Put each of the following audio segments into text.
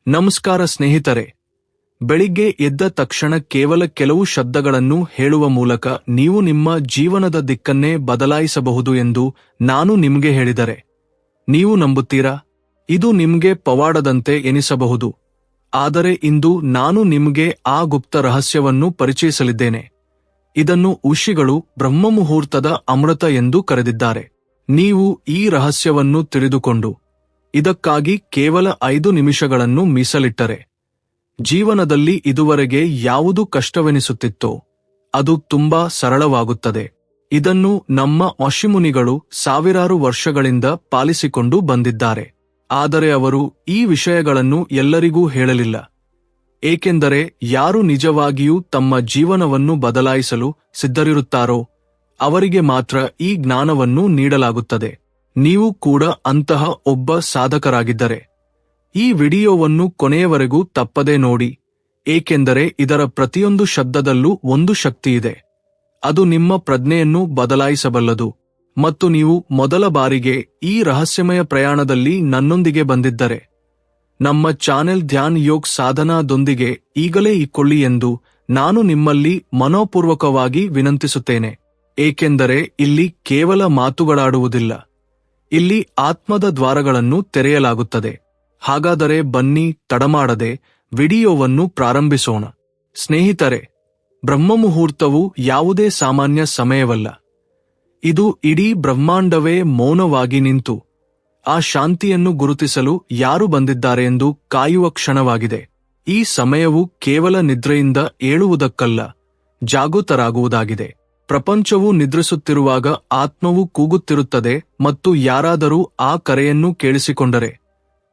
ನಮಸ್ಕಾರ ಸ್ನೇಹಿತರೆ. ಬೆಳಿಗ್ಗೆ ಎದ್ದ ತಕ್ಷಣ ಕೇವಲ ಕೆಲವು ಶಬ್ದಗಳನ್ನು ಹೇಳುವ ಮೂಲಕ ನೀವು ನಿಮ್ಮ ಜೀವನದ ದಿಕ್ಕನ್ನೇ ಬದಲಾಯಿಸಬಹುದು ಎಂದು ನಾನು ನಿಮಗೆ ಹೇಳಿದರೆ ನೀವು ನಂಬುತ್ತೀರಾ? ಇದು ನಿಮಗೆ ಪವಾಡದಂತೆ ಎನಿಸಬಹುದು, ಆದರೆ ಇಂದು ನಾನು ನಿಮಗೆ ಆ ಗುಪ್ತ ರಹಸ್ಯವನ್ನು ಪರಿಚಯಿಸಲಿದ್ದೇನೆ. ಇದನ್ನು ಋಷಿಗಳು ಬ್ರಹ್ಮಮುಹೂರ್ತದ ಅಮೃತ ಎಂದು ಕರೆದಿದ್ದಾರೆ. ನೀವು ಈ ರಹಸ್ಯವನ್ನು ತಿಳಿದುಕೊಂಡು ಇದಕ್ಕಾಗಿ ಕೇವಲ 5 ನಿಮಿಷಗಳನ್ನು ಮೀಸಲಿಟ್ಟರೆ ಜೀವನದಲ್ಲಿ ಇದುವರೆಗೆ ಯಾವುದು ಕಷ್ಟವೆನಿಸುತ್ತಿತ್ತೋ ಅದು ತುಂಬಾ ಸರಳವಾಗುತ್ತದೆ. ಇದನ್ನು ನಮ್ಮ ಋಷಿಮುನಿಗಳು ಸಾವಿರಾರು ವರ್ಷಗಳಿಂದ ಪಾಲಿಸಿಕೊಂಡು ಬಂದಿದ್ದಾರೆ. ಆದರೆ ಅವರು ಈ ವಿಷಯಗಳನ್ನು ಎಲ್ಲರಿಗೂ ಹೇಳಲಿಲ್ಲ, ಏಕೆಂದರೆ ಯಾರು ನಿಜವಾಗಿಯೂ ತಮ್ಮ ಜೀವನವನ್ನು ಬದಲಾಯಿಸಲು ಸಿದ್ಧರಿರುತ್ತಾರೋ ಅವರಿಗೆ ಮಾತ್ರ ಈ ಜ್ಞಾನವನ್ನು ನೀಡಲಾಗುತ್ತದೆ. ನೀವು ಕೂಡ ಅಂತಹ ಒಬ್ಬ ಸಾಧಕರಾಗಿದ್ದರೆ ಈ ವಿಡಿಯೋವನ್ನು ಕೊನೆಯವರೆಗೂ ತಪ್ಪದೇ ನೋಡಿ, ಏಕೆಂದರೆ ಇದರ ಪ್ರತಿಯೊಂದು ಶಬ್ದದಲ್ಲೂ ಒಂದು ಶಕ್ತಿಯಿದೆ. ಅದು ನಿಮ್ಮ ಪ್ರಜ್ಞೆಯನ್ನು ಬದಲಾಯಿಸಬಲ್ಲದು. ಮತ್ತು ನೀವು ಮೊದಲ ಬಾರಿಗೆ ಈ ರಹಸ್ಯಮಯ ಪ್ರಯಾಣದಲ್ಲಿ ನನ್ನೊಂದಿಗೆ ಬಂದಿದ್ದರೆ ನಮ್ಮ ಚಾನೆಲ್ ಧ್ಯಾನ್ ಯೋಗ್ ಸಾಧನಾದೊಂದಿಗೆ ಈಗಲೇ ಇಕ್ಕೊಳ್ಳಿ ಎಂದು ನಾನು ನಿಮ್ಮಲ್ಲಿ ಮನೋಪೂರ್ವಕವಾಗಿ ವಿನಂತಿಸುತ್ತೇನೆ. ಏಕೆಂದರೆ ಇಲ್ಲಿ ಕೇವಲ ಮಾತುಗಳಾಡುವುದಿಲ್ಲ, ಇಲ್ಲಿ ಆತ್ಮದ ದ್ವಾರಗಳನ್ನು ತೆರೆಯಲಾಗುತ್ತದೆ. ಹಾಗಾದರೆ ಬನ್ನಿ, ತಡಮಾಡದೆ ವಿಡಿಯೋವನ್ನು ಪ್ರಾರಂಭಿಸೋಣ. ಸ್ನೇಹಿತರೆ, ಬ್ರಹ್ಮಮುಹೂರ್ತವು ಯಾವುದೇ ಸಾಮಾನ್ಯ ಸಮಯವಲ್ಲ. ಇದು ಇಡೀ ಬ್ರಹ್ಮಾಂಡವೇ ಮೌನವಾಗಿ ನಿಂತು ಆ ಶಾಂತಿಯನ್ನು ಗುರುತಿಸಲು ಯಾರು ಬಂದಿದ್ದಾರೆ ಎಂದು ಕಾಯುವ ಕ್ಷಣವಾಗಿದೆ. ಈ ಸಮಯವು ಕೇವಲ ನಿದ್ರೆಯಿಂದ ಏಳುವುದಕ್ಕಲ್ಲ, ಜಾಗೃತರಾಗುವುದಾಗಿದೆ. ಪ್ರಪಂಚವು ನಿದ್ರಿಸುತ್ತಿರುವಾಗ ಆತ್ಮವು ಕೂಗುತ್ತಿರುತ್ತದೆ, ಮತ್ತು ಯಾರಾದರೂ ಆ ಕರೆಯನ್ನು ಕೇಳಿಸಿಕೊಂಡರೆ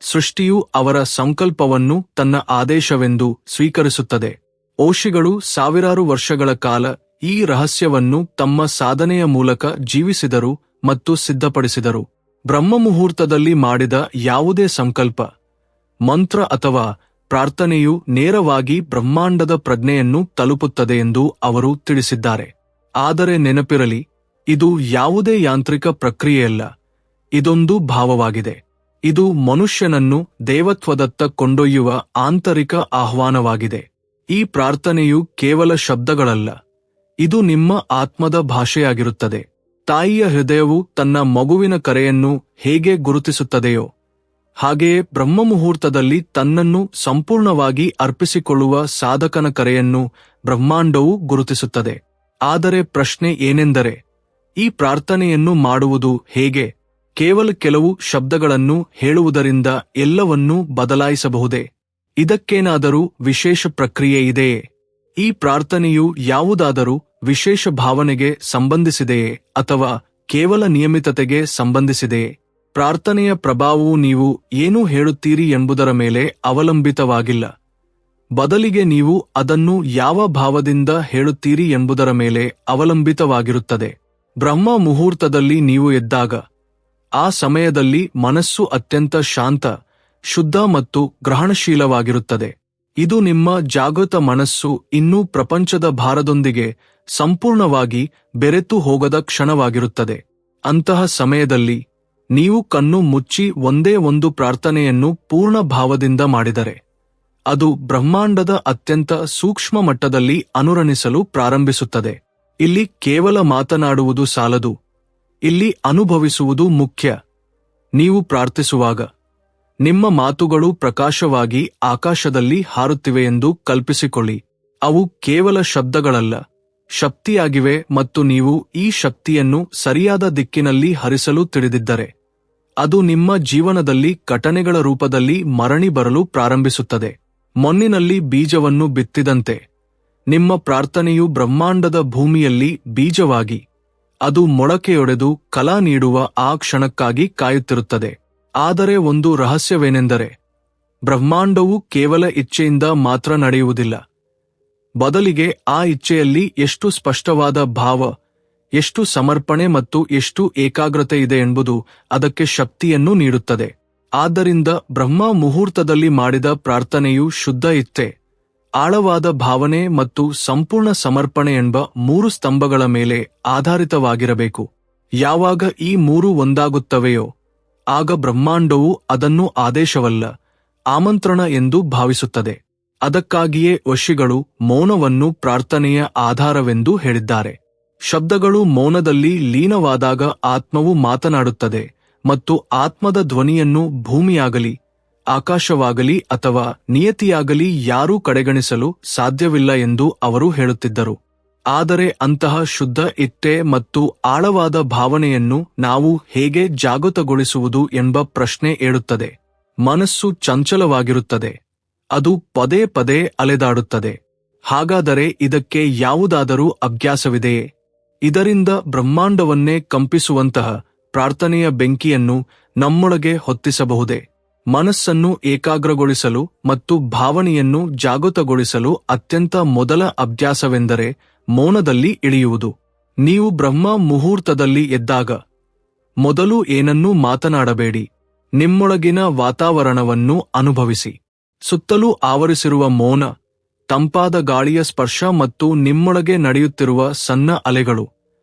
ಸೃಷ್ಟಿಯು ಅವರ ಸಂಕಲ್ಪವನ್ನು ತನ್ನ ಆದೇಶವೆಂದು ಸ್ವೀಕರಿಸುತ್ತದೆ. ಋಷಿಗಳು ಸಾವಿರಾರು ವರ್ಷಗಳ ಕಾಲ ಈ ರಹಸ್ಯವನ್ನು ತಮ್ಮ ಸಾಧನೆಯ ಮೂಲಕ ಜೀವಿಸಿದರು ಮತ್ತು ಸಿದ್ಧಪಡಿಸಿದರು. ಬ್ರಹ್ಮಮುಹೂರ್ತದಲ್ಲಿ ಮಾಡಿದ ಯಾವುದೇ ಸಂಕಲ್ಪ, ಮಂತ್ರ ಅಥವಾ ಪ್ರಾರ್ಥನೆಯು ನೇರವಾಗಿ ಬ್ರಹ್ಮಾಂಡದ ಪ್ರಜ್ಞೆಯನ್ನು ತಲುಪುತ್ತದೆ ಎಂದು ಅವರು ತಿಳಿಸಿದ್ದಾರೆ. ಆದರೆ ನೆನಪಿರಲಿ, ಇದು ಯಾವುದೇ ಯಾಂತ್ರಿಕ ಪ್ರಕ್ರಿಯೆಯಲ್ಲ, ಇದೊಂದು ಭಾವವಾಗಿದೆ. ಇದು ಮನುಷ್ಯನನ್ನು ದೇವತ್ವದತ್ತ ಕೊಂಡೊಯ್ಯುವ ಆಂತರಿಕ ಆಹ್ವಾನವಾಗಿದೆ. ಈ ಪ್ರಾರ್ಥನೆಯು ಕೇವಲ ಶಬ್ದಗಳಲ್ಲ, ಇದು ನಿಮ್ಮ ಆತ್ಮದ ಭಾಷೆಯಾಗಿರುತ್ತದೆ. ತಾಯಿಯ ಹೃದಯವು ತನ್ನ ಮಗುವಿನ ಕರೆಯನ್ನು ಹೇಗೆ ಗುರುತಿಸುತ್ತದೆಯೋ ಹಾಗೆಯೇ ಬ್ರಹ್ಮಮುಹೂರ್ತದಲ್ಲಿ ತನ್ನನ್ನು ಸಂಪೂರ್ಣವಾಗಿ ಅರ್ಪಿಸಿಕೊಳ್ಳುವ ಸಾಧಕನ ಕರೆಯನ್ನು ಬ್ರಹ್ಮಾಂಡವು ಗುರುತಿಸುತ್ತದೆ. ಆದರೆ ಪ್ರಶ್ನೆ ಏನೆಂದರೆ, ಈ ಪ್ರಾರ್ಥನೆಯನ್ನು ಮಾಡುವುದು ಹೇಗೆ? ಕೇವಲ ಕೆಲವು ಶಬ್ದಗಳನ್ನು ಹೇಳುವುದರಿಂದ ಎಲ್ಲವನ್ನೂ ಬದಲಾಯಿಸಬಹುದೇ? ಇದಕ್ಕೇನಾದರೂ ವಿಶೇಷ ಪ್ರಕ್ರಿಯೆ ಇದೆಯೇ? ಈ ಪ್ರಾರ್ಥನೆಯು ಯಾವುದಾದರೂ ವಿಶೇಷ ಭಾವನೆಗೆ ಸಂಬಂಧಿಸಿದೆಯೇ ಅಥವಾ ಕೇವಲ ನಿಯಮಿತತೆಗೆ ಸಂಬಂಧಿಸಿದೆಯೇ? ಪ್ರಾರ್ಥನೆಯ ಪ್ರಭಾವವು ನೀವು ಏನು ಹೇಳುತ್ತೀರಿ ಎಂಬುದರ ಮೇಲೆ ಅವಲಂಬಿತವಾಗಿಲ್ಲ, ಬದಲಿಗೆ ನೀವು ಅದನ್ನು ಯಾವ ಭಾವದಿಂದ ಹೇಳುತ್ತೀರಿ ಎಂಬುದರ ಮೇಲೆ ಅವಲಂಬಿತವಾಗಿರುತ್ತದೆ. ಬ್ರಹ್ಮ ಮುಹೂರ್ತದಲ್ಲಿ ನೀವು ಎದ್ದಾಗ ಆ ಸಮಯದಲ್ಲಿ ಮನಸ್ಸು ಅತ್ಯಂತ ಶಾಂತ, ಶುದ್ಧ ಮತ್ತು ಗ್ರಹಣಶೀಲವಾಗಿರುತ್ತದೆ. ಇದು ನಿಮ್ಮ ಜಾಗೃತ ಮನಸ್ಸು ಇನ್ನೂ ಪ್ರಪಂಚದ ಭಾರದೊಂದಿಗೆ ಸಂಪೂರ್ಣವಾಗಿ ಬೆರೆತು ಹೋಗದ ಕ್ಷಣವಾಗಿರುತ್ತದೆ. ಅಂತಹ ಸಮಯದಲ್ಲಿ ನೀವು ಕಣ್ಣು ಮುಚ್ಚಿ ಒಂದೇ ಒಂದು ಪ್ರಾರ್ಥನೆಯನ್ನು ಪೂರ್ಣ ಭಾವದಿಂದ ಮಾಡಿದರೆ ಅದು ಬ್ರಹ್ಮಾಂಡದ ಅತ್ಯಂತ ಸೂಕ್ಷ್ಮ ಮಟ್ಟದಲ್ಲಿ ಅನುರಣಿಸಲು ಪ್ರಾರಂಭಿಸುತ್ತದೆ. ಇಲ್ಲಿ ಕೇವಲ ಮಾತನಾಡುವುದು ಸಾಲದು, ಇಲ್ಲಿ ಅನುಭವಿಸುವುದು ಮುಖ್ಯ. ನೀವು ಪ್ರಾರ್ಥಿಸುವಾಗ ನಿಮ್ಮ ಮಾತುಗಳು ಪ್ರಕಾಶವಾಗಿ ಆಕಾಶದಲ್ಲಿ ಹಾರುತ್ತಿವೆ ಎಂದು ಕಲ್ಪಿಸಿಕೊಳ್ಳಿ. ಅವು ಕೇವಲ ಶಬ್ದಗಳಲ್ಲ, ಶಕ್ತಿಯಾಗಿವೆ, ಮತ್ತು ನೀವು ಈ ಶಕ್ತಿಯನ್ನು ಸರಿಯಾದ ದಿಕ್ಕಿನಲ್ಲಿ ಹರಿಸಲು ತಿಳಿದಿದ್ದರೆ ಅದು ನಿಮ್ಮ ಜೀವನದಲ್ಲಿ ಘಟನೆಗಳ ರೂಪದಲ್ಲಿ ಮರಳಿ ಬರಲು ಪ್ರಾರಂಭಿಸುತ್ತದೆ. ಮಣ್ಣಿನಲ್ಲಿ ಬೀಜವನ್ನು ಬಿತ್ತಿದಂತೆ ನಿಮ್ಮ ಪ್ರಾರ್ಥನೆಯು ಬ್ರಹ್ಮಾಂಡದ ಭೂಮಿಯಲ್ಲಿ ಬೀಜವಾಗಿ ಅದು ಮೊಳಕೆಯೊಡೆದು ಫಲ ನೀಡುವ ಆ ಕ್ಷಣಕ್ಕಾಗಿ ಕಾಯುತ್ತಿರುತ್ತದೆ. ಆದರೆ ಒಂದು ರಹಸ್ಯವೇನೆಂದರೆ, ಬ್ರಹ್ಮಾಂಡವು ಕೇವಲ ಇಚ್ಛೆಯಿಂದ ಮಾತ್ರ ನಡೆಯುವುದಿಲ್ಲ. ಬದಲಿಗೆ ಆ ಇಚ್ಛೆಯಲ್ಲಿ ಎಷ್ಟು ಸ್ಪಷ್ಟವಾದ ಭಾವ, ಎಷ್ಟು ಸಮರ್ಪಣೆ ಮತ್ತು ಎಷ್ಟು ಏಕಾಗ್ರತೆ ಇದೆ ಎಂಬುದು ಅದಕ್ಕೆ ಶಕ್ತಿಯನ್ನು ನೀಡುತ್ತದೆ. ಆದ್ದರಿಂದ ಬ್ರಹ್ಮ ಮುಹೂರ್ತದಲ್ಲಿ ಮಾಡಿದ ಪ್ರಾರ್ಥನೆಯು ಶುದ್ಧ ಇಚ್ಛೆ, ಆಳವಾದ ಭಾವನೆ ಮತ್ತು ಸಂಪೂರ್ಣ ಸಮರ್ಪಣೆ ಎಂಬ 3 ಸ್ತಂಭಗಳ ಮೇಲೆ ಆಧಾರಿತವಾಗಿರಬೇಕು. ಯಾವಾಗ ಈ 3 ಒಂದಾಗುತ್ತವೆಯೋ ಆಗ ಬ್ರಹ್ಮಾಂಡವು ಅದನ್ನು ಆದೇಶವಲ್ಲ, ಆಮಂತ್ರಣ ಎಂದು ಭಾವಿಸುತ್ತದೆ. ಅದಕ್ಕಾಗಿಯೇ ಋಷಿಗಳು ಮೌನವನ್ನು ಪ್ರಾರ್ಥನೆಯ ಆಧಾರವೆಂದು ಹೇಳಿದ್ದಾರೆ. ಶಬ್ದಗಳು ಮೌನದಲ್ಲಿ ಲೀನವಾದಾಗ ಆತ್ಮವು ಮಾತನಾಡುತ್ತದೆ ಮತ್ತು ಆತ್ಮದ ಧ್ವನಿಯನ್ನು ಭೂಮಿಯಾಗಲಿ, ಆಕಾಶವಾಗಲಿ ಅಥವಾ ನಿಯತಿಯಾಗಲಿ ಯಾರೂ ಕಡೆಗಣಿಸಲು ಸಾಧ್ಯವಿಲ್ಲ ಎಂದು ಅವರು ಹೇಳುತ್ತಿದ್ದರು. ಆದರೆ ಅಂತಹ ಶುದ್ಧ ಇಚ್ಛೆ ಮತ್ತು ಆಳವಾದ ಭಾವನೆಯನ್ನು ನಾವು ಹೇಗೆ ಜಾಗೃತಗೊಳಿಸುವುದು ಎಂಬ ಪ್ರಶ್ನೆ ಏಳುತ್ತದೆ. ಮನಸ್ಸು ಚಂಚಲವಾಗಿರುತ್ತದೆ, ಅದು ಪದೇ ಪದೇ ಅಲೆದಾಡುತ್ತದೆ. ಹಾಗಾದರೆ ಇದಕ್ಕೆ ಯಾವುದಾದರೂ ಅಭ್ಯಾಸವಿದೆಯೇ? ಇದರಿಂದ ಬ್ರಹ್ಮಾಂಡವನ್ನೇ ಕಂಪಿಸುವಂತಹ ಪ್ರಾರ್ಥನೆಯ ಬೆಂಕಿಯನ್ನು ನಮ್ಮೊಳಗೆ ಹೊತ್ತಿಸಬಹುದೇ? ಮನಸ್ಸನ್ನು ಏಕಾಗ್ರಗೊಳಿಸಲು ಮತ್ತು ಭಾವನೆಯನ್ನು ಜಾಗೃತಗೊಳಿಸಲು ಅತ್ಯಂತ ಮೊದಲ ಅಭ್ಯಾಸವೆಂದರೆ ಮೌನದಲ್ಲಿ ಇಳಿಯುವುದು. ನೀವು ಬ್ರಹ್ಮ ಮುಹೂರ್ತದಲ್ಲಿ ಎದ್ದಾಗ ಮೊದಲು ಏನನ್ನೂ ಮಾತನಾಡಬೇಡಿ. ನಿಮ್ಮೊಳಗಿನ ವಾತಾವರಣವನ್ನು ಅನುಭವಿಸಿ. ಸುತ್ತಲೂ ಆವರಿಸಿರುವ ಮೌನ, ತಂಪಾದ ಗಾಳಿಯ ಸ್ಪರ್ಶ ಮತ್ತು ನಿಮ್ಮೊಳಗೆ ನಡೆಯುತ್ತಿರುವ ಸಣ್ಣ ಅಲೆಗಳು.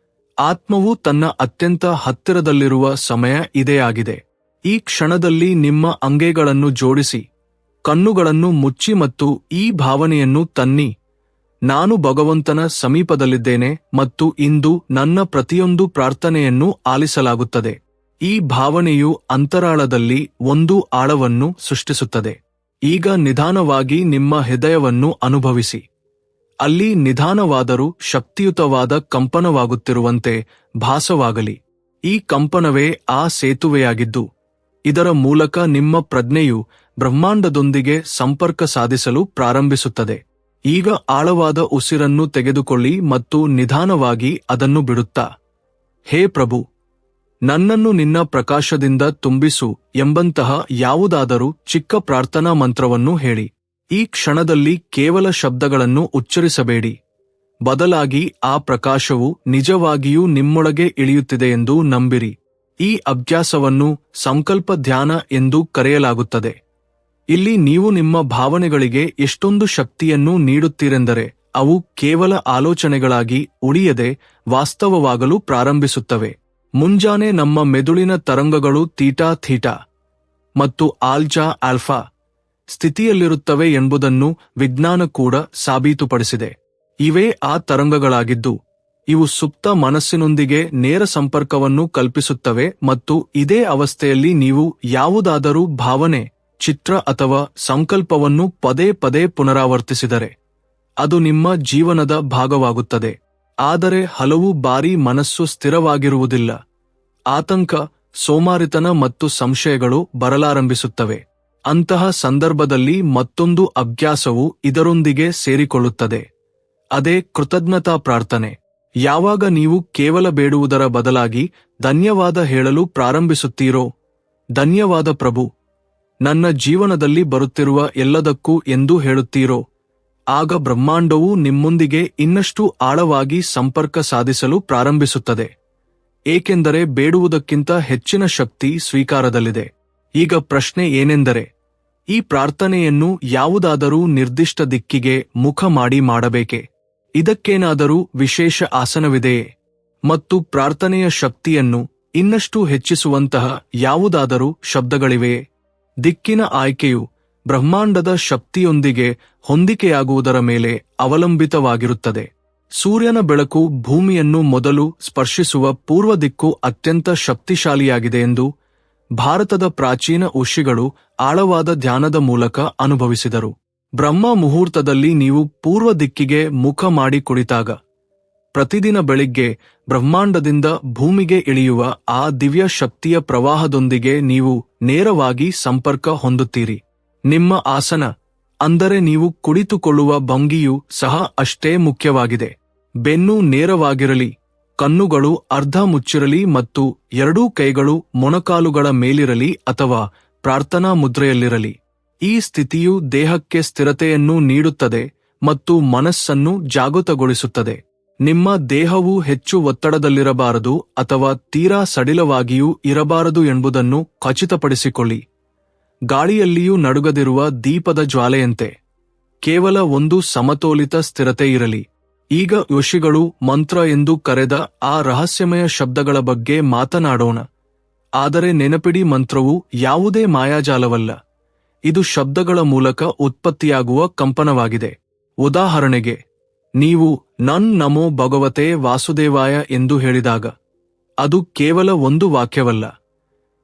ಆತ್ಮವು ತನ್ನ ಅತ್ಯಂತ ಹತ್ತಿರದಲ್ಲಿರುವ ಸಮಯ ಇದೇ ಆಗಿದೆ. ಈ ಕ್ಷಣದಲ್ಲಿ ನಿಮ್ಮ ಅಂಗೈಗಳನ್ನು ಜೋಡಿಸಿ, ಕಣ್ಣುಗಳನ್ನು ಮುಚ್ಚಿ ಮತ್ತು ಈ ಭಾವನೆಯನ್ನು ತನ್ನಿ: ನಾನು ಭಗವಂತನ ಸಮೀಪದಲ್ಲಿದ್ದೇನೆ ಮತ್ತು ಇಂದು ನನ್ನ ಪ್ರತಿಯೊಂದು ಪ್ರಾರ್ಥನೆಯನ್ನು ಆಲಿಸಲಾಗುತ್ತದೆ. ಈ ಭಾವನೆಯು ಅಂತರಾಳದಲ್ಲಿ ಒಂದು ಆಳವನ್ನು ಸೃಷ್ಟಿಸುತ್ತದೆ. ಈಗ ನಿಧಾನವಾಗಿ ನಿಮ್ಮ ಹೃದಯವನ್ನು ಅನುಭವಿಸಿ. ಅಲ್ಲಿ ನಿಧಾನವಾದರೂ ಶಕ್ತಿಯುತವಾದ ಕಂಪನವಾಗುತ್ತಿರುವಂತೆ ಭಾಸವಾಗಲಿ. ಈ ಕಂಪನವೇ ಆ ಸೇತುವೆಯಾಗಿದ್ದು, ಇದರ ಮೂಲಕ ನಿಮ್ಮ ಪ್ರಜ್ಞೆಯು ಬ್ರಹ್ಮಾಂಡದೊಂದಿಗೆ ಸಂಪರ್ಕ ಸಾಧಿಸಲು ಪ್ರಾರಂಭಿಸುತ್ತದೆ. ಈಗ ಆಳವಾದ ಉಸಿರನ್ನು ತೆಗೆದುಕೊಳ್ಳಿ ಮತ್ತು ನಿಧಾನವಾಗಿ ಅದನ್ನು ಬಿಡುತ್ತಾ, ಹೇ ಪ್ರಭು, ನನ್ನನ್ನು ನಿನ್ನ ಪ್ರಕಾಶದಿಂದ ತುಂಬಿಸು ಎಂಬಂತಹ ಯಾವುದಾದರೂ ಚಿಕ್ಕ ಪ್ರಾರ್ಥನಾ ಮಂತ್ರವನ್ನು ಹೇಳಿ. ಈ ಕ್ಷಣದಲ್ಲಿ ಕೇವಲ ಶಬ್ದಗಳನ್ನು ಉಚ್ಚರಿಸಬೇಡಿ. ಬದಲಾಗಿ ಆ ಪ್ರಕಾಶವು ನಿಜವಾಗಿಯೂ ನಿಮ್ಮೊಳಗೆ ಇಳಿಯುತ್ತಿದೆ ಎಂದು ನಂಬಿರಿ. ಈ ಅಭ್ಯಾಸವನ್ನು ಸಂಕಲ್ಪ ಧ್ಯಾನ ಎಂದು ಕರೆಯಲಾಗುತ್ತದೆ. ಇಲ್ಲಿ ನೀವು ನಿಮ್ಮ ಭಾವನೆಗಳಿಗೆ ಎಷ್ಟೊಂದು ಶಕ್ತಿಯನ್ನು ನೀಡುತ್ತೀರೆಂದರೆ ಅವು ಕೇವಲ ಆಲೋಚನೆಗಳಾಗಿ ಉಳಿಯದೆ ವಾಸ್ತವವಾಗಲು ಪ್ರಾರಂಭಿಸುತ್ತವೆ. ಮುಂಜಾನೆ ನಮ್ಮ ಮೆದುಳಿನ ತರಂಗಗಳು ಥೀಟಾ ಥೀಟಾ ಮತ್ತು ಆಲ್ಜಾ ಆಲ್ಫಾ ಸ್ಥಿತಿಯಲ್ಲಿರುತ್ತವೆ ಎಂಬುದನ್ನು ವಿಜ್ಞಾನ ಕೂಡ ಸಾಬೀತುಪಡಿಸಿದೆ. ಇವೇ ಆ ತರಂಗಗಳಾಗಿದ್ದು, ಇವು ಸುಪ್ತ ಮನಸ್ಸಿನೊಂದಿಗೆ ನೇರ ಸಂಪರ್ಕವನ್ನು ಕಲ್ಪಿಸುತ್ತವೆ ಮತ್ತು ಇದೇ ಅವಸ್ಥೆಯಲ್ಲಿ ನೀವು ಯಾವುದಾದರೂ ಭಾವನೆ, ಚಿತ್ರ ಅಥವಾ ಸಂಕಲ್ಪವನ್ನು ಪದೇ ಪದೇ ಪುನರಾವರ್ತಿಸಿದರೆ ಅದು ನಿಮ್ಮ ಜೀವನದ ಭಾಗವಾಗುತ್ತದೆ. ಆದರೆ ಹಲವು ಬಾರಿ ಮನಸ್ಸು ಸ್ಥಿರವಾಗಿರುವುದಿಲ್ಲ. ಆತಂಕ, ಸೋಮಾರಿತನ ಮತ್ತು ಸಂಶಯಗಳು ಬರಲಾರಂಭಿಸುತ್ತವೆ. ಅಂತಹ ಸಂದರ್ಭದಲ್ಲಿ ಮತ್ತೊಂದು ಅಭ್ಯಾಸವು ಇದರೊಂದಿಗೆ ಸೇರಿಕೊಳ್ಳುತ್ತದೆ. ಅದೇ ಕೃತಜ್ಞತಾ ಪ್ರಾರ್ಥನೆ. ಯಾವಾಗ ನೀವು ಕೇವಲ ಬೇಡುವುದರ ಬದಲಾಗಿ ಧನ್ಯವಾದ ಹೇಳಲು ಪ್ರಾರಂಭಿಸುತ್ತೀರೋ, ಧನ್ಯವಾದ ಪ್ರಭು, ನನ್ನ ಜೀವನದಲ್ಲಿ ಬರುತ್ತಿರುವ ಎಲ್ಲದಕ್ಕೂ ಎಂದು ಹೇಳುತ್ತೀರೋ, ಆಗ ಬ್ರಹ್ಮಾಂಡವು ನಿಮ್ಮೊಂದಿಗೆ ಇನ್ನಷ್ಟು ಆಳವಾಗಿ ಸಂಪರ್ಕ ಸಾಧಿಸಲು ಪ್ರಾರಂಭಿಸುತ್ತದೆ. ಏಕೆಂದರೆ ಬೇಡುವುದಕ್ಕಿಂತ ಹೆಚ್ಚಿನ ಶಕ್ತಿ ಸ್ವೀಕಾರದಲ್ಲಿದೆ. ಈಗ ಪ್ರಶ್ನೆ ಏನೆಂದರೆ, ಈ ಪ್ರಾರ್ಥನೆಯನ್ನು ಯಾವುದಾದರೂ ನಿರ್ದಿಷ್ಟ ದಿಕ್ಕಿಗೆ ಮುಖ ಮಾಡಿ ಮಾಡಬೇಕೇ? ಇದಕ್ಕೇನಾದರೂ ವಿಶೇಷ ಆಸನವಿದೆಯೇ? ಮತ್ತು ಪ್ರಾರ್ಥನೆಯ ಶಕ್ತಿಯನ್ನು ಇನ್ನಷ್ಟು ಹೆಚ್ಚಿಸುವಂತಹ ಯಾವುದಾದರೂ ಶಬ್ದಗಳಿವೆಯೇ? ದಿಕ್ಕಿನ ಆಯ್ಕೆಯು ಬ್ರಹ್ಮಾಂಡದ ಶಕ್ತಿಯೊಂದಿಗೆ ಹೊಂದಿಕೆಯಾಗುವುದರ ಮೇಲೆ ಅವಲಂಬಿತವಾಗಿರುತ್ತದೆ. ಸೂರ್ಯನ ಬೆಳಕು ಭೂಮಿಯನ್ನು ಮೊದಲು ಸ್ಪರ್ಶಿಸುವ ಪೂರ್ವ ದಿಕ್ಕು ಅತ್ಯಂತ ಶಕ್ತಿಶಾಲಿಯಾಗಿದೆ ಎಂದು ಭಾರತದ ಪ್ರಾಚೀನ ಋಷಿಗಳು ಆಳವಾದ ಧ್ಯಾನದ ಮೂಲಕ ಅನುಭವಿಸಿದರು. ಬ್ರಹ್ಮ ಮುಹೂರ್ತದಲ್ಲಿ ನೀವು ಪೂರ್ವ ದಿಕ್ಕಿಗೆ ಮುಖ ಮಾಡಿ ಕುಳಿತಾಗ ಪ್ರತಿದಿನ ಬೆಳಿಗ್ಗೆ ಬ್ರಹ್ಮಾಂಡದಿಂದ ಭೂಮಿಗೆ ಇಳಿಯುವ ಆ ದಿವ್ಯ ಶಕ್ತಿಯ ಪ್ರವಾಹದೊಂದಿಗೆ ನೀವು ನೇರವಾಗಿ ಸಂಪರ್ಕ ಹೊಂದುತ್ತೀರಿ. ನಿಮ್ಮ ಆಸನ, ಅಂದರೆ ನೀವು ಕುಳಿತುಕೊಳ್ಳುವ ಭಂಗಿಯೂ ಸಹ ಅಷ್ಟೇ ಮುಖ್ಯವಾಗಿದೆ. ಬೆನ್ನು ನೇರವಾಗಿರಲಿ, ಕಣ್ಣುಗಳು ಅರ್ಧ ಮುಚ್ಚಿರಲಿ ಮತ್ತು ಎರಡೂ ಕೈಗಳು ಮೊಣಕಾಲುಗಳ ಮೇಲಿರಲಿ ಅಥವಾ ಪ್ರಾರ್ಥನಾ ಮುದ್ರೆಯಲ್ಲಿರಲಿ. ಈ ಸ್ಥಿತಿಯು ದೇಹಕ್ಕೆ ಸ್ಥಿರತೆಯನ್ನು ನೀಡುತ್ತದೆ ಮತ್ತು ಮನಸ್ಸನ್ನು ಜಾಗೃತಗೊಳಿಸುತ್ತದೆ. ನಿಮ್ಮ ದೇಹವು ಹೆಚ್ಚು ಒತ್ತಡದಲ್ಲಿರಬಾರದು ಅಥವಾ ತೀರಾ ಸಡಿಲವಾಗಿಯೂ ಇರಬಾರದು ಎಂಬುದನ್ನು ಖಚಿತಪಡಿಸಿಕೊಳ್ಳಿ. ಗಾಳಿಯಲ್ಲಿಯೂ ನಡುಗದಿರುವ ದೀಪದ ಜ್ವಾಲೆಯಂತೆ ಕೇವಲ ಒಂದು ಸಮತೋಲಿತ ಸ್ಥಿರತೆ ಇರಲಿ. ಈಗ ಋಷಿಗಳು ಮಂತ್ರ ಎಂದು ಕರೆದ ಆ ರಹಸ್ಯಮಯ ಶಬ್ದಗಳ ಬಗ್ಗೆ ಮಾತನಾಡೋಣ. ಆದರೆ ನೆನಪಿಡಿ, ಮಂತ್ರವು ಯಾವುದೇ ಮಾಯಾಜಾಲವಲ್ಲ. ಇದು ಶಬ್ದಗಳ ಮೂಲಕ ಉತ್ಪತ್ತಿಯಾಗುವ ಕಂಪನವಾಗಿದೆ. ಉದಾಹರಣೆಗೆ, ನೀವು ನನ್ ನಮೋ ಭಗವತೆ ವಾಸುದೇವಾಯ ಎಂದು ಹೇಳಿದಾಗ ಅದು ಕೇವಲ ಒಂದು ವಾಕ್ಯವಲ್ಲ.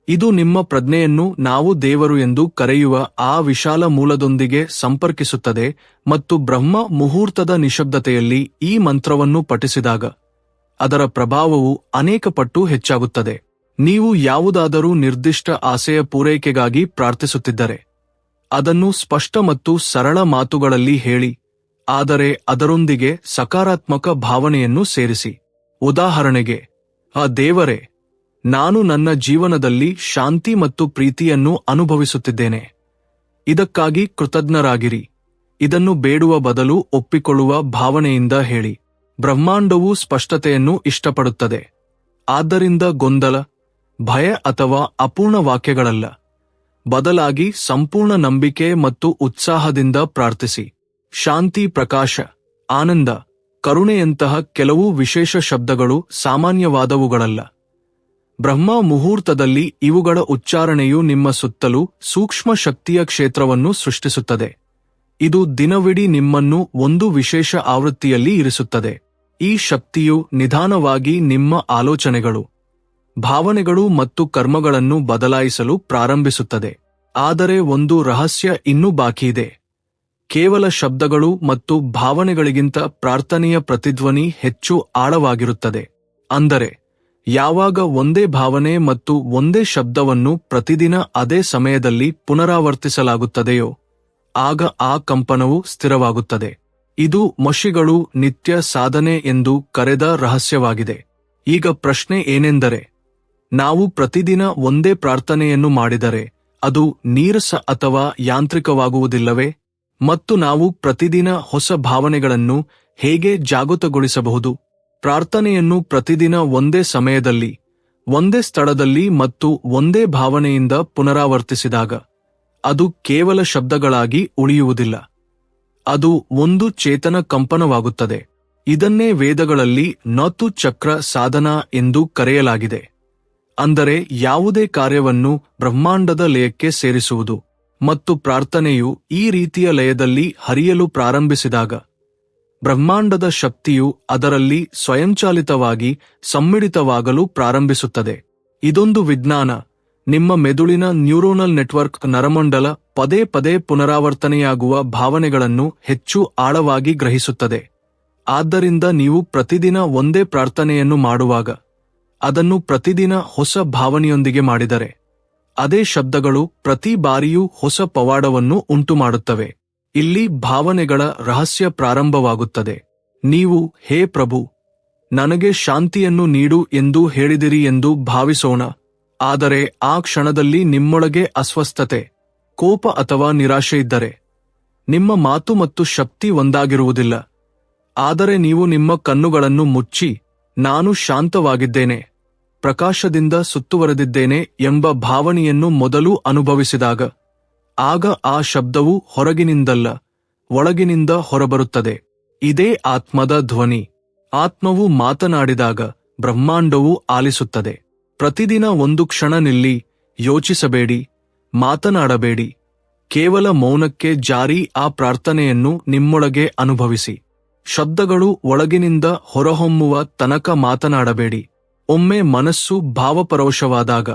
ಇದು ನಿಮ್ಮ ಪ್ರಜ್ಞೆಯನ್ನು ನಾವು ದೇವರು ಎಂದು ಕರೆಯುವ ಆ ವಿಶಾಲ ಮೂಲದೊಂದಿಗೆ ಸಂಪರ್ಕಿಸುತ್ತದೆ ಮತ್ತು ಬ್ರಹ್ಮ ಮುಹೂರ್ತದ ನಿಶಬ್ದತೆಯಲ್ಲಿ ಈ ಮಂತ್ರವನ್ನು ಪಠಿಸಿದಾಗ ಅದರ ಪ್ರಭಾವವು ಅನೇಕ ಪಟ್ಟು ಹೆಚ್ಚಾಗುತ್ತದೆ. ನೀವು ಯಾವುದಾದರೂ ನಿರ್ದಿಷ್ಟ ಆಸೆಯ ಪೂರೈಕೆಗಾಗಿ ಪ್ರಾರ್ಥಿಸುತ್ತಿದ್ದರೆ ಅದನ್ನು ಸ್ಪಷ್ಟ ಮತ್ತು ಸರಳ ಮಾತುಗಳಲ್ಲಿ ಹೇಳಿ, ಆದರೆ ಅದರೊಂದಿಗೆ ಸಕಾರಾತ್ಮಕ ಭಾವನೆಯನ್ನು ಸೇರಿಸಿ. ಉದಾಹರಣೆಗೆ, ಆ ದೇವರೇ, ನಾನು ನನ್ನ ಜೀವನದಲ್ಲಿ ಶಾಂತಿ ಮತ್ತು ಪ್ರೀತಿಯನ್ನು ಅನುಭವಿಸುತ್ತಿದ್ದೇನೆ. ಇದಕ್ಕಾಗಿ ಕೃತಜ್ಞರಾಗಿರಿ. ಇದನ್ನು ಬೇಡುವ ಬದಲು ಒಪ್ಪಿಕೊಳ್ಳುವ ಭಾವನೆಯಿಂದ ಹೇಳಿ. ಬ್ರಹ್ಮಾಂಡವು ಸ್ಪಷ್ಟತೆಯನ್ನು ಇಷ್ಟಪಡುತ್ತದೆ. ಆದ್ದರಿಂದ ಗೊಂದಲ, ಭಯ ಅಥವಾ ಅಪೂರ್ಣ ವಾಕ್ಯಗಳಲ್ಲ, ಬದಲಾಗಿ ಸಂಪೂರ್ಣ ನಂಬಿಕೆ ಮತ್ತು ಉತ್ಸಾಹದಿಂದ ಪ್ರಾರ್ಥಿಸಿ. ಶಾಂತಿ, ಪ್ರಕಾಶ, ಆನಂದ, ಕರುಣೆಯಂತಹ ಕೆಲವು ವಿಶೇಷ ಶಬ್ದಗಳು ಸಾಮಾನ್ಯವಾದವುಗಳಲ್ಲ. ಬ್ರಹ್ಮ ಮುಹೂರ್ತದಲ್ಲಿ ಇವುಗಳ ಉಚ್ಚಾರಣೆಯು ನಿಮ್ಮ ಸುತ್ತಲೂ ಸೂಕ್ಷ್ಮ ಶಕ್ತಿಯ ಕ್ಷೇತ್ರವನ್ನು ಸೃಷ್ಟಿಸುತ್ತದೆ. ಇದು ದಿನವಿಡೀ ನಿಮ್ಮನ್ನು ಒಂದು ವಿಶೇಷ ಆವೃತ್ತಿಯಲ್ಲಿ ಇರಿಸುತ್ತದೆ. ಈ ಶಕ್ತಿಯು ನಿಧಾನವಾಗಿ ನಿಮ್ಮ ಆಲೋಚನೆಗಳು, ಭಾವನೆಗಳು ಮತ್ತು ಕರ್ಮಗಳನ್ನು ಬದಲಾಯಿಸಲು ಪ್ರಾರಂಭಿಸುತ್ತದೆ. ಆದರೆ ಒಂದು ರಹಸ್ಯ ಇನ್ನೂ ಬಾಕಿಯಿದೆ. ಕೇವಲ ಶಬ್ದಗಳು ಮತ್ತು ಭಾವನೆಗಳಿಗಿಂತ ಪ್ರಾರ್ಥನೆಯ ಪ್ರತಿಧ್ವನಿ ಹೆಚ್ಚು ಆಳವಾಗಿರುತ್ತದೆ. ಅಂದರೆ ಯಾವಾಗ ಒಂದೇ ಭಾವನೆ ಮತ್ತು ಒಂದೇ ಶಬ್ದವನ್ನು ಪ್ರತಿದಿನ ಅದೇ ಸಮಯದಲ್ಲಿ ಪುನರಾವರ್ತಿಸಲಾಗುತ್ತದೆಯೋ ಆಗ ಆ ಕಂಪನವು ಸ್ಥಿರವಾಗುತ್ತದೆ. ಇದು ಮಶಿಗಳು ನಿತ್ಯ ಸಾಧನೆ ಎಂದು ಕರೆದ ರಹಸ್ಯವಾಗಿದೆ. ಈಗ ಪ್ರಶ್ನೆ ಏನೆಂದರೆ, ನಾವು ಪ್ರತಿದಿನ ಒಂದೇ ಪ್ರಾರ್ಥನೆಯನ್ನು ಮಾಡಿದರೆ ಅದು ನೀರಸ ಅಥವಾ ಯಾಂತ್ರಿಕವಾಗುವುದಿಲ್ಲವೇ? ಮತ್ತು ನಾವು ಪ್ರತಿದಿನ ಹೊಸ ಭಾವನೆಗಳನ್ನು ಹೇಗೆ ಜಾಗೃತಗೊಳಿಸಬಹುದು? ಪ್ರಾರ್ಥನೆಯನ್ನು ಪ್ರತಿದಿನ ಒಂದೇ ಸಮಯದಲ್ಲಿ, ಒಂದೇ ಸ್ಥಳದಲ್ಲಿ ಮತ್ತು ಒಂದೇ ಭಾವನೆಯಿಂದ ಪುನರಾವರ್ತಿಸಿದಾಗ ಅದು ಕೇವಲ ಶಬ್ದಗಳಾಗಿ ಉಳಿಯುವುದಿಲ್ಲ. ಅದು ಒಂದು ಚೇತನ ಕಂಪನವಾಗುತ್ತದೆ. ಇದನ್ನೇ ವೇದಗಳಲ್ಲಿ ನತು ಚಕ್ರ ಸಾಧನ ಎಂದು ಕರೆಯಲಾಗಿದೆ. ಅಂದರೆ ಯಾವುದೇ ಕಾರ್ಯವನ್ನು ಬ್ರಹ್ಮಾಂಡದ ಲಯಕ್ಕೆ ಸೇರಿಸುವುದು. ಮತ್ತು ಪ್ರಾರ್ಥನೆಯು ಈ ರೀತಿಯ ಲಯದಲ್ಲಿ ಹರಿಯಲು ಪ್ರಾರಂಭಿಸಿದಾಗ ಬ್ರಹ್ಮಾಂಡದ ಶಕ್ತಿಯು ಅದರಲ್ಲಿ ಸ್ವಯಂಚಾಲಿತವಾಗಿ ಸಮ್ಮಿಳಿತವಾಗಲು ಪ್ರಾರಂಭಿಸುತ್ತದೆ. ಇದೊಂದು ವಿಜ್ಞಾನ. ನಿಮ್ಮ ಮೆದುಳಿನ ನ್ಯೂರೋನಲ್ ನೆಟ್ವರ್ಕ್ ನರಮಂಡಲ ಪದೇ ಪದೇ ಪುನರಾವರ್ತನೆಯಾಗುವ ಭಾವನೆಗಳನ್ನು ಹೆಚ್ಚು ಆಳವಾಗಿ ಗ್ರಹಿಸುತ್ತದೆ. ಆದ್ದರಿಂದ ನೀವು ಪ್ರತಿದಿನ ಒಂದೇ ಪ್ರಾರ್ಥನೆಯನ್ನು ಮಾಡುವಾಗ ಅದನ್ನು ಪ್ರತಿದಿನ ಹೊಸ ಭಾವನೆಯೊಂದಿಗೆ ಮಾಡಿದರೆ ಅದೇ ಶಬ್ದಗಳು ಪ್ರತಿ ಬಾರಿಯೂ ಹೊಸ ಪವಾಡವನ್ನು ಉಂಟುಮಾಡುತ್ತವೆ. ಇಲ್ಲಿ ಭಾವನೆಗಳ ರಹಸ್ಯ ಪ್ರಾರಂಭವಾಗುತ್ತದೆ. ನೀವು, ಹೇ ಪ್ರಭು, ನನಗೆ ಶಾಂತಿಯನ್ನು ನೀಡು ಎಂದು ಹೇಳಿದಿರಿ ಎಂದು ಭಾವಿಸೋಣ. ಆದರೆ ಆ ಕ್ಷಣದಲ್ಲಿ ನಿಮ್ಮೊಳಗೆ ಅಸ್ವಸ್ಥತೆ, ಕೋಪ ಅಥವಾ ನಿರಾಶೆ ಇದ್ದರೆ ನಿಮ್ಮ ಮಾತು ಮತ್ತು ಶಕ್ತಿ ಒಂದಾಗಿರುವುದಿಲ್ಲ. ಆದರೆ ನೀವು ನಿಮ್ಮ ಕಣ್ಣುಗಳನ್ನು ಮುಚ್ಚಿ, ನಾನು ಶಾಂತವಾಗಿದ್ದೇನೆ, ಪ್ರಕಾಶದಿಂದ ಸುತ್ತುವರೆದಿದ್ದೇನೆ ಎಂಬ ಭಾವನೆಯನ್ನು ಮೊದಲು ಅನುಭವಿಸಿದಾಗ ಆಗ ಆ ಶಬ್ದವು ಹೊರಗಿನಿಂದಲ್ಲ, ಒಳಗಿನಿಂದ ಹೊರಬರುತ್ತದೆ. ಇದೇ ಆತ್ಮದ ಧ್ವನಿ. ಆತ್ಮವು ಮಾತನಾಡಿದಾಗ ಬ್ರಹ್ಮಾಂಡವು ಆಲಿಸುತ್ತದೆ. ಪ್ರತಿದಿನ ಒಂದು ಕ್ಷಣ ನಿಲ್ಲಿ, ಯೋಚಿಸಬೇಡಿ, ಮಾತನಾಡಬೇಡಿ, ಕೇವಲ ಮೌನಕ್ಕೆ ಜಾರಿ ಆ ಪ್ರಾರ್ಥನೆಯನ್ನು ನಿಮ್ಮೊಳಗೆ ಅನುಭವಿಸಿ. ಶಬ್ದಗಳು ಒಳಗಿನಿಂದ ಹೊರಹೊಮ್ಮುವ ತನಕ ಮಾತನಾಡಬೇಡಿ. ಒಮ್ಮೆ ಮನಸ್ಸು ಭಾವಪರವಶವಾದಾಗ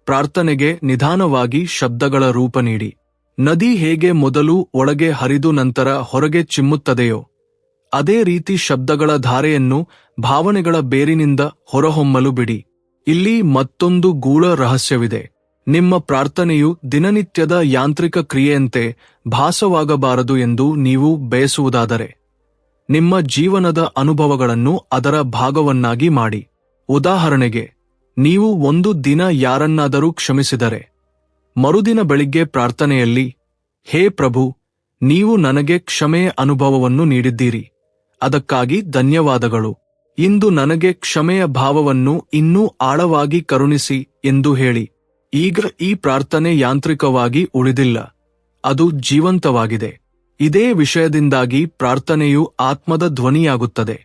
ಪ್ರಾರ್ಥನೆಗೆ ನಿಧಾನವಾಗಿ ಶಬ್ದಗಳ ರೂಪ ನೀಡಿ. ನದಿ ಹೇಗೆ ಮೊದಲು ಒಳಗೆ ಹರಿದು ನಂತರ ಹೊರಗೆ ಚಿಮ್ಮುತ್ತದೆಯೋ ಅದೇ ರೀತಿ ಶಬ್ದಗಳ ಧಾರೆಯನ್ನು ಭಾವನೆಗಳ ಬೇರಿನಿಂದ ಹೊರಹೊಮ್ಮಲು ಬಿಡಿ. ಇಲ್ಲಿ ಮತ್ತೊಂದು ಗೂಢ ರಹಸ್ಯವಿದೆ. ನಿಮ್ಮ ಪ್ರಾರ್ಥನೆಯು ದಿನನಿತ್ಯದ ಯಾಂತ್ರಿಕ ಕ್ರಿಯೆಯಂತೆ ಭಾಸವಾಗಬಾರದು ಎಂದು ನೀವು ಬಯಸುವುದಾದರೆ ನಿಮ್ಮ ಜೀವನದ ಅನುಭವಗಳನ್ನು ಅದರ ಭಾಗವನ್ನಾಗಿ ಮಾಡಿ. ಉದಾಹರಣೆಗೆ, ನೀವು ಒಂದು ದಿನ ಯಾರನ್ನಾದರೂ ಕ್ಷಮಿಸಿದರೆ ಮರುದಿನ ಬೆಳಿಗ್ಗೆ ಪ್ರಾರ್ಥನೆಯಲ್ಲಿ, ಹೇ ಪ್ರಭು, ನೀವು ನನಗೆ ಕ್ಷಮೆಯ ಅನುಭವವನ್ನು ನೀಡಿದ್ದೀರಿ, ಅದಕ್ಕಾಗಿ ಧನ್ಯವಾದಗಳು. ಇಂದು ನನಗೆ ಕ್ಷಮೆಯ ಭಾವವನ್ನು ಇನ್ನೂ ಆಳವಾಗಿ ಕರುಣಿಸಿ ಎಂದು ಹೇಳಿ. ಈಗ ಈ ಪ್ರಾರ್ಥನೆ ಯಾಂತ್ರಿಕವಾಗಿ ಉಳಿದಿಲ್ಲ, ಅದು ಜೀವಂತವಾಗಿದೆ. ಇದೇ ವಿಷಯದಿಂದಾಗಿ ಪ್ರಾರ್ಥನೆಯು ಆತ್ಮದ ಧ್ವನಿಯಾಗುತ್ತದೆ,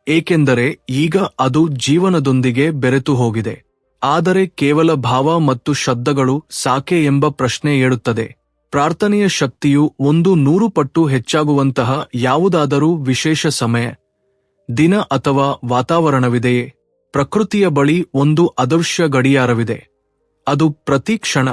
ಏಕೆಂದರೆ ಈಗ ಅದು ಜೀವನದೊಂದಿಗೆ ಬೆರೆತು ಹೋಗಿದೆ. ಆದರೆ ಕೇವಲ ಭಾವ ಮತ್ತು ಶಬ್ದಗಳು ಸಾಕೆ ಎಂಬ ಪ್ರಶ್ನೆ ಏಳುತ್ತದೆ. ಪ್ರಾರ್ಥನೆಯ ಶಕ್ತಿಯು 100 ಪಟ್ಟು ಹೆಚ್ಚಾಗುವಂತಹ ಯಾವುದಾದರೂ ವಿಶೇಷ ಸಮಯ, ದಿನ ಅಥವಾ ವಾತಾವರಣವಿದೆಯೇ? ಪ್ರಕೃತಿಯ ಬಳಿ ಒಂದು ಅದೃಶ್ಯ ಗಡಿಯಾರವಿದೆ. ಅದು ಪ್ರತಿ ಕ್ಷಣ,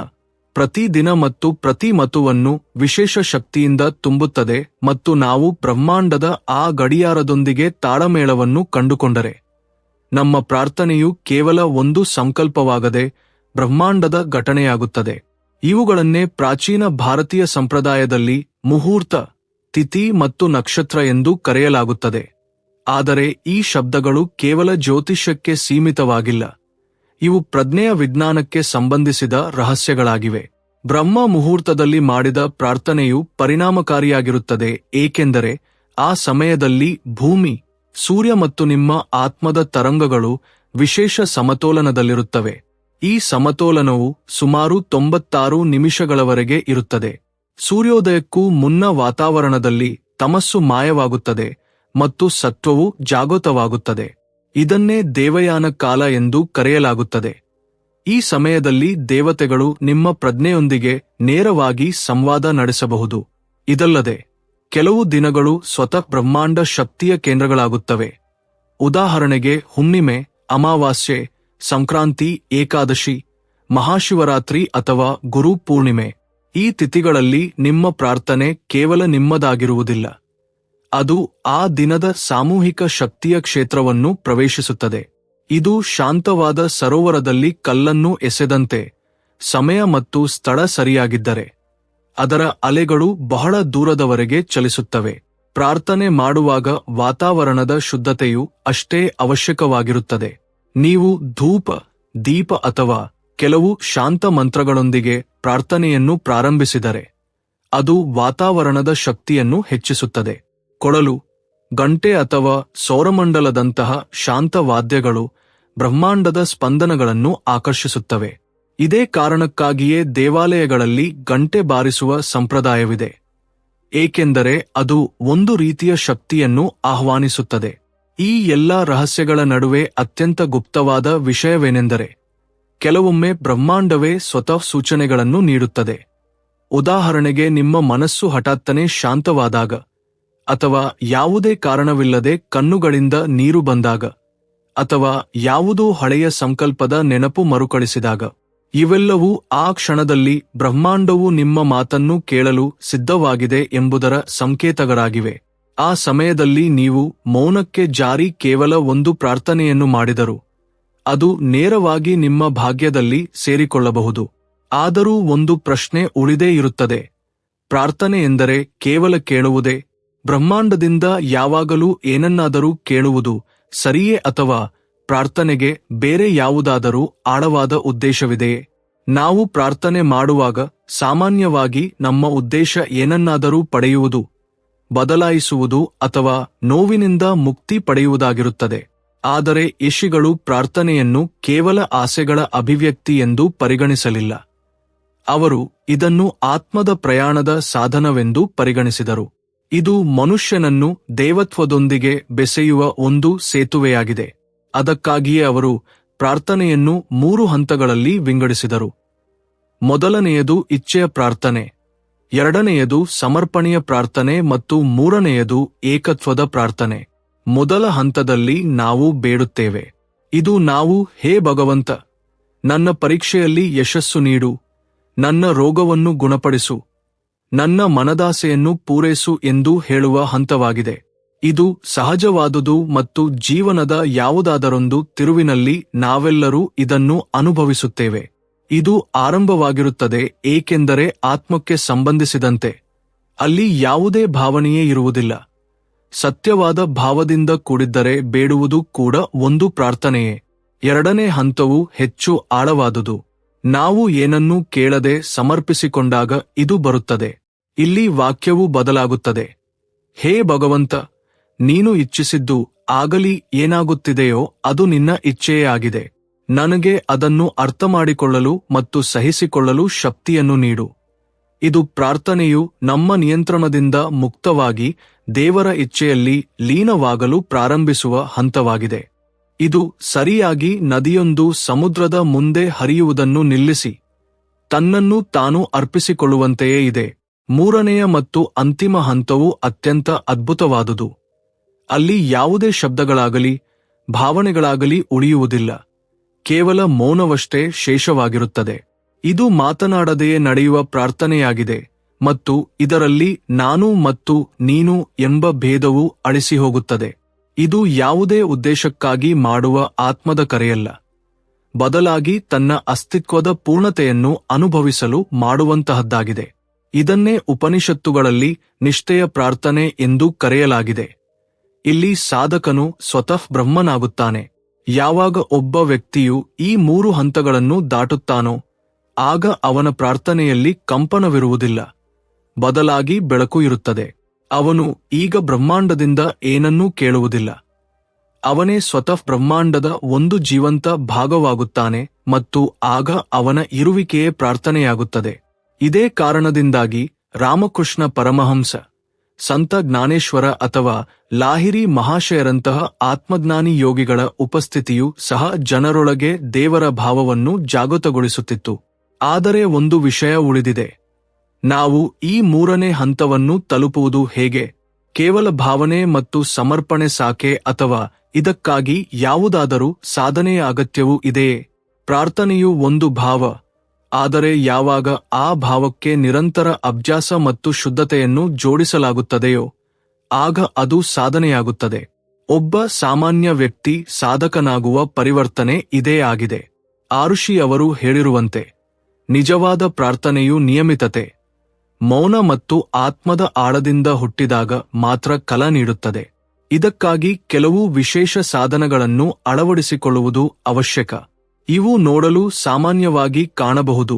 ಪ್ರತಿ ದಿನ ಮತ್ತು ಪ್ರತಿ ಮತುವನ್ನು ವಿಶೇಷ ಶಕ್ತಿಯಿಂದ ತುಂಬುತ್ತದೆ ಮತ್ತು ನಾವು ಬ್ರಹ್ಮಾಂಡದ ಆ ಗಡಿಯಾರದೊಂದಿಗೆ ತಾಳಮೇಳವನ್ನು ಕಂಡುಕೊಂಡರೆ ನಮ್ಮ ಪ್ರಾರ್ಥನೆಯು ಕೇವಲ ಒಂದು ಸಂಕಲ್ಪವಾಗದೆ ಬ್ರಹ್ಮಾಂಡದ ಘಟನೆಯಾಗುತ್ತದೆ. ಇವುಗಳನ್ನೇ ಪ್ರಾಚೀನ ಭಾರತೀಯ ಸಂಪ್ರದಾಯದಲ್ಲಿ ಮುಹೂರ್ತ, ತಿಥಿ ಮತ್ತು ನಕ್ಷತ್ರ ಎಂದು ಕರೆಯಲಾಗುತ್ತದೆ. ಆದರೆ ಈ ಶಬ್ದಗಳು ಕೇವಲ ಜ್ಯೋತಿಷ್ಯಕ್ಕೆ ಸೀಮಿತವಾಗಿಲ್ಲ. ಇವು ಪ್ರಜ್ಞೆಯ ವಿಜ್ಞಾನಕ್ಕೆ ಸಂಬಂಧಿಸಿದ ರಹಸ್ಯಗಳಾಗಿವೆ. ಬ್ರಹ್ಮ ಮುಹೂರ್ತದಲ್ಲಿ ಮಾಡಿದ ಪ್ರಾರ್ಥನೆಯು ಪರಿಣಾಮಕಾರಿಯಾಗಿರುತ್ತದೆ, ಏಕೆಂದರೆ ಆ ಸಮಯದಲ್ಲಿ ಭೂಮಿ, ಸೂರ್ಯ ಮತ್ತು ನಿಮ್ಮ ಆತ್ಮದ ತರಂಗಗಳು ವಿಶೇಷ ಸಮತೋಲನದಲ್ಲಿರುತ್ತವೆ. ಈ ಸಮತೋಲನವು ಸುಮಾರು 96 ನಿಮಿಷಗಳವರೆಗೆ ಇರುತ್ತದೆ. ಸೂರ್ಯೋದಯಕ್ಕೂ ಮುನ್ನ ವಾತಾವರಣದಲ್ಲಿ ತಮಸ್ಸು ಮಾಯವಾಗುತ್ತದೆ ಮತ್ತು ಸತ್ವವು ಜಾಗೃತವಾಗುತ್ತದೆ. ಇದನ್ನೇ ದೇವಯಾನ ಕಾಲ ಎಂದು ಕರೆಯಲಾಗುತ್ತದೆ. ಈ ಸಮಯದಲ್ಲಿ ದೇವತೆಗಳು ನಿಮ್ಮ ಪ್ರಜ್ಞೆಯೊಂದಿಗೆ ನೇರವಾಗಿ ಸಂವಾದ ನಡೆಸಬಹುದು. ಇದಲ್ಲದೆ ಕೆಲವು ದಿನಗಳು ಸ್ವತಃ ಬ್ರಹ್ಮಾಂಡ ಶಕ್ತಿಯ ಕೇಂದ್ರಗಳಾಗುತ್ತವೆ. ಉದಾಹರಣೆಗೆ ಹುಣ್ಣಿಮೆ, ಅಮಾವಾಸ್ಯೆ, ಸಂಕ್ರಾಂತಿ, ಏಕಾದಶಿ, ಮಹಾಶಿವರಾತ್ರಿ ಅಥವಾ ಗುರು ಪೂರ್ಣಿಮೆ. ಈ ತಿಥಿಗಳಲ್ಲಿ ನಿಮ್ಮ ಪ್ರಾರ್ಥನೆ ಕೇವಲ ನಿಮ್ಮದಾಗಿರುವುದಿಲ್ಲ. ಅದು ಆ ದಿನದ ಸಾಮೂಹಿಕ ಶಕ್ತಿಯ ಕ್ಷೇತ್ರವನ್ನು ಪ್ರವೇಶಿಸುತ್ತದೆ. ಇದು ಶಾಂತವಾದ ಸರೋವರದಲ್ಲಿ ಕಲ್ಲನ್ನು ಎಸೆದಂತೆ. ಸಮಯ ಮತ್ತು ಸ್ಥಳ ಸರಿಯಾಗಿದ್ದರೆ ಅದರ ಅಲೆಗಳು ಬಹಳ ದೂರದವರೆಗೆ ಚಲಿಸುತ್ತವೆ. ಪ್ರಾರ್ಥನೆ ಮಾಡುವಾಗ ವಾತಾವರಣದ ಶುದ್ಧತೆಯು ಅಷ್ಟೇ ಅವಶ್ಯಕವಾಗಿರುತ್ತದೆ. ನೀವು ಧೂಪ, ದೀಪ ಅಥವಾ ಕೆಲವು ಶಾಂತ ಮಂತ್ರಗಳೊಂದಿಗೆ ಪ್ರಾರ್ಥನೆಯನ್ನು ಪ್ರಾರಂಭಿಸಿದರೆ ಅದು ವಾತಾವರಣದ ಶಕ್ತಿಯನ್ನು ಹೆಚ್ಚಿಸುತ್ತದೆ. ಕೊಳಲು, ಗಂಟೆ ಅಥವಾ ಸೌರಮಂಡಲದಂತಹ ಶಾಂತ ವಾದ್ಯಗಳು ಬ್ರಹ್ಮಾಂಡದ ಸ್ಪಂದನಗಳನ್ನು ಆಕರ್ಷಿಸುತ್ತವೆ. ಇದೇ ಕಾರಣಕ್ಕಾಗಿಯೇ ದೇವಾಲಯಗಳಲ್ಲಿ ಗಂಟೆ ಬಾರಿಸುವ ಸಂಪ್ರದಾಯವಿದೆ, ಏಕೆಂದರೆ ಅದು ಒಂದು ರೀತಿಯ ಶಕ್ತಿಯನ್ನು ಆಹ್ವಾನಿಸುತ್ತದೆ. ಈ ಎಲ್ಲ ರಹಸ್ಯಗಳ ನಡುವೆ ಅತ್ಯಂತ ಗುಪ್ತವಾದ ವಿಷಯವೇನೆಂದರೆ, ಕೆಲವೊಮ್ಮೆ ಬ್ರಹ್ಮಾಂಡವೇ ಸ್ವತಃ ಸೂಚನೆಗಳನ್ನು ನೀಡುತ್ತದೆ. ಉದಾಹರಣೆಗೆ, ನಿಮ್ಮ ಮನಸ್ಸು ಹಠಾತ್ತನೆ ಶಾಂತವಾದಾಗ, ಅಥವಾ ಯಾವುದೇ ಕಾರಣವಿಲ್ಲದೆ ಕಣ್ಣುಗಳಿಂದ ನೀರು ಬಂದಾಗ, ಅಥವಾ ಯಾವುದೋ ಹಳೆಯ ಸಂಕಲ್ಪದ ನೆನಪು ಮರುಕಳಿಸಿದಾಗ. ಇವೆಲ್ಲವೂ ಆ ಕ್ಷಣದಲ್ಲಿ ಬ್ರಹ್ಮಾಂಡವು ನಿಮ್ಮ ಮಾತನ್ನು ಕೇಳಲು ಸಿದ್ಧವಾಗಿದೆ ಎಂಬುದರ ಸಂಕೇತಗಳಾಗಿವೆ. ಆ ಸಮಯದಲ್ಲಿ ನೀವು ಮೌನಕ್ಕೆ ಜಾರಿ ಕೇವಲ ಒಂದು ಪ್ರಾರ್ಥನೆಯನ್ನು ಮಾಡಿದರು ಅದು ನೇರವಾಗಿ ನಿಮ್ಮ ಭಾಗ್ಯದಲ್ಲಿ ಸೇರಿಕೊಳ್ಳಬಹುದು. ಆದರೂ ಒಂದು ಪ್ರಶ್ನೆ ಉಳಿದೇ ಇರುತ್ತದೆ. ಪ್ರಾರ್ಥನೆ ಎಂದರೆ ಕೇವಲ ಕೇಳುವುದೇ? ಬ್ರಹ್ಮಾಂಡದಿಂದ ಯಾವಾಗಲೂ ಏನನ್ನಾದರೂ ಕೇಳುವುದು ಸರಿಯೇ, ಅಥವಾ ಪ್ರಾರ್ಥನೆಗೆ ಬೇರೆ ಯಾವುದಾದರೂ ಆಳವಾದ ಉದ್ದೇಶವಿದೆಯೇ? ನಾವು ಪ್ರಾರ್ಥನೆ ಮಾಡುವಾಗ ಸಾಮಾನ್ಯವಾಗಿ ನಮ್ಮ ಉದ್ದೇಶ ಏನನ್ನಾದರೂ ಪಡೆಯುವುದು, ಬದಲಾಯಿಸುವುದು ಅಥವಾ ನೋವಿನಿಂದ ಮುಕ್ತಿ ಪಡೆಯುವುದಾಗಿರುತ್ತದೆ. ಆದರೆ ಯಶಿಗಳು ಪ್ರಾರ್ಥನೆಯನ್ನು ಕೇವಲ ಆಸೆಗಳ ಅಭಿವ್ಯಕ್ತಿ ಎಂದು ಪರಿಗಣಿಸಲಿಲ್ಲ. ಅವರು ಇದನ್ನು ಆತ್ಮದ ಪ್ರಯಾಣದ ಸಾಧನವೆಂದು ಪರಿಗಣಿಸಿದರು. ಇದು ಮನುಷ್ಯನನ್ನು ದೇವತ್ವದೊಂದಿಗೆ ಬೆಸೆಯುವ ಒಂದು ಸೇತುವೆಯಾಗಿದೆ. ಅದಕ್ಕಾಗಿಯೇ ಅವರು ಪ್ರಾರ್ಥನೆಯನ್ನು 3 ಹಂತಗಳಲ್ಲಿ ವಿಂಗಡಿಸಿದರು. ಮೊದಲನೆಯದು ಇಚ್ಛೆಯ ಪ್ರಾರ್ಥನೆ, ಎರಡನೆಯದು ಸಮರ್ಪಣೆಯ ಪ್ರಾರ್ಥನೆ ಮತ್ತು ಮೂರನೆಯದು ಏಕತ್ವದ ಪ್ರಾರ್ಥನೆ. ಮೊದಲ ಹಂತದಲ್ಲಿ ನಾವು ಬೇಡುತ್ತೇವೆ. ಇದು ನಾವು, ಹೇ ಭಗವಂತ, ನನ್ನ ಪರೀಕ್ಷೆಯಲ್ಲಿ ಯಶಸ್ಸು ನೀಡು, ನನ್ನ ರೋಗವನ್ನು ಗುಣಪಡಿಸು, ನನ್ನ ಮನದಾಸೆಯನ್ನು ಪೂರೈಸು ಎಂದು ಹೇಳುವ ಹಂತವಾಗಿದೆ. ಇದು ಸಹಜವಾದುದು ಮತ್ತು ಜೀವನದ ಯಾವುದಾದರೊಂದು ತಿರುವಿನಲ್ಲಿ ನಾವೆಲ್ಲರೂ ಇದನ್ನು ಅನುಭವಿಸುತ್ತೇವೆ. ಇದು ಆರಂಭವಾಗಿರುತ್ತದೆ ಏಕೆಂದರೆ ಆತ್ಮಕ್ಕೆ ಸಂಬಂಧಿಸಿದಂತೆ ಅಲ್ಲಿ ಯಾವುದೇ ಭಾವನೆಯೇ ಇರುವುದಿಲ್ಲ. ಸತ್ಯವಾದ ಭಾವದಿಂದ ಕೂಡಿದ್ದರೆ ಬೇಡುವುದು ಕೂಡ ಒಂದು ಪ್ರಾರ್ಥನೆಯೇ. ಎರಡನೇ ಹಂತವು ಹೆಚ್ಚು ಆಳವಾದುದು. ನಾವು ಏನನ್ನೂ ಕೇಳದೆ ಸಮರ್ಪಿಸಿಕೊಂಡಾಗ ಇದು ಬರುತ್ತದೆ. ಇಲ್ಲಿ ವಾಕ್ಯವು ಬದಲಾಗುತ್ತದೆ. ಹೇ ಭಗವಂತ, ನೀನು ಇಚ್ಛಿಸಿದ್ದು ಆಗಲಿ, ಏನಾಗುತ್ತಿದೆಯೋ ಅದು ನಿನ್ನ ಇಚ್ಛೆಯೇ ಆಗಿದೆ. ನನಗೆ ಅದನ್ನು ಅರ್ಥಮಾಡಿಕೊಳ್ಳಲು ಮತ್ತು ಸಹಿಸಿಕೊಳ್ಳಲು ಶಕ್ತಿಯನ್ನು ನೀಡು. ಇದು ಪ್ರಾರ್ಥನೆಯು ನಮ್ಮ ನಿಯಂತ್ರಣದಿಂದ ಮುಕ್ತವಾಗಿ ದೇವರ ಇಚ್ಛೆಯಲ್ಲಿ ಲೀನವಾಗಲು ಪ್ರಾರಂಭಿಸುವ ಹಂತವಾಗಿದೆ. ಇದು ಸರಿಯಾಗಿ ನದಿಯೊಂದು ಸಮುದ್ರದ ಮುಂದೆ ಹರಿಯುವುದನ್ನು ನಿಲ್ಲಿಸಿ ತನ್ನನ್ನು ತಾನು ಅರ್ಪಿಸಿಕೊಳ್ಳುವಂತೆಯೇ ಇದೆ. ಮೂರನೆಯ ಮತ್ತು ಅಂತಿಮ ಹಂತವು ಅತ್ಯಂತ ಅದ್ಭುತವಾದುದು. ಅಲ್ಲಿ ಯಾವುದೇ ಶಬ್ದಗಳಾಗಲಿ ಭಾವನೆಗಳಾಗಲಿ ಉಳಿಯುವುದಿಲ್ಲ. ಕೇವಲ ಮೌನವಷ್ಟೇ ಶೇಷವಾಗಿರುತ್ತದೆ. ಇದು ಮಾತನಾಡದೆಯೇ ನಡೆಯುವ ಪ್ರಾರ್ಥನೆಯಾಗಿದೆ ಮತ್ತು ಇದರಲ್ಲಿ ನಾನು ಮತ್ತು ನೀನು ಎಂಬ ಭೇದವು ಅಳಿಸಿಹೋಗುತ್ತದೆ. ಇದು ಯಾವುದೇ ಉದ್ದೇಶಕ್ಕಾಗಿ ಮಾಡುವ ಆತ್ಮದ ಕರೆಯಲ್ಲ, ಬದಲಾಗಿ ತನ್ನ ಅಸ್ತಿತ್ವದ ಪೂರ್ಣತೆಯನ್ನು ಅನುಭವಿಸಲು ಮಾಡುವಂತಹದ್ದಾಗಿದೆ. ಇದನ್ನೇ ಉಪನಿಷತ್ತುಗಳಲ್ಲಿ ನಿಷ್ಠೆಯ ಪ್ರಾರ್ಥನೆ ಎಂದು ಕರೆಯಲಾಗಿದೆ. ಇಲ್ಲಿ ಸಾಧಕನು ಸ್ವತಃ ಬ್ರಹ್ಮನಾಗುತ್ತಾನೆ. ಯಾವಾಗ ಒಬ್ಬ ವ್ಯಕ್ತಿಯು ಈ 3 ಹಂತಗಳನ್ನು ದಾಟುತ್ತಾನೋ ಆಗ ಅವನ ಪ್ರಾರ್ಥನೆಯಲ್ಲಿ ಕಂಪನವಿರುವುದಿಲ್ಲ, ಬದಲಾಗಿ ಬೆಳಕು ಇರುತ್ತದೆ. ಅವನು ಈಗ ಬ್ರಹ್ಮಾಂಡದಿಂದ ಏನನ್ನೂ ಕೇಳುವುದಿಲ್ಲ. ಅವನೇ ಸ್ವತಃ ಬ್ರಹ್ಮಾಂಡದ ಒಂದು ಜೀವಂತ ಭಾಗವಾಗುತ್ತಾನೆ ಮತ್ತು ಆಗ ಅವನ ಇರುವಿಕೆಯೇ ಪ್ರಾರ್ಥನೆಯಾಗುತ್ತದೆ. ಇದೇ ಕಾರಣದಿಂದಾಗಿ ರಾಮಕೃಷ್ಣ ಪರಮಹಂಸ, ಸಂತ ಜ್ಞಾನೇಶ್ವರ ಅಥವಾ ಲಾಹಿರಿ ಮಹಾಶಯರಂತಹ ಆತ್ಮಜ್ಞಾನಿ ಯೋಗಿಗಳ ಉಪಸ್ಥಿತಿಯು ಸಹ ಜನರೊಳಗೆ ದೇವರ ಭಾವವನ್ನು ಜಾಗೃತಗೊಳಿಸುತ್ತಿತ್ತು. ಆದರೆ ಒಂದು ವಿಷಯ ಉಳಿದಿದೆ. ನಾವು ಈ 3ನೇ ಹಂತವನ್ನು ತಲುಪುವುದು ಹೇಗೆ? ಕೇವಲ ಭಾವನೆ ಮತ್ತು ಸಮರ್ಪಣೆ ಸಾಕೆ ಅಥವಾ ಇದಕ್ಕಾಗಿ ಯಾವುದಾದರೂ ಸಾಧನೆಯ ಅಗತ್ಯವೂ ಇದೆಯೇ? ಪ್ರಾರ್ಥನೆಯು ಒಂದು ಭಾವ, ಆದರೆ ಯಾವಾಗ ಆ ಭಾವಕ್ಕೆ ನಿರಂತರ ಅಭ್ಯಾಸ ಮತ್ತು ಶುದ್ಧತೆಯನ್ನು ಜೋಡಿಸಲಾಗುತ್ತದೆಯೋ ಆಗ ಅದು ಸಾಧನೆಯಾಗುತ್ತದೆ. ಒಬ್ಬ ಸಾಮಾನ್ಯ ವ್ಯಕ್ತಿ ಸಾಧಕನಾಗುವ ಪರಿವರ್ತನೆ ಇದೇ ಆಗಿದೆ. ಆರುಷಿ ಅವರು ಹೇಳಿರುವಂತೆ, ನಿಜವಾದ ಪ್ರಾರ್ಥನೆಯು ನಿಯಮಿತತೆ, ಮೌನ ಮತ್ತು ಆತ್ಮದ ಆಳದಿಂದ ಹುಟ್ಟಿದಾಗ ಮಾತ್ರ ಫಲ ನೀಡುತ್ತದೆ. ಇದಕ್ಕಾಗಿ ಕೆಲವು ವಿಶೇಷ ಸಾಧನಗಳನ್ನು ಅಳವಡಿಸಿಕೊಳ್ಳುವುದು ಅವಶ್ಯಕ. ಇವು ನೋಡಲು ಸಾಮಾನ್ಯವಾಗಿ ಕಾಣಬಹುದು,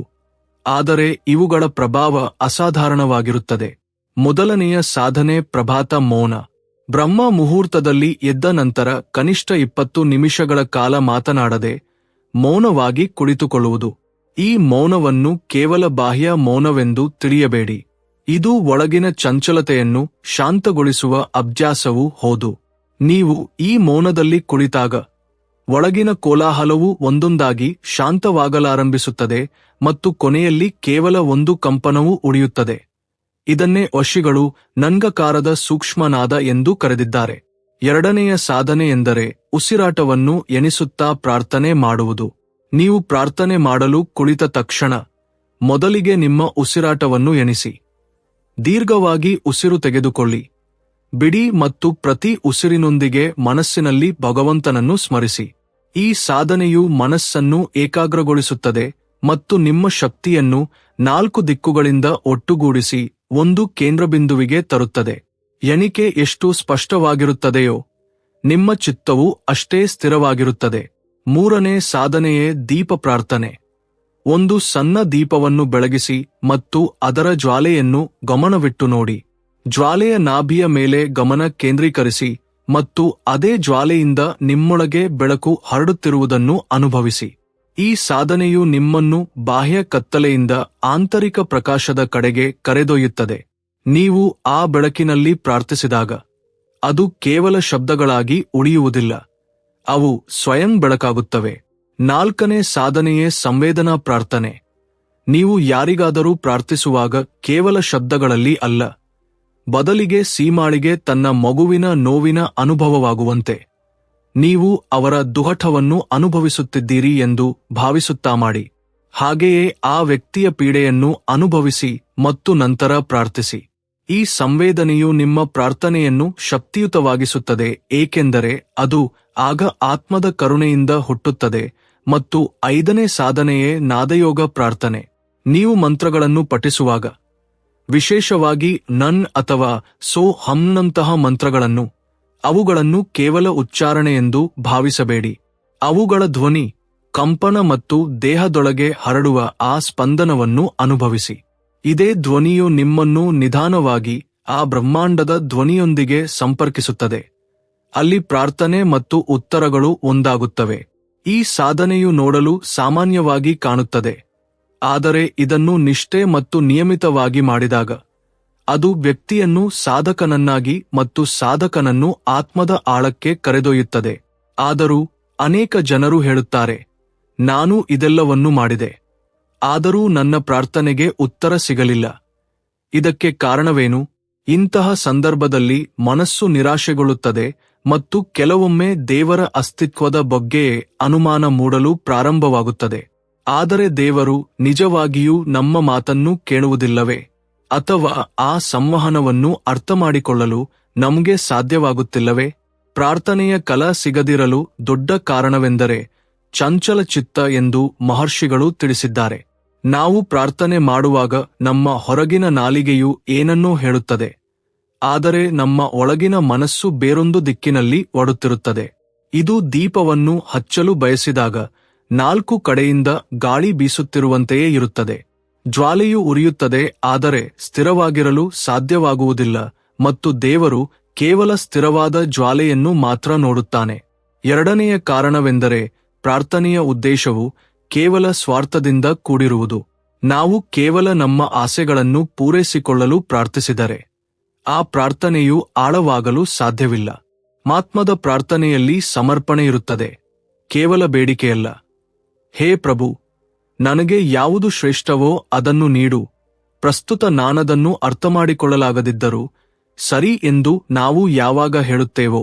ಆದರೆ ಇವುಗಳ ಪ್ರಭಾವ ಅಸಾಧಾರಣವಾಗಿರುತ್ತದೆ. ಮೊದಲನೆಯ ಸಾಧನೆ ಪ್ರಭಾತ ಮೌನ. ಬ್ರಹ್ಮ ಮುಹೂರ್ತದಲ್ಲಿ ಎದ್ದ ನಂತರ ಕನಿಷ್ಠ 20 ನಿಮಿಷಗಳ ಕಾಲ ಮಾತನಾಡದೆ ಮೌನವಾಗಿ ಕುಳಿತುಕೊಳ್ಳುವುದು. ಈ ಮೌನವನ್ನು ಕೇವಲ ಬಾಹ್ಯ ಮೌನವೆಂದು ತಿಳಿಯಬೇಡಿ. ಇದು ಒಳಗಿನ ಚಂಚಲತೆಯನ್ನು ಶಾಂತಗೊಳಿಸುವ ಅಭ್ಯಾಸವೂ ಹೌದು. ನೀವು ಈ ಮೌನದಲ್ಲಿ ಕುಳಿತಾಗ ಒಳಗಿನ ಕೋಲಾಹಲವು ಒಂದೊಂದಾಗಿ ಶಾಂತವಾಗಲಾರಂಭಿಸುತ್ತದೆ ಮತ್ತು ಕೊನೆಯಲ್ಲಿ ಕೇವಲ ಒಂದು ಕಂಪನವೂ ಉಳಿಯುತ್ತದೆ. ಇದನ್ನೇ ವಶಿಗಳು ನಂಗಕಾರದ ಸೂಕ್ಷ್ಮನಾದ ಎಂದು ಕರೆದಿದ್ದಾರೆ. ಎರಡನೆಯ ಸಾಧನೆ ಎಂದರೆ ಉಸಿರಾಟವನ್ನು ಎಣಿಸುತ್ತಾ ಪ್ರಾರ್ಥನೆ ಮಾಡುವುದು. ನೀವು ಪ್ರಾರ್ಥನೆ ಮಾಡಲು ಕುಳಿತ ತಕ್ಷಣ ಮೊದಲಿಗೆ ನಿಮ್ಮ ಉಸಿರಾಟವನ್ನು ಎಣಿಸಿ. ದೀರ್ಘವಾಗಿ ಉಸಿರು ತೆಗೆದುಕೊಳ್ಳಿ, ಬಿಡಿ ಮತ್ತು ಪ್ರತಿ ಉಸಿರಿನೊಂದಿಗೆ ಮನಸ್ಸಿನಲ್ಲಿ ಭಗವಂತನನ್ನು ಸ್ಮರಿಸಿ. ಈ ಸಾಧನೆಯು ಮನಸ್ಸನ್ನು ಏಕಾಗ್ರಗೊಳಿಸುತ್ತದೆ ಮತ್ತು ನಿಮ್ಮ ಶಕ್ತಿಯನ್ನು 4 ದಿಕ್ಕುಗಳಿಂದ ಒಟ್ಟುಗೂಡಿಸಿ ಒಂದು ಕೇಂದ್ರಬಿಂದುವಿಗೆ ತರುತ್ತದೆ. ಎಣಿಕೆ ಎಷ್ಟು ಸ್ಪಷ್ಟವಾಗಿರುತ್ತದೆಯೋ ನಿಮ್ಮ ಚಿತ್ತವು ಅಷ್ಟೇ ಸ್ಥಿರವಾಗಿರುತ್ತದೆ. ಮೂರನೇ ಸಾಧನೆಯೇ ದೀಪ ಪ್ರಾರ್ಥನೆ. ಒಂದು ಸಣ್ಣ ದೀಪವನ್ನು ಬೆಳಗಿಸಿ ಮತ್ತು ಅದರ ಜ್ವಾಲೆಯನ್ನು ಗಮನವಿಟ್ಟು ನೋಡಿ. ಜ್ವಾಲೆಯ ನಾಭಿಯ ಮೇಲೆ ಗಮನ ಕೇಂದ್ರೀಕರಿಸಿ ಮತ್ತು ಅದೇ ಜ್ವಾಲೆಯಿಂದ ನಿಮ್ಮೊಳಗೆ ಬೆಳಕು ಹರಡುತ್ತಿರುವುದನ್ನು ಅನುಭವಿಸಿ. ಈ ಸಾಧನೆಯು ನಿಮ್ಮನ್ನು ಬಾಹ್ಯ ಕತ್ತಲೆಯಿಂದ ಆಂತರಿಕ ಪ್ರಕಾಶದ ಕಡೆಗೆ ಕರೆದೊಯ್ಯುತ್ತದೆ. ನೀವು ಆ ಬೆಳಕಿನಲ್ಲಿ ಪ್ರಾರ್ಥಿಸಿದಾಗ ಅದು ಕೇವಲ ಶಬ್ದಗಳಾಗಿ ಉಳಿಯುವುದಿಲ್ಲ, ಅವು ಸ್ವಯಂ ಬೆಳಕಾಗುತ್ತವೆ. ನಾಲ್ಕನೇ ಸಾಧನೆಯೇ ಸಂವೇದನಾ ಪ್ರಾರ್ಥನೆ. ನೀವು ಯಾರಿಗಾದರೂ ಪ್ರಾರ್ಥಿಸುವಾಗ ಕೇವಲ ಶಬ್ದಗಳಲ್ಲಿ ಅಲ್ಲ, ಬದಲಿಗೆ ಸೀಮಾಳಿಗೆ ತನ್ನ ಮಗುವಿನ ನೋವಿನ ಅನುಭವವಾಗುವಂತೆ ನೀವು ಅವರ ದುಹಠವನ್ನು ಅನುಭವಿಸುತ್ತಿದ್ದೀರಿ ಎಂದು ಭಾವಿಸುತ್ತಾ ಮಾಡಿ. ಹಾಗೆಯೇ ಆ ವ್ಯಕ್ತಿಯ ಪೀಡೆಯನ್ನು ಅನುಭವಿಸಿ ಮತ್ತು ನಂತರ ಪ್ರಾರ್ಥಿಸಿ. ಈ ಸಂವೇದನೆಯು ನಿಮ್ಮ ಪ್ರಾರ್ಥನೆಯನ್ನು ಶಕ್ತಿಯುತವಾಗಿಸುತ್ತದೆ, ಏಕೆಂದರೆ ಅದು ಆಗ ಆತ್ಮದ ಕರುಣೆಯಿಂದ ಹುಟ್ಟುತ್ತದೆ. ಮತ್ತು ಐದನೇ ಸಾಧನೆಯೇ ನಾದಯೋಗ ಪ್ರಾರ್ಥನೆ. ನೀವು ಮಂತ್ರಗಳನ್ನು ಪಠಿಸುವಾಗ, ವಿಶೇಷವಾಗಿ ನನ್ ಅಥವಾ ಸೋ ಹಂನಂತಹ ಮಂತ್ರಗಳನ್ನು, ಅವುಗಳನ್ನು ಕೇವಲ ಉಚ್ಚಾರಣೆಯೆಂದು ಭಾವಿಸಬೇಡಿ. ಅವುಗಳ ಧ್ವನಿ, ಕಂಪನ ಮತ್ತು ದೇಹದೊಳಗೆ ಹರಡುವ ಆ ಸ್ಪಂದನವನ್ನು ಅನುಭವಿಸಿ. ಇದೇ ಧ್ವನಿಯು ನಿಮ್ಮನ್ನು ನಿಧಾನವಾಗಿ ಆ ಬ್ರಹ್ಮಾಂಡದ ಧ್ವನಿಯೊಂದಿಗೆ ಸಂಪರ್ಕಿಸುತ್ತದೆ. ಅಲ್ಲಿ ಪ್ರಾರ್ಥನೆ ಮತ್ತು ಉತ್ತರಗಳು ಒಂದಾಗುತ್ತವೆ. ಈ ಸಾಧನೆಯು ನೋಡಲು ಸಾಮಾನ್ಯವಾಗಿ ಕಾಣುತ್ತದೆ, ಆದರೆ ಇದನ್ನು ನಿಷ್ಠೆ ಮತ್ತು ನಿಯಮಿತವಾಗಿ ಮಾಡಿದಾಗ ಅದು ವ್ಯಕ್ತಿಯನ್ನು ಸಾಧಕನನ್ನಾಗಿ ಮತ್ತು ಸಾಧಕನನ್ನು ಆತ್ಮದ ಆಳಕ್ಕೆ ಕರೆದೊಯ್ಯುತ್ತದೆ. ಆದರೂ ಅನೇಕ ಜನರು ಹೇಳುತ್ತಾರೆ, ನಾನು ಇದೆಲ್ಲವನ್ನೂ ಮಾಡಿದೆ, ಆದರೂ ನನ್ನ ಪ್ರಾರ್ಥನೆಗೆ ಉತ್ತರ ಸಿಗಲಿಲ್ಲ. ಇದಕ್ಕೆ ಕಾರಣವೇನು? ಇಂತಹ ಸಂದರ್ಭದಲ್ಲಿ ಮನಸ್ಸು ನಿರಾಶೆಗೊಳ್ಳುತ್ತದೆ ಮತ್ತು ಕೆಲವೊಮ್ಮೆ ದೇವರ ಅಸ್ತಿತ್ವದ ಬಗ್ಗೆಯೇ ಅನುಮಾನ ಮೂಡಲು ಪ್ರಾರಂಭವಾಗುತ್ತದೆ. ಆದರೆ ದೇವರು ನಿಜವಾಗಿಯೂ ನಮ್ಮ ಮಾತನ್ನು ಕೇಳುವುದಿಲ್ಲವೇ? ಅಥವಾ ಆ ಸಂವಹನವನ್ನು ಅರ್ಥಮಾಡಿಕೊಳ್ಳಲು ನಮಗೆ ಸಾಧ್ಯವಾಗುತ್ತಿಲ್ಲವೇ? ಪ್ರಾರ್ಥನೆಯ ಫಲ ಸಿಗದಿರಲು ದೊಡ್ಡ ಕಾರಣವೆಂದರೆ ಚಂಚಲ ಚಿತ್ತ ಎಂದು ಮಹರ್ಷಿಗಳು ತಿಳಿಸಿದ್ದಾರೆ. ನಾವು ಪ್ರಾರ್ಥನೆ ಮಾಡುವಾಗ ನಮ್ಮ ಹೊರಗಿನ ನಾಲಿಗೆಯು ಏನನ್ನೋ ಹೇಳುತ್ತದೆ, ಆದರೆ ನಮ್ಮ ಒಳಗಿನ ಮನಸ್ಸು ಬೇರೊಂದು ದಿಕ್ಕಿನಲ್ಲಿ ಓಡುತ್ತಿರುತ್ತದೆ. ಇದು ದೀಪವನ್ನು ಹಚ್ಚಲು ಬಯಸಿದಾಗ 4 ಕಡೆಯಿಂದ ಗಾಳಿ ಬೀಸುತ್ತಿರುವಂತೆಯೇ ಇರುತ್ತದೆ. ಜ್ವಾಲೆಯು ಉರಿಯುತ್ತದೆ, ಆದರೆ ಸ್ಥಿರವಾಗಿರಲು ಸಾಧ್ಯವಾಗುವುದಿಲ್ಲ ಮತ್ತು ದೇವರು ಕೇವಲ ಸ್ಥಿರವಾದ ಜ್ವಾಲೆಯನ್ನು ಮಾತ್ರ ನೋಡುತ್ತಾನೆ. ಎರಡನೆಯ ಕಾರಣವೆಂದರೆ ಪ್ರಾರ್ಥನೆಯ ಉದ್ದೇಶವು ಕೇವಲ ಸ್ವಾರ್ಥದಿಂದ ಕೂಡಿರುವುದು. ನಾವು ಕೇವಲ ನಮ್ಮ ಆಸೆಗಳನ್ನು ಪೂರೈಸಿಕೊಳ್ಳಲು ಪ್ರಾರ್ಥಿಸಿದರೆ ಆ ಪ್ರಾರ್ಥನೆಯು ಆಳವಾಗಲು ಸಾಧ್ಯವಿಲ್ಲ. ಆತ್ಮದ ಪ್ರಾರ್ಥನೆಯಲ್ಲಿ ಸಮರ್ಪಣೆ ಇರುತ್ತದೆ, ಕೇವಲ ಬೇಡಿಕೆಯಲ್ಲ. ಹೇ ಪ್ರಭು, ನನಗೆ ಯಾವುದು ಶ್ರೇಷ್ಠವೋ ಅದನ್ನು ನೀಡು. ಪ್ರಸ್ತುತ ನಾನದನ್ನು ಅರ್ಥಮಾಡಿಕೊಳ್ಳಲಾಗದಿದ್ದರೂ ಸರಿ ಎಂದು ನಾವು ಯಾವಾಗ ಹೇಳುತ್ತೇವೋ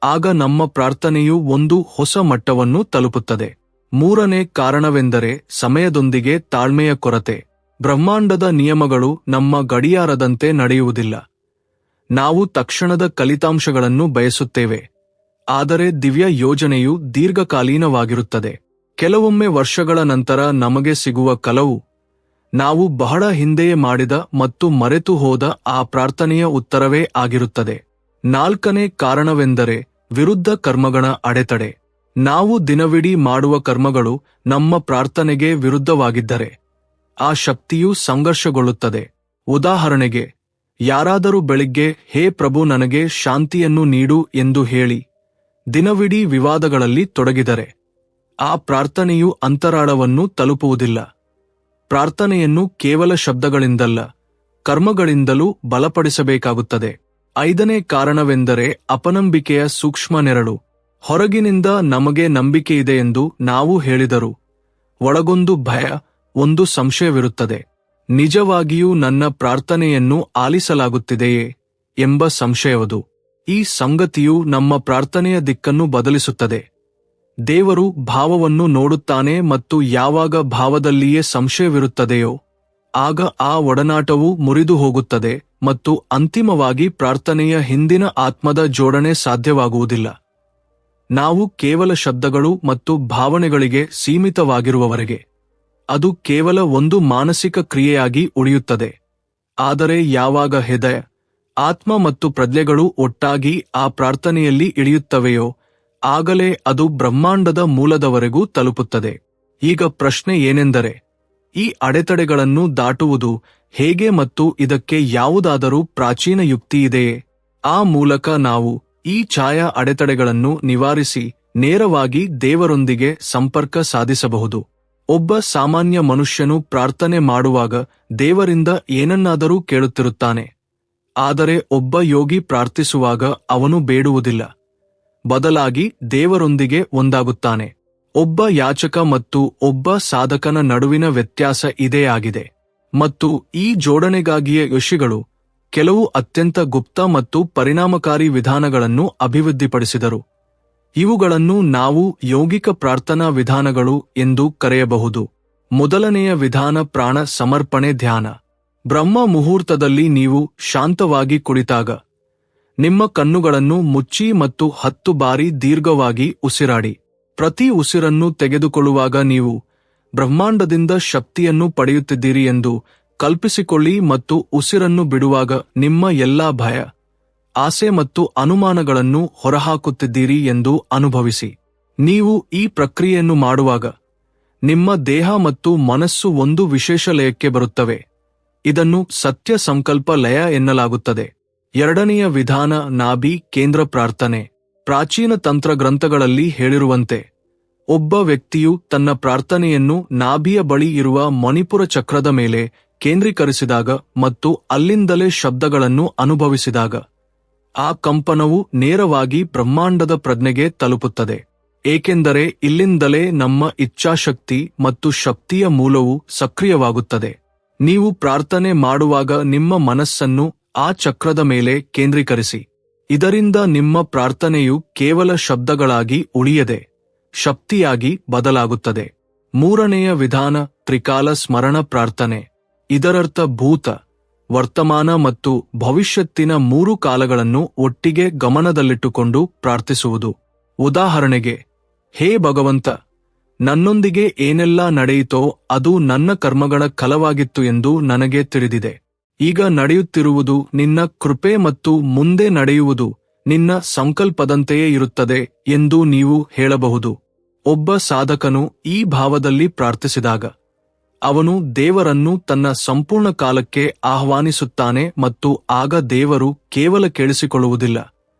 ಆಗ ನಮ್ಮ ಪ್ರಾರ್ಥನೆಯು ಒಂದು ಹೊಸ ಮಟ್ಟವನ್ನು ತಲುಪುತ್ತದೆ. ಮೂರನೇ ಕಾರಣವೆಂದರೆ ಸಮಯದೊಂದಿಗೆ ತಾಳ್ಮೆಯ ಕೊರತೆ. ಬ್ರಹ್ಮಾಂಡದ ನಿಯಮಗಳು ನಮ್ಮ ಗಡಿಯಾರದಂತೆ ನಡೆಯುವುದಿಲ್ಲ. ನಾವು ತಕ್ಷಣದ ಫಲಿತಾಂಶಗಳನ್ನು ಬಯಸುತ್ತೇವೆ, ಆದರೆ ದಿವ್ಯ ಯೋಜನೆಯು ದೀರ್ಘಕಾಲೀನವಾಗಿರುತ್ತದೆ. ಕೆಲವೊಮ್ಮೆ ವರ್ಷಗಳ ನಂತರ ನಮಗೆ ಸಿಗುವ ಫಲವು ನಾವು ಬಹಳ ಹಿಂದೆಯೇ ಮಾಡಿದ ಮತ್ತು ಮರೆತು ಹೋದ ಆ ಪ್ರಾರ್ಥನೆಯ ಉತ್ತರವೇ ಆಗಿರುತ್ತದೆ. ನಾಲ್ಕನೇ ಕಾರಣವೆಂದರೆ ವಿರುದ್ಧ ಕರ್ಮಗಳ ಅಡೆತಡೆ. ನಾವು ದಿನವಿಡೀ ಮಾಡುವ ಕರ್ಮಗಳು ನಮ್ಮ ಪ್ರಾರ್ಥನೆಗೆ ವಿರುದ್ಧವಾಗಿದ್ದರೆ ಆ ಶಕ್ತಿಯು ಸಂಘರ್ಷಗೊಳ್ಳುತ್ತದೆ. ಉದಾಹರಣೆಗೆ, ಯಾರಾದರೂ ಬೆಳಿಗ್ಗೆ ಹೇ ಪ್ರಭು ನನಗೆ ಶಾಂತಿಯನ್ನು ನೀಡು ಎಂದು ಹೇಳಿ ದಿನವಿಡೀ ವಿವಾದಗಳಲ್ಲಿ ತೊಡಗಿದರೆ ಆ ಪ್ರಾರ್ಥನೆಯು ಅಂತರಾಳವನ್ನು ತಲುಪುವುದಿಲ್ಲ. ಪ್ರಾರ್ಥನೆಯನ್ನು ಕೇವಲ ಶಬ್ದಗಳಿಂದಲ್ಲ, ಕರ್ಮಗಳಿಂದಲೂ ಬಲಪಡಿಸಬೇಕಾಗುತ್ತದೆ. ಐದನೇ ಕಾರಣವೆಂದರೆ ಅಪನಂಬಿಕೆಯ ಸೂಕ್ಷ್ಮ ನೆರಳು. ಹೊರಗಿನಿಂದ ನಮಗೆ ನಂಬಿಕೆಯಿದೆಯೆಂದು ನಾವು ಹೇಳಿದರೂ ಒಳಗೊಂದು ಭಯ, ಒಂದು ಸಂಶಯವಿರುತ್ತದೆ. ನಿಜವಾಗಿಯೂ ನನ್ನ ಪ್ರಾರ್ಥನೆಯನ್ನು ಆಲಿಸಲಾಗುತ್ತಿದೆಯೇ ಎಂಬ ಸಂಶಯವದು. ಈ ಸಂಗತಿಯು ನಮ್ಮ ಪ್ರಾರ್ಥನೆಯ ದಿಕ್ಕನ್ನು ಬದಲಿಸುತ್ತದೆ. ದೇವರು ಭಾವವನ್ನು ನೋಡುತ್ತಾನೆ ಮತ್ತು ಯಾವಾಗ ಭಾವದಲ್ಲಿಯೇ ಸಂಶಯವಿರುತ್ತದೆಯೋ ಆಗ ಆ ಒಡನಾಟವು ಮುರಿದು ಹೋಗುತ್ತದೆ ಮತ್ತು ಅಂತಿಮವಾಗಿ ಪ್ರಾರ್ಥನೆಯ ಹಿಂದಿನ ಆತ್ಮದ ಜೋಡಣೆ ಸಾಧ್ಯವಾಗುವುದಿಲ್ಲ. ನಾವು ಕೇವಲ ಶಬ್ದಗಳು ಮತ್ತು ಭಾವನೆಗಳಿಗೆ ಸೀಮಿತವಾಗಿರುವವರೆಗೆ ಅದು ಕೇವಲ ಒಂದು ಮಾನಸಿಕ ಕ್ರಿಯೆಯಾಗಿ ಉಳಿಯುತ್ತದೆ. ಆದರೆ ಯಾವಾಗ ಹೃದಯ, ಆತ್ಮ ಮತ್ತು ಪ್ರಜ್ಞೆಗಳು ಒಟ್ಟಾಗಿ ಆ ಪ್ರಾರ್ಥನೆಯಲ್ಲಿ ಇಳಿಯುತ್ತವೆಯೋ ಆಗಲೇ ಅದು ಬ್ರಹ್ಮಾಂಡದ ಮೂಲದವರೆಗೂ ತಲುಪುತ್ತದೆ. ಈಗ ಪ್ರಶ್ನೆ ಏನೆಂದರೆ, ಈ ಅಡೆತಡೆಗಳನ್ನು ದಾಟುವುದು ಹೇಗೆ ಮತ್ತು ಇದಕ್ಕೆ ಯಾವುದಾದರೂ ಪ್ರಾಚೀನ ಯುಕ್ತಿಯಿದೆಯೇ? ಆ ಮೂಲಕ ನಾವು ಈ ಛಾಯಾ ಅಡೆತಡೆಗಳನ್ನು ನಿವಾರಿಸಿ ನೇರವಾಗಿ ದೇವರೊಂದಿಗೆ ಸಂಪರ್ಕ ಸಾಧಿಸಬಹುದು. ಒಬ್ಬ ಸಾಮಾನ್ಯ ಮನುಷ್ಯನು ಪ್ರಾರ್ಥನೆ ಮಾಡುವಾಗ ದೇವರಿಂದ ಏನನ್ನಾದರೂ ಕೇಳುತ್ತಿರುತ್ತಾನೆ. ಆದರೆ ಒಬ್ಬ ಯೋಗಿ ಪ್ರಾರ್ಥಿಸುವಾಗ ಅವನು ಬೇಡುವುದಿಲ್ಲ, ಬದಲಾಗಿ ದೇವರೊಂದಿಗೆ ಒಂದಾಗುತ್ತಾನೆ. ಒಬ್ಬ ಯಾಚಕ ಮತ್ತು ಒಬ್ಬ ಸಾಧಕನ ನಡುವಿನ ವ್ಯತ್ಯಾಸ ಇದೇ ಆಗಿದೆ. ಮತ್ತು ಈ ಜೋಡಣೆಗಾಗಿಯೇ ಋಷಿಗಳು ಕೆಲವು ಅತ್ಯಂತ ಗುಪ್ತ ಮತ್ತು ಪರಿಣಾಮಕಾರಿ ವಿಧಾನಗಳನ್ನು ಅಭಿವೃದ್ಧಿಪಡಿಸಿದರು. ಇವುಗಳನ್ನು ನಾವು ಯೌಗಿಕ ಪ್ರಾರ್ಥನಾ ವಿಧಾನಗಳು ಎಂದು ಕರೆಯಬಹುದು. ಮೊದಲನೆಯ ವಿಧಾನ ಪ್ರಾಣ ಸಮರ್ಪಣೆ ಧ್ಯಾನ. ಬ್ರಹ್ಮ ಮುಹೂರ್ತದಲ್ಲಿ ನೀವು ಶಾಂತವಾಗಿ ಕುಳಿತಾಗ ನಿಮ್ಮ ಕಣ್ಣುಗಳನ್ನು ಮುಚ್ಚಿ ಮತ್ತು 10 ಬಾರಿ ದೀರ್ಘವಾಗಿ ಉಸಿರಾಡಿ. ಪ್ರತಿ ಉಸಿರನ್ನು ತೆಗೆದುಕೊಳ್ಳುವಾಗ ನೀವು ಬ್ರಹ್ಮಾಂಡದಿಂದ ಶಕ್ತಿಯನ್ನು ಪಡೆಯುತ್ತಿದ್ದೀರಿ ಎಂದು ಕಲ್ಪಿಸಿಕೊಳ್ಳಿ ಮತ್ತು ಉಸಿರನ್ನು ಬಿಡುವಾಗ ನಿಮ್ಮ ಎಲ್ಲಾ ಭಯ, ಆಸೆ ಮತ್ತು ಅನುಮಾನಗಳನ್ನು ಹೊರಹಾಕುತ್ತಿದ್ದೀರಿ ಎಂದು ಅನುಭವಿಸಿ. ನೀವು ಈ ಪ್ರಕ್ರಿಯೆಯನ್ನು ಮಾಡುವಾಗ ನಿಮ್ಮ ದೇಹ ಮತ್ತು ಮನಸ್ಸು ಒಂದು ವಿಶೇಷ ಲಯಕ್ಕೆ ಬರುತ್ತವೆ. ಇದನ್ನು ಸತ್ಯ ಸಂಕಲ್ಪ ಲಯ ಎನ್ನಲಾಗುತ್ತದೆ. ಎರಡನೆಯ ವಿಧಾನ ನಾಭಿ ಕೇಂದ್ರ ಪ್ರಾರ್ಥನೆ. ಪ್ರಾಚೀನ ತಂತ್ರ ಗ್ರಂಥಗಳಲ್ಲಿ ಹೇಳಿರುವಂತೆ ಒಬ್ಬ ವ್ಯಕ್ತಿಯು ತನ್ನ ಪ್ರಾರ್ಥನೆಯನ್ನು ನಾಭಿಯ ಬಳಿ ಇರುವ ಮಣಿಪುರ ಚಕ್ರದ ಮೇಲೆ ಕೇಂದ್ರೀಕರಿಸಿದಾಗ ಮತ್ತು ಅಲ್ಲಿಂದಲೇ ಶಬ್ದಗಳನ್ನು ಅನುಭವಿಸಿದಾಗ ಆ ಕಂಪನವು ನೇರವಾಗಿ ಬ್ರಹ್ಮಾಂಡದ ಪ್ರಜ್ಞೆಗೆ ತಲುಪುತ್ತದೆ. ಏಕೆಂದರೆ ಇಲ್ಲಿಂದಲೇ ನಮ್ಮ ಇಚ್ಛಾಶಕ್ತಿ ಮತ್ತು ಶಕ್ತಿಯ ಮೂಲವು ಸಕ್ರಿಯವಾಗುತ್ತದೆ. ನೀವು ಪ್ರಾರ್ಥನೆ ಮಾಡುವಾಗ ನಿಮ್ಮ ಮನಸ್ಸನ್ನು ಆ ಚಕ್ರದ ಮೇಲೆ ಕೇಂದ್ರೀಕರಿಸಿ. ಇದರಿಂದ ನಿಮ್ಮ ಪ್ರಾರ್ಥನೆಯು ಕೇವಲ ಶಬ್ದಗಳಾಗಿ ಉಳಿಯದೆ ಶಕ್ತಿಯಾಗಿ ಬದಲಾಗುತ್ತದೆ. ಮೂರನೆಯ ವಿಧಾನ ತ್ರಿಕಾಲ ಸ್ಮರಣ ಪ್ರಾರ್ಥನೆ. ಇದರರ್ಥ ಭೂತ, ವರ್ತಮಾನ ಮತ್ತು ಭವಿಷ್ಯತ್ತಿನ 3 ಕಾಲಗಳನ್ನು ಒಟ್ಟಿಗೆ ಗಮನದಲ್ಲಿಟ್ಟುಕೊಂಡು ಪ್ರಾರ್ಥಿಸುವುದು. ಉದಾಹರಣೆಗೆ, ಹೇ ಭಗವಂತ, ನನ್ನೊಂದಿಗೆ ಏನೆಲ್ಲ ನಡೆಯಿತೋ ಅದು ನನ್ನ ಕರ್ಮಗಳ ಫಲವಾಗಿತ್ತು ಎಂದು ನನಗೆ ತಿಳಿದಿದೆ. ಈಗ ನಡೆಯುತ್ತಿರುವುದು ನಿನ್ನ ಕೃಪೆ ಮತ್ತು ಮುಂದೆ ನಡೆಯುವುದು ನಿನ್ನ ಸಂಕಲ್ಪದಂತೆಯೇ ಇರುತ್ತದೆ ಎಂದು ನೀವು ಹೇಳಬಹುದು. ಒಬ್ಬ ಸಾಧಕನು ಈ ಭಾವದಲ್ಲಿ ಪ್ರಾರ್ಥಿಸಿದಾಗ ಅವನು ದೇವರನ್ನು ತನ್ನ ಸಂಪೂರ್ಣ ಕಾಲಕ್ಕೆ ಆಹ್ವಾನಿಸುತ್ತಾನೆ ಮತ್ತು ಆಗ ದೇವರು ಕೇವಲ ಕೇಳಿಸಿಕೊಳ್ಳುವುದಿಲ್ಲ,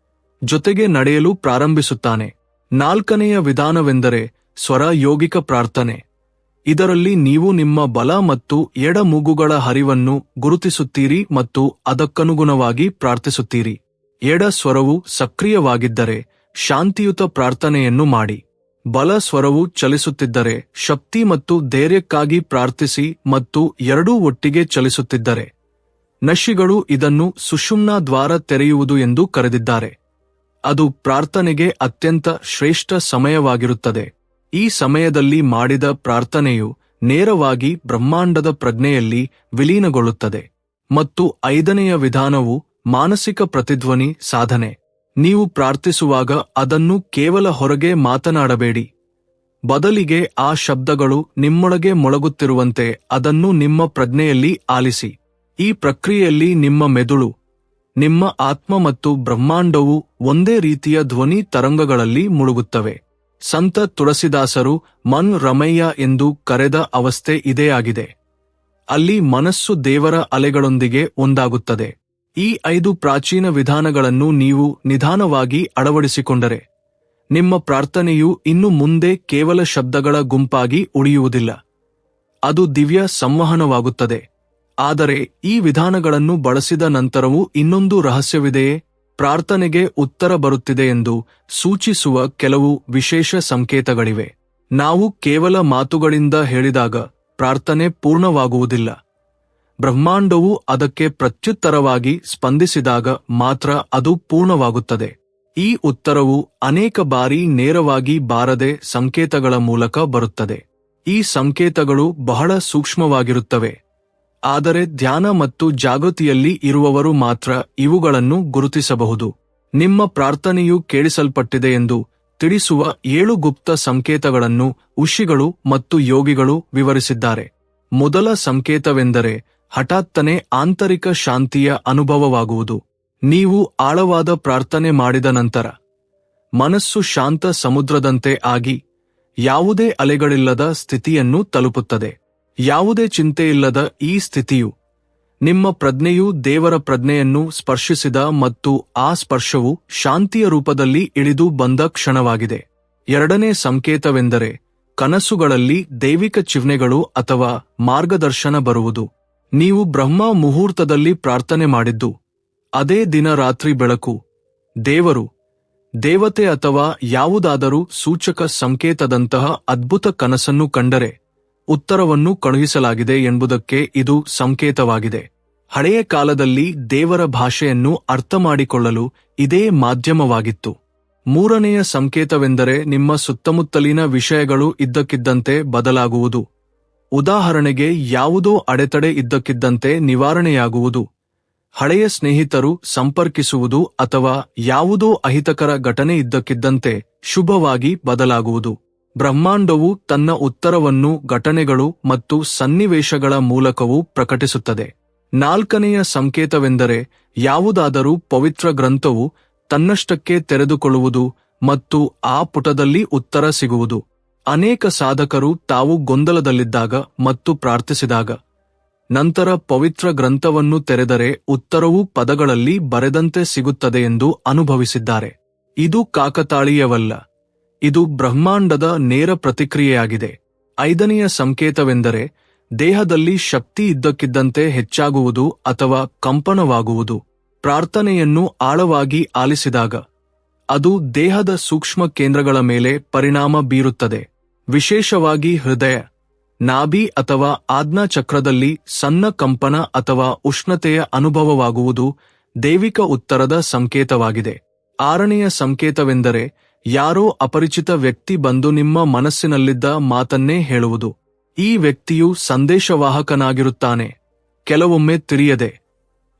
ಜೊತೆಗೆ ನಡೆಯಲು ಪ್ರಾರಂಭಿಸುತ್ತಾನೆ. ನಾಲ್ಕನೆಯ ವಿಧಾನವೆಂದರೆ ಸ್ವರ ಯೋಗಿಕ ಪ್ರಾರ್ಥನೆ. ಇದರಲ್ಲಿ ನೀವು ನಿಮ್ಮ ಬಲ ಮತ್ತು ಎಡ ಮೂಗುಗಳ ಹರಿವನ್ನು ಗುರುತಿಸುತ್ತೀರಿ ಮತ್ತು ಅದಕ್ಕನುಗುಣವಾಗಿ ಪ್ರಾರ್ಥಿಸುತ್ತೀರಿ. ಎಡ ಸ್ವರವು ಸಕ್ರಿಯವಾಗಿದ್ದರೆ ಶಾಂತಿಯುತ ಪ್ರಾರ್ಥನೆಯನ್ನು ಮಾಡಿ. ಬಲ ಸ್ವರವು ಚಲಿಸುತ್ತಿದ್ದರೆ ಶಕ್ತಿ ಮತ್ತು ಧೈರ್ಯಕ್ಕಾಗಿ ಪ್ರಾರ್ಥಿಸಿ ಮತ್ತು ಎರಡೂ ಒಟ್ಟಿಗೆ ಚಲಿಸುತ್ತಿದ್ದರೆ ನಶಿಗಳು ಇದನ್ನು ಸುಷುಮ್ನಾ ದ್ವಾರ ತೆರೆಯುವುದು ಎಂದು ಕರೆದಿದ್ದಾರೆ. ಅದು ಪ್ರಾರ್ಥನೆಗೆ ಅತ್ಯಂತ ಶ್ರೇಷ್ಠ ಸಮಯವಾಗಿರುತ್ತದೆ. ಈ ಸಮಯದಲ್ಲಿ ಮಾಡಿದ ಪ್ರಾರ್ಥನೆಯು ನೇರವಾಗಿ ಬ್ರಹ್ಮಾಂಡದ ಪ್ರಜ್ಞೆಯಲ್ಲಿ ವಿಲೀನಗೊಳ್ಳುತ್ತದೆ. ಮತ್ತು ಐದನೆಯ ವಿಧಾನವು ಮಾನಸಿಕ ಪ್ರತಿಧ್ವನಿ ಸಾಧನೆ. ನೀವು ಪ್ರಾರ್ಥಿಸುವಾಗ ಅದನ್ನು ಕೇವಲ ಹೊರಗೆ ಮಾತನಾಡಬೇಡಿ, ಬದಲಿಗೆ ಆ ಶಬ್ದಗಳು ನಿಮ್ಮೊಳಗೆ ಮೊಳಗುತ್ತಿರುವಂತೆ ಅದನ್ನು ನಿಮ್ಮ ಪ್ರಜ್ಞೆಯಲ್ಲಿ ಆಲಿಸಿ. ಈ ಪ್ರಕ್ರಿಯೆಯಲ್ಲಿ ನಿಮ್ಮ ಮೆದುಳು, ನಿಮ್ಮ ಆತ್ಮ ಮತ್ತು ಬ್ರಹ್ಮಾಂಡವು ಒಂದೇ ರೀತಿಯ ಧ್ವನಿ ತರಂಗಗಳಲ್ಲಿ ಮುಳುಗುತ್ತವೆ. ಸಂತ ತುಳಸಿದಾಸರು ಮನ್ ರಮಯ್ಯ ಎಂದು ಕರೆದ ಅವಸ್ಥೆ ಇದೇ ಆಗಿದೆ. ಅಲ್ಲಿ ಮನಸ್ಸು ದೇವರ ಅಲೆಗಳೊಂದಿಗೆ ಒಂದಾಗುತ್ತದೆ. ಈ 5 ಪ್ರಾಚೀನ ವಿಧಾನಗಳನ್ನು ನೀವು ನಿಧಾನವಾಗಿ ಅಳವಡಿಸಿಕೊಂಡರೆ ನಿಮ್ಮ ಪ್ರಾರ್ಥನೆಯು ಇನ್ನು ಮುಂದೆ ಕೇವಲ ಶಬ್ದಗಳ ಗುಂಪಾಗಿ ಉಳಿಯುವುದಿಲ್ಲ, ಅದು ದಿವ್ಯ ಸಂವಹನವಾಗುತ್ತದೆ. ಆದರೆ ಈ ವಿಧಾನಗಳನ್ನು ಬಳಸಿದ ನಂತರವೂ ಇನ್ನೊಂದು ರಹಸ್ಯವಿದೆಯೇ? ಪ್ರಾರ್ಥನೆಗೆ ಉತ್ತರ ಬರುತ್ತಿದೆ ಎಂದು ಸೂಚಿಸುವ ಕೆಲವು ವಿಶೇಷ ಸಂಕೇತಗಳಿವೆ. ನಾವು ಕೇವಲ ಮಾತುಗಳಿಂದ ಹೇಳಿದಾಗ ಪ್ರಾರ್ಥನೆ ಪೂರ್ಣವಾಗುವುದಿಲ್ಲ. ಬ್ರಹ್ಮಾಂಡವು ಅದಕ್ಕೆ ಪ್ರತ್ಯುತ್ತರವಾಗಿ ಸ್ಪಂದಿಸಿದಾಗ ಮಾತ್ರ ಅದು ಪೂರ್ಣವಾಗುತ್ತದೆ. ಈ ಉತ್ತರವು ಅನೇಕ ಬಾರಿ ನೇರವಾಗಿ ಬಾರದೆ ಸಂಕೇತಗಳ ಮೂಲಕ ಬರುತ್ತದೆ. ಈ ಸಂಕೇತಗಳು ಬಹಳ ಸೂಕ್ಷ್ಮವಾಗಿರುತ್ತವೆ, ಆದರೆ ಧ್ಯಾನ ಮತ್ತು ಜಾಗೃತಿಯಲ್ಲಿ ಇರುವವರು ಮಾತ್ರ ಇವುಗಳನ್ನು ಗುರುತಿಸಬಹುದು. ನಿಮ್ಮ ಪ್ರಾರ್ಥನೆಯು ಕೇಳಿಸಲ್ಪಟ್ಟಿದೆ ಎಂದು ತಿಳಿಸುವ 7 ಗುಪ್ತ ಸಂಕೇತಗಳನ್ನು ಋಷಿಗಳು ಮತ್ತು ಯೋಗಿಗಳು ವಿವರಿಸಿದ್ದಾರೆ. ಮೊದಲ ಸಂಕೇತವೆಂದರೆ ಹಠಾತ್ತನೆ ಆಂತರಿಕ ಶಾಂತಿಯ ಅನುಭವವಾಗುವುದು. ನೀವು ಆಳವಾದ ಪ್ರಾರ್ಥನೆ ಮಾಡಿದ ನಂತರ ಮನಸ್ಸು ಶಾಂತ ಸಮುದ್ರದಂತೆ ಆಗಿ ಯಾವುದೇ ಅಲೆಗಳಿಲ್ಲದ ಸ್ಥಿತಿಯನ್ನು ತಲುಪುತ್ತದೆ. ಯಾವುದೇ ಚಿಂತೆಯಿಲ್ಲದ ಈ ಸ್ಥಿತಿಯು ನಿಮ್ಮ ಪ್ರಜ್ಞೆಯು ದೇವರ ಪ್ರಜ್ಞೆಯನ್ನು ಸ್ಪರ್ಶಿಸಿದ ಮತ್ತು ಆ ಸ್ಪರ್ಶವು ಶಾಂತಿಯ ರೂಪದಲ್ಲಿ ಇಳಿದು ಬಂದ ಕ್ಷಣವಾಗಿದೆ. ಎರಡನೇ ಸಂಕೇತವೆಂದರೆ ಕನಸುಗಳಲ್ಲಿ ದೈವಿಕ ಚಿಹ್ನೆಗಳು ಅಥವಾ ಮಾರ್ಗದರ್ಶನ ಬರುವುದು. ನೀವು ಬ್ರಹ್ಮ ಮುಹೂರ್ತದಲ್ಲಿ ಪ್ರಾರ್ಥನೆ ಮಾಡಿದ್ದು, ಅದೇ ದಿನ ರಾತ್ರಿ ಬೆಳಕು, ದೇವರು, ದೇವತೆ ಅಥವಾ ಯಾವುದಾದರೂ ಸೂಚಕ ಸಂಕೇತದಂತಹ ಅದ್ಭುತ ಕನಸನ್ನು ಕಂಡರೆ ಉತ್ತರವನ್ನು ಕಳುಹಿಸಲಾಗಿದೆ ಎಂಬುದಕ್ಕೆ ಇದು ಸಂಕೇತವಾಗಿದೆ. ಹಳೆಯ ಕಾಲದಲ್ಲಿ ದೇವರ ಭಾಷೆಯನ್ನು ಅರ್ಥಮಾಡಿಕೊಳ್ಳಲು ಇದೇ ಮಾಧ್ಯಮವಾಗಿತ್ತು. ಮೂರನೆಯ ಸಂಕೇತವೆಂದರೆ ನಿಮ್ಮ ಸುತ್ತಮುತ್ತಲಿನ ವಿಷಯಗಳು ಇದ್ದಕ್ಕಿದ್ದಂತೆ ಬದಲಾಗುವುದು. ಉದಾಹರಣೆಗೆ, ಯಾವುದೋ ಅಡೆತಡೆ ಇದ್ದಕ್ಕಿದ್ದಂತೆ ನಿವಾರಣೆಯಾಗುವುದು, ಹಳೆಯ ಸ್ನೇಹಿತರು ಸಂಪರ್ಕಿಸುವುದು ಅಥವಾ ಯಾವುದೋ ಅಹಿತಕರ ಘಟನೆ ಇದ್ದಕ್ಕಿದ್ದಂತೆ ಶುಭವಾಗಿ ಬದಲಾಗುವುದು. ಬ್ರಹ್ಮಾಂಡವು ತನ್ನ ಉತ್ತರವನ್ನು ಘಟನೆಗಳು ಮತ್ತು ಸನ್ನಿವೇಶಗಳ ಮೂಲಕವೂ ಪ್ರಕಟಿಸುತ್ತದೆ. ನಾಲ್ಕನೆಯ ಸಂಕೇತವೆಂದರೆ ಯಾವುದಾದರೂ ಪವಿತ್ರ ಗ್ರಂಥವು ತನ್ನಷ್ಟಕ್ಕೆ ತೆರೆದುಕೊಳ್ಳುವುದು ಮತ್ತು ಆ ಪುಟದಲ್ಲಿ ಉತ್ತರ ಸಿಗುವುದು. ಅನೇಕ ಸಾಧಕರು ತಾವು ಗೊಂದಲದಲ್ಲಿದ್ದಾಗ ಮತ್ತು ಪ್ರಾರ್ಥಿಸಿದಾಗ ನಂತರ ಪವಿತ್ರ ಗ್ರಂಥವನ್ನು ತೆರೆದರೆ ಉತ್ತರವು ಪದಗಳಲ್ಲಿ ಬರೆದಂತೆ ಸಿಗುತ್ತದೆ ಎಂದು ಅನುಭವಿಸಿದ್ದಾರೆ. ಇದು ಕಾಕತಾಳೀಯವಲ್ಲ, ಇದು ಬ್ರಹ್ಮಾಂಡದ ನೇರ ಪ್ರತಿಕ್ರಿಯೆಯಾಗಿದೆ. ಐದನೆಯ ಸಂಕೇತವೆಂದರೆ ದೇಹದಲ್ಲಿ ಶಕ್ತಿ ಇದ್ದಕ್ಕಿದ್ದಂತೆ ಹೆಚ್ಚಾಗುವುದು ಅಥವಾ ಕಂಪನವಾಗುವುದು. ಪ್ರಾರ್ಥನೆಯನ್ನು ಆಳವಾಗಿ ಆಲಿಸಿದಾಗ ಅದು ದೇಹದ ಸೂಕ್ಷ್ಮ ಕೇಂದ್ರಗಳ ಮೇಲೆ ಪರಿಣಾಮ ಬೀರುತ್ತದೆ. ವಿಶೇಷವಾಗಿ ಹೃದಯ, ನಾಭಿ ಅಥವಾ ಆಜ್ಞಾ ಚಕ್ರದಲ್ಲಿ ಸಣ್ಣ ಕಂಪನ ಅಥವಾ ಉಷ್ಣತೆಯ ಅನುಭವವಾಗುವುದು ದೈವಿಕ ಉತ್ತರದ ಸಂಕೇತವಾಗಿದೆ. 6ನೆಯ ಸಂಕೇತವೆಂದರೆ ಯಾರೋ ಅಪರಿಚಿತ ವ್ಯಕ್ತಿ ಬಂದು ನಿಮ್ಮ ಮನಸ್ಸಿನಲ್ಲಿದ್ದ ಮಾತನ್ನೇ ಹೇಳುವುದು. ಈ ವ್ಯಕ್ತಿಯು ಸಂದೇಶವಾಹಕನಾಗಿರುತ್ತಾನೆ, ಕೆಲವೊಮ್ಮೆ ತಿಳಿಯದೆ,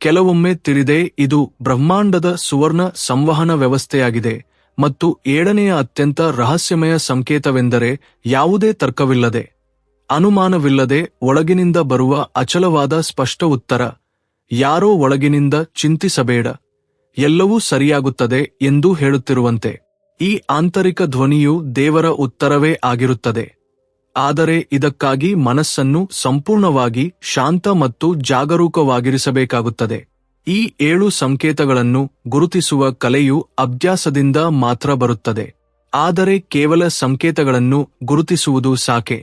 ಕೆಲವೊಮ್ಮೆ ತಿಳಿದೇ. ಇದು ಬ್ರಹ್ಮಾಂಡದ ಸುವರ್ಣ ಸಂವಹನ ವ್ಯವಸ್ಥೆಯಾಗಿದೆ. ಮತ್ತು 7ನೆಯ ಅತ್ಯಂತ ರಹಸ್ಯಮಯ ಸಂಕೇತವೆಂದರೆ ಯಾವುದೇ ತರ್ಕವಿಲ್ಲದೆ, ಅನುಮಾನವಿಲ್ಲದೆ ಒಳಗಿನಿಂದ ಬರುವ ಅಚಲವಾದ ಸ್ಪಷ್ಟ ಉತ್ತರ. ಯಾರೋ ಒಳಗಿನಿಂದ ಚಿಂತಿಸಬೇಡ, ಎಲ್ಲವೂ ಸರಿಯಾಗುತ್ತದೆ ಎಂದು ಹೇಳುತ್ತಿರುವಂತೆ. ಈ ಆಂತರಿಕ ಧ್ವನಿಯು ದೇವರ ಉತ್ತರವೇ ಆಗಿರುತ್ತದೆ. ಆದರೆ ಇದಕ್ಕಾಗಿ ಮನಸ್ಸನ್ನು ಸಂಪೂರ್ಣವಾಗಿ ಶಾಂತ ಮತ್ತು ಜಾಗರೂಕವಾಗಿರಿಸಬೇಕಾಗುತ್ತದೆ. ಈ 7 ಸಂಕೇತಗಳನ್ನು ಗುರುತಿಸುವ ಕಲೆಯು ಅಭ್ಯಾಸದಿಂದ ಮಾತ್ರ ಬರುತ್ತದೆ. ಆದರೆ ಕೇವಲ ಸಂಕೇತಗಳನ್ನು ಗುರುತಿಸುವುದು ಸಾಕೆ?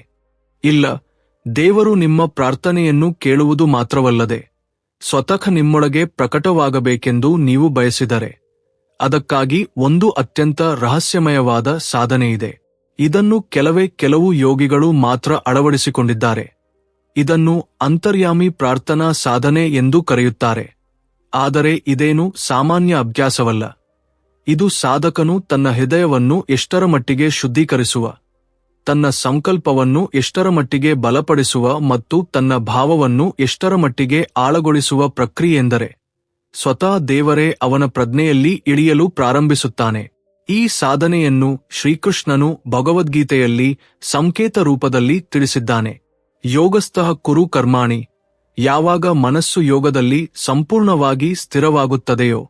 ಇಲ್ಲ. ದೇವರು ನಿಮ್ಮ ಪ್ರಾರ್ಥನೆಯನ್ನು ಕೇಳುವುದು ಮಾತ್ರವಲ್ಲದೆ ಸ್ವತಃ ನಿಮ್ಮೊಳಗೆ ಪ್ರಕಟವಾಗಬೇಕೆಂದು ನೀವು ಬಯಸಿದರೆ, ಅದಕ್ಕಾಗಿ ಒಂದು ಅತ್ಯಂತ ರಹಸ್ಯಮಯವಾದ ಸಾಧನೆಯಿದೆ. ಇದನ್ನು ಕೆಲವು ಯೋಗಿಗಳು ಮಾತ್ರ ಅಳವಡಿಸಿಕೊಂಡಿದ್ದಾರೆ. ಇದನ್ನು ಅಂತರ್ಯಾಮಿ ಪ್ರಾರ್ಥನಾ ಸಾಧನೆ ಎಂದು ಕರೆಯುತ್ತಾರೆ. ಆದರೆ ಇದೇನು ಸಾಮಾನ್ಯ ಅಭ್ಯಾಸವಲ್ಲ. ಇದು ಸಾಧಕನು ತನ್ನ ಹೃದಯವನ್ನು ಎಷ್ಟರ ಮಟ್ಟಿಗೆ ಶುದ್ಧೀಕರಿಸುವ, ತನ್ನ ಸಂಕಲ್ಪವನ್ನು ಎಷ್ಟರ ಮಟ್ಟಿಗೆ ಬಲಪಡಿಸುವ ಮತ್ತು ತನ್ನ ಭಾವವನ್ನು ಎಷ್ಟರ ಮಟ್ಟಿಗೆ ಆಳಗೊಳಿಸುವ ಪ್ರಕ್ರಿಯೆಯೆಂದರೆ ಸ್ವತಃ ದೇವರೇ ಅವನ ಪ್ರಜ್ಞೆಯಲ್ಲಿ ಇಳಿಯಲು ಪ್ರಾರಂಭಿಸುತ್ತಾನೆ. ಈ ಸಾಧನೆಯನ್ನು ಶ್ರೀಕೃಷ್ಣನು ಭಗವದ್ಗೀತೆಯಲ್ಲಿ ಸಂಕೇತ ರೂಪದಲ್ಲಿ ತಿಳಿಸಿದ್ದಾನೆ. ಯೋಗಸ್ಥಃ ಕುರು ಕರ್ಮಾಣಿ. ಯಾವಾಗ ಮನಸ್ಸು ಯೋಗದಲ್ಲಿ ಸಂಪೂರ್ಣವಾಗಿ ಸ್ಥಿರವಾಗುತ್ತದೆಯೋ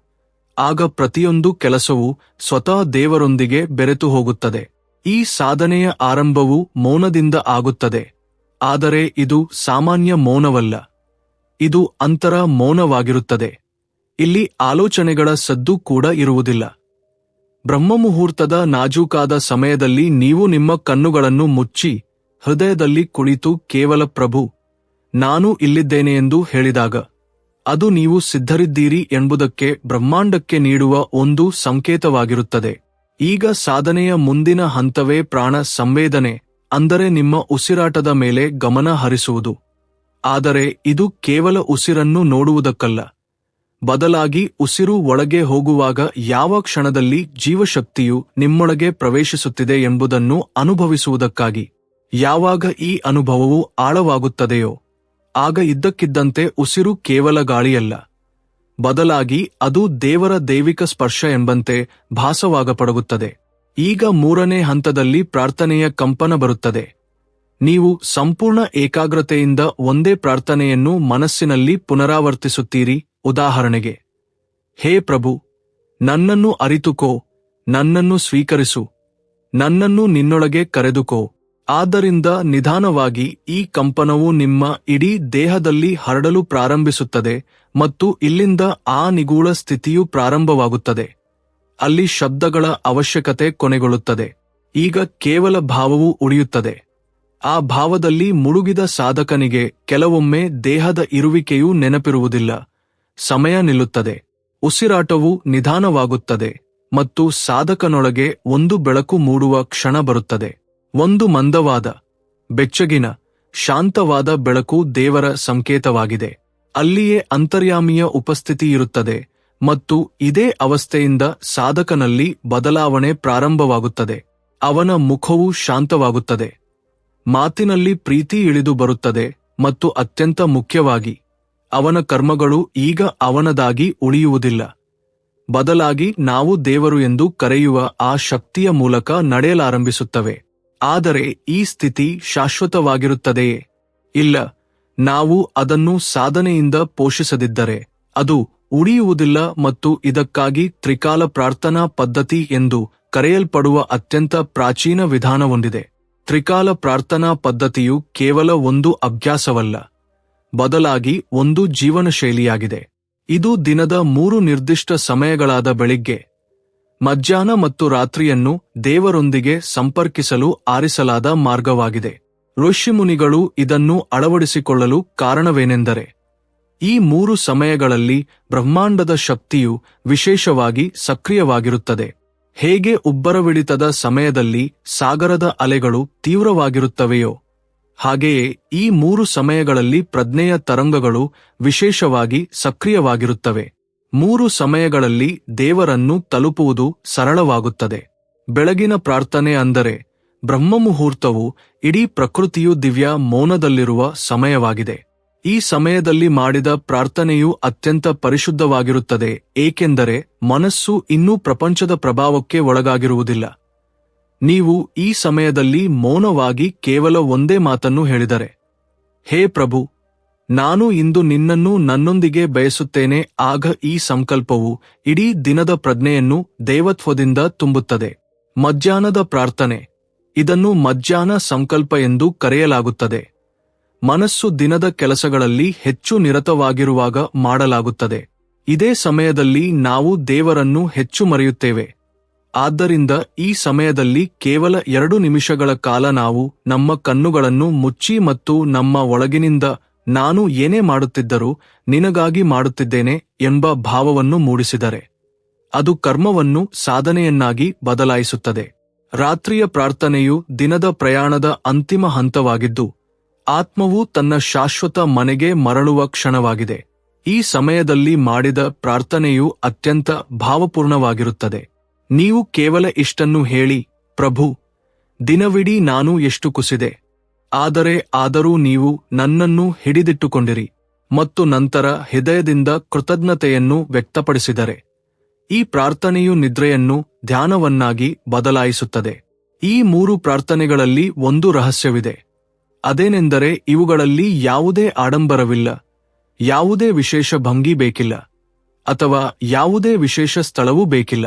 ಆಗ ಪ್ರತಿಯೊಂದು ಕೆಲಸವೂ ಸ್ವತಃ ದೇವರೊಂದಿಗೆ ಬೆರೆತು ಹೋಗುತ್ತದೆ. ಈ ಸಾಧನೆಯ ಆರಂಭವು ಮೌನದಿಂದ ಆಗುತ್ತದೆ. ಆದರೆ ಇದು ಸಾಮಾನ್ಯ ಮೌನವಲ್ಲ, ಇದು ಅಂತರ ಮೌನವಾಗಿರುತ್ತದೆ. ಇಲ್ಲಿ ಆಲೋಚನೆಗಳ ಸದ್ದು ಕೂಡ ಇರುವುದಿಲ್ಲ. ಬ್ರಹ್ಮಮುಹೂರ್ತದ ನಾಜೂಕಾದ ಸಮಯದಲ್ಲಿ ನೀವು ನಿಮ್ಮ ಕಣ್ಣುಗಳನ್ನು ಮುಚ್ಚಿ ಹೃದಯದಲ್ಲಿ ಕುಳಿತು ಕೇವಲ ಪ್ರಭು, ನಾನು ಇಲ್ಲಿದ್ದೇನೆಂದು ಹೇಳಿದಾಗ, ಅದು ನೀವು ಸಿದ್ಧರಿದ್ದೀರಿ ಎಂಬುದಕ್ಕೆ ಬ್ರಹ್ಮಾಂಡಕ್ಕೆ ನೀಡುವ ಒಂದು ಸಂಕೇತವಾಗಿರುತ್ತದೆ. ಈಗ ಸಾಧನೆಯ ಮುಂದಿನ ಹಂತವೇ ಪ್ರಾಣ ಸಂವೇದನೆ, ಅಂದರೆ ನಿಮ್ಮ ಉಸಿರಾಟದ ಮೇಲೆ ಗಮನ ಹರಿಸುವುದು. ಆದರೆ ಇದು ಕೇವಲ ಉಸಿರನ್ನು ನೋಡುವುದಕ್ಕಲ್ಲ, ಬದಲಾಗಿ ಉಸಿರು ಒಳಗೆ ಹೋಗುವಾಗ ಯಾವ ಕ್ಷಣದಲ್ಲಿ ಜೀವಶಕ್ತಿಯು ನಿಮ್ಮೊಳಗೆ ಪ್ರವೇಶಿಸುತ್ತಿದೆ ಎಂಬುದನ್ನು ಅನುಭವಿಸುವುದಕ್ಕಾಗಿ. ಯಾವಾಗ ಈ ಅನುಭವವು ಆಳವಾಗುತ್ತದೆಯೋ ಆಗ ಇದ್ದಕ್ಕಿದ್ದಂತೆ ಉಸಿರು ಕೇವಲ ಗಾಳಿಯಲ್ಲ, ಬದಲಾಗಿ ಅದು ದೇವರ ದೈವಿಕ ಸ್ಪರ್ಶ ಎಂಬಂತೆ ಭಾಸವಾಗಪಡುತ್ತದೆ. ಈಗ 3ನೇ ಹಂತದಲ್ಲಿ ಪ್ರಾರ್ಥನೆಯ ಕಂಪನ ಬರುತ್ತದೆ. ನೀವು ಸಂಪೂರ್ಣ ಏಕಾಗ್ರತೆಯಿಂದ ಒಂದೇ ಪ್ರಾರ್ಥನೆಯನ್ನು ಮನಸ್ಸಿನಲ್ಲಿ ಪುನರಾವರ್ತಿಸುತ್ತೀರಿ. ಉದಾಹರಣೆಗೆ, ಹೇ ಪ್ರಭು, ನನ್ನನ್ನು ಅರಿತುಕೋ, ನನ್ನನ್ನು ಸ್ವೀಕರಿಸು, ನನ್ನನ್ನು ನಿನ್ನೊಳಗೆ ಕರೆದುಕೋ. ಆದ್ದರಿಂದ ನಿಧಾನವಾಗಿ ಈ ಕಂಪನವು ನಿಮ್ಮ ಇಡೀ ದೇಹದಲ್ಲಿ ಹರಡಲು ಪ್ರಾರಂಭಿಸುತ್ತದೆ ಮತ್ತು ಇಲ್ಲಿಂದ ಆ ನಿಗೂಢ ಸ್ಥಿತಿಯು ಪ್ರಾರಂಭವಾಗುತ್ತದೆ. ಅಲ್ಲಿ ಶಬ್ದಗಳ ಅವಶ್ಯಕತೆ ಕೊನೆಗೊಳ್ಳುತ್ತದೆ. ಈಗ ಕೇವಲ ಭಾವವು ಉಳಿಯುತ್ತದೆ. ಆ ಭಾವದಲ್ಲಿ ಮುಳುಗಿದ ಸಾಧಕನಿಗೆ ಕೆಲವೊಮ್ಮೆ ದೇಹದ ಇರುವಿಕೆಯೂ ನೆನಪಿರುವುದಿಲ್ಲ. ಸಮಯ ನಿಲ್ಲುತ್ತದೆ, ಉಸಿರಾಟವು ನಿಧಾನವಾಗುತ್ತದೆ ಮತ್ತು ಸಾಧಕನೊಳಗೆ ಒಂದು ಬೆಳಕು ಮೂಡುವ ಕ್ಷಣ ಬರುತ್ತದೆ. ಒಂದು ಮಂದವಾದ, ಬೆಚ್ಚಗಿನ, ಶಾಂತವಾದ ಬೆಳಕು ದೇವರ ಸಂಕೇತವಾಗಿದೆ. ಅಲ್ಲಿಯೇ ಅಂತರ್ಯಾಮಿಯ ಉಪಸ್ಥಿತಿಯಿರುತ್ತದೆ ಮತ್ತು ಇದೇ ಅವಸ್ಥೆಯಿಂದ ಸಾಧಕನಲ್ಲಿ ಬದಲಾವಣೆ ಪ್ರಾರಂಭವಾಗುತ್ತದೆ. ಅವನ ಮುಖವು ಶಾಂತವಾಗುತ್ತದೆ, ಮಾತಿನಲ್ಲಿ ಪ್ರೀತಿ ಇಳಿದು ಬರುತ್ತದೆ ಮತ್ತು ಅತ್ಯಂತ ಮುಖ್ಯವಾಗಿ ಅವನ ಕರ್ಮಗಳು ಈಗ ಅವನದಾಗಿ ಉಳಿಯುವುದಿಲ್ಲ. ಬದಲಾಗಿ ನಾವು ದೇವರು ಎಂದು ಕರೆಯುವ ಆ ಶಕ್ತಿಯ ಮೂಲಕ ನಡೆಯಲಾರಂಭಿಸುತ್ತವೆ. ಆದರೆ ಈ ಸ್ಥಿತಿ ಶಾಶ್ವತವಾಗಿರುತ್ತದೆಯೇ? ಇಲ್ಲ. ನಾವು ಅದನ್ನು ಸಾಧನೆಯಿಂದ ಪೋಷಿಸದಿದ್ದರೆ ಅದು ಉಳಿಯುವುದಿಲ್ಲ. ಮತ್ತು ಇದಕ್ಕಾಗಿ ತ್ರಿಕಾಲ ಪ್ರಾರ್ಥನಾ ಪದ್ಧತಿ ಎಂದು ಕರೆಯಲ್ಪಡುವ ಅತ್ಯಂತ ಪ್ರಾಚೀನ ವಿಧಾನವೊಂದಿದೆ. ತ್ರಿಕಾಲ ಪ್ರಾರ್ಥನಾ ಪದ್ಧತಿಯು ಕೇವಲ ಒಂದು ಅಭ್ಯಾಸವಲ್ಲ, ಬದಲಾಗಿ ಒಂದು ಜೀವನ ಶೈಲಿಯಾಗಿದೆ. ಇದು ದಿನದ 3 ನಿರ್ದಿಷ್ಟ ಸಮಯಗಳಾದ ಬೆಳಿಗ್ಗೆ, ಮಧ್ಯಾಹ್ನ ಮತ್ತು ರಾತ್ರಿಯನ್ನು ದೇವರೊಂದಿಗೆ ಸಂಪರ್ಕಿಸಲು ಆರಿಸಲಾದ ಮಾರ್ಗವಾಗಿದೆ. ಋಷಿಮುನಿಗಳು ಇದನ್ನು ಅಳವಡಿಸಿಕೊಳ್ಳಲು ಕಾರಣವೇನೆಂದರೆ ಈ 3 ಸಮಯಗಳಲ್ಲಿ ಬ್ರಹ್ಮಾಂಡದ ಶಕ್ತಿಯು ವಿಶೇಷವಾಗಿ ಸಕ್ರಿಯವಾಗಿರುತ್ತದೆ. ಹೇಗೆ ಉಬ್ಬರವಿಳಿತದ ಸಮಯದಲ್ಲಿ ಸಾಗರದ ಅಲೆಗಳು ತೀವ್ರವಾಗಿರುತ್ತವೆಯೋ ಹಾಗೆಯೇ ಈ 3 ಸಮಯಗಳಲ್ಲಿ ಪ್ರಜ್ಞೆಯ ತರಂಗಗಳು ವಿಶೇಷವಾಗಿ ಸಕ್ರಿಯವಾಗಿರುತ್ತವೆ. 3 ಸಮಯಗಳಲ್ಲಿ ದೇವರನ್ನು ತಲುಪುವುದು ಸರಳವಾಗುತ್ತದೆ. ಬೆಳಗಿನ ಪ್ರಾರ್ಥನೆ ಅಂದರೆ ಬ್ರಹ್ಮಮುಹೂರ್ತವು ಇಡೀ ಪ್ರಕೃತಿಯು ದಿವ್ಯ ಮೌನದಲ್ಲಿರುವ ಸಮಯವಾಗಿದೆ. ಈ ಸಮಯದಲ್ಲಿ ಮಾಡಿದ ಪ್ರಾರ್ಥನೆಯು ಅತ್ಯಂತ ಪರಿಶುದ್ಧವಾಗಿರುತ್ತದೆ, ಏಕೆಂದರೆ ಮನಸ್ಸು ಇನ್ನೂ ಪ್ರಪಂಚದ ಪ್ರಭಾವಕ್ಕೆ ಒಳಗಾಗಿರುವುದಿಲ್ಲ. ನೀವು ಈ ಸಮಯದಲ್ಲಿ ಮೌನವಾಗಿ ಕೇವಲ ಒಂದೇ ಮಾತನ್ನು ಹೇಳಿದರೆ, ಹೇ ಪ್ರಭು, ನಾನು ಇಂದು ನಿನ್ನನ್ನು ನನ್ನೊಂದಿಗೆ ಬಯಸುತ್ತೇನೆ, ಆಗ ಈ ಸಂಕಲ್ಪವು ಇಡೀ ದಿನದ ಪ್ರಜ್ಞೆಯನ್ನು ದೈವತ್ವದಿಂದ ತುಂಬುತ್ತದೆ. ಮಧ್ಯಾಹ್ನದ ಪ್ರಾರ್ಥನೆ, ಇದನ್ನು ಮಧ್ಯಾಹ್ನ ಸಂಕಲ್ಪ ಎಂದು ಕರೆಯಲಾಗುತ್ತದೆ. ಮನಸ್ಸು ದಿನದ ಕೆಲಸಗಳಲ್ಲಿ ಹೆಚ್ಚು ನಿರತವಾಗಿರುವಾಗ ಮಾಡಲಾಗುತ್ತದೆ. ಇದೇ ಸಮಯದಲ್ಲಿ ನಾವು ದೇವರನ್ನು ಹೆಚ್ಚು ಮರೆಯುತ್ತೇವೆ. ಆದ್ದರಿಂದ ಈ ಸಮಯದಲ್ಲಿ ಕೇವಲ 2 ನಿಮಿಷಗಳ ಕಾಲ ನಾವು ನಮ್ಮ ಕಣ್ಣುಗಳನ್ನು ಮುಚ್ಚಿ ಮತ್ತು ನಮ್ಮ ಒಳಗಿನಿಂದ ನಾನು ಏನೇ ಮಾಡುತ್ತಿದ್ದರೂ ನಿನಗಾಗಿ ಮಾಡುತ್ತಿದ್ದೇನೆ ಎಂಬ ಭಾವವನ್ನು ಮೂಡಿಸಿದರೆ ಅದು ಕರ್ಮವನ್ನು ಸಾಧನೆಯನ್ನಾಗಿ ಬದಲಾಯಿಸುತ್ತದೆ. ರಾತ್ರಿಯ ಪ್ರಾರ್ಥನೆಯು ದಿನದ ಪ್ರಯಾಣದ ಅಂತಿಮ ಹಂತವಾಗಿದ್ದು ಆತ್ಮವು ತನ್ನ ಶಾಶ್ವತ ಮನೆಗೆ ಮರಳುವ ಕ್ಷಣವಾಗಿದೆ. ಈ ಸಮಯದಲ್ಲಿ ಮಾಡಿದ ಪ್ರಾರ್ಥನೆಯು ಅತ್ಯಂತ ಭಾವಪೂರ್ಣವಾಗಿರುತ್ತದೆ. ನೀವು ಕೇವಲ ಇಷ್ಟನ್ನು ಹೇಳಿ, ಪ್ರಭು, ದಿನವಿಡೀ ನಾನು ಎಷ್ಟು ಕುಸಿದೆ, ಆದರೂ ನೀವು ನನ್ನನ್ನು ಹಿಡಿದಿಟ್ಟುಕೊಂಡಿರಿ, ಮತ್ತು ನಂತರ ಹೃದಯದಿಂದ ಕೃತಜ್ಞತೆಯನ್ನು ವ್ಯಕ್ತಪಡಿಸಿದರೆ ಈ ಪ್ರಾರ್ಥನೆಯು ನಿದ್ರೆಯನ್ನು ಧ್ಯಾನವನ್ನಾಗಿ ಬದಲಾಯಿಸುತ್ತದೆ. ಈ 3 ಪ್ರಾರ್ಥನೆಗಳಲ್ಲಿ ಒಂದು ರಹಸ್ಯವಿದೆ. ಅದೇನೆಂದರೆ ಇವುಗಳಲ್ಲಿ ಯಾವುದೇ ಆಡಂಬರವಿಲ್ಲ, ಯಾವುದೇ ವಿಶೇಷ ಭಂಗಿ ಬೇಕಿಲ್ಲ, ಅಥವಾ ಯಾವುದೇ ವಿಶೇಷ ಸ್ಥಳವೂ ಬೇಕಿಲ್ಲ.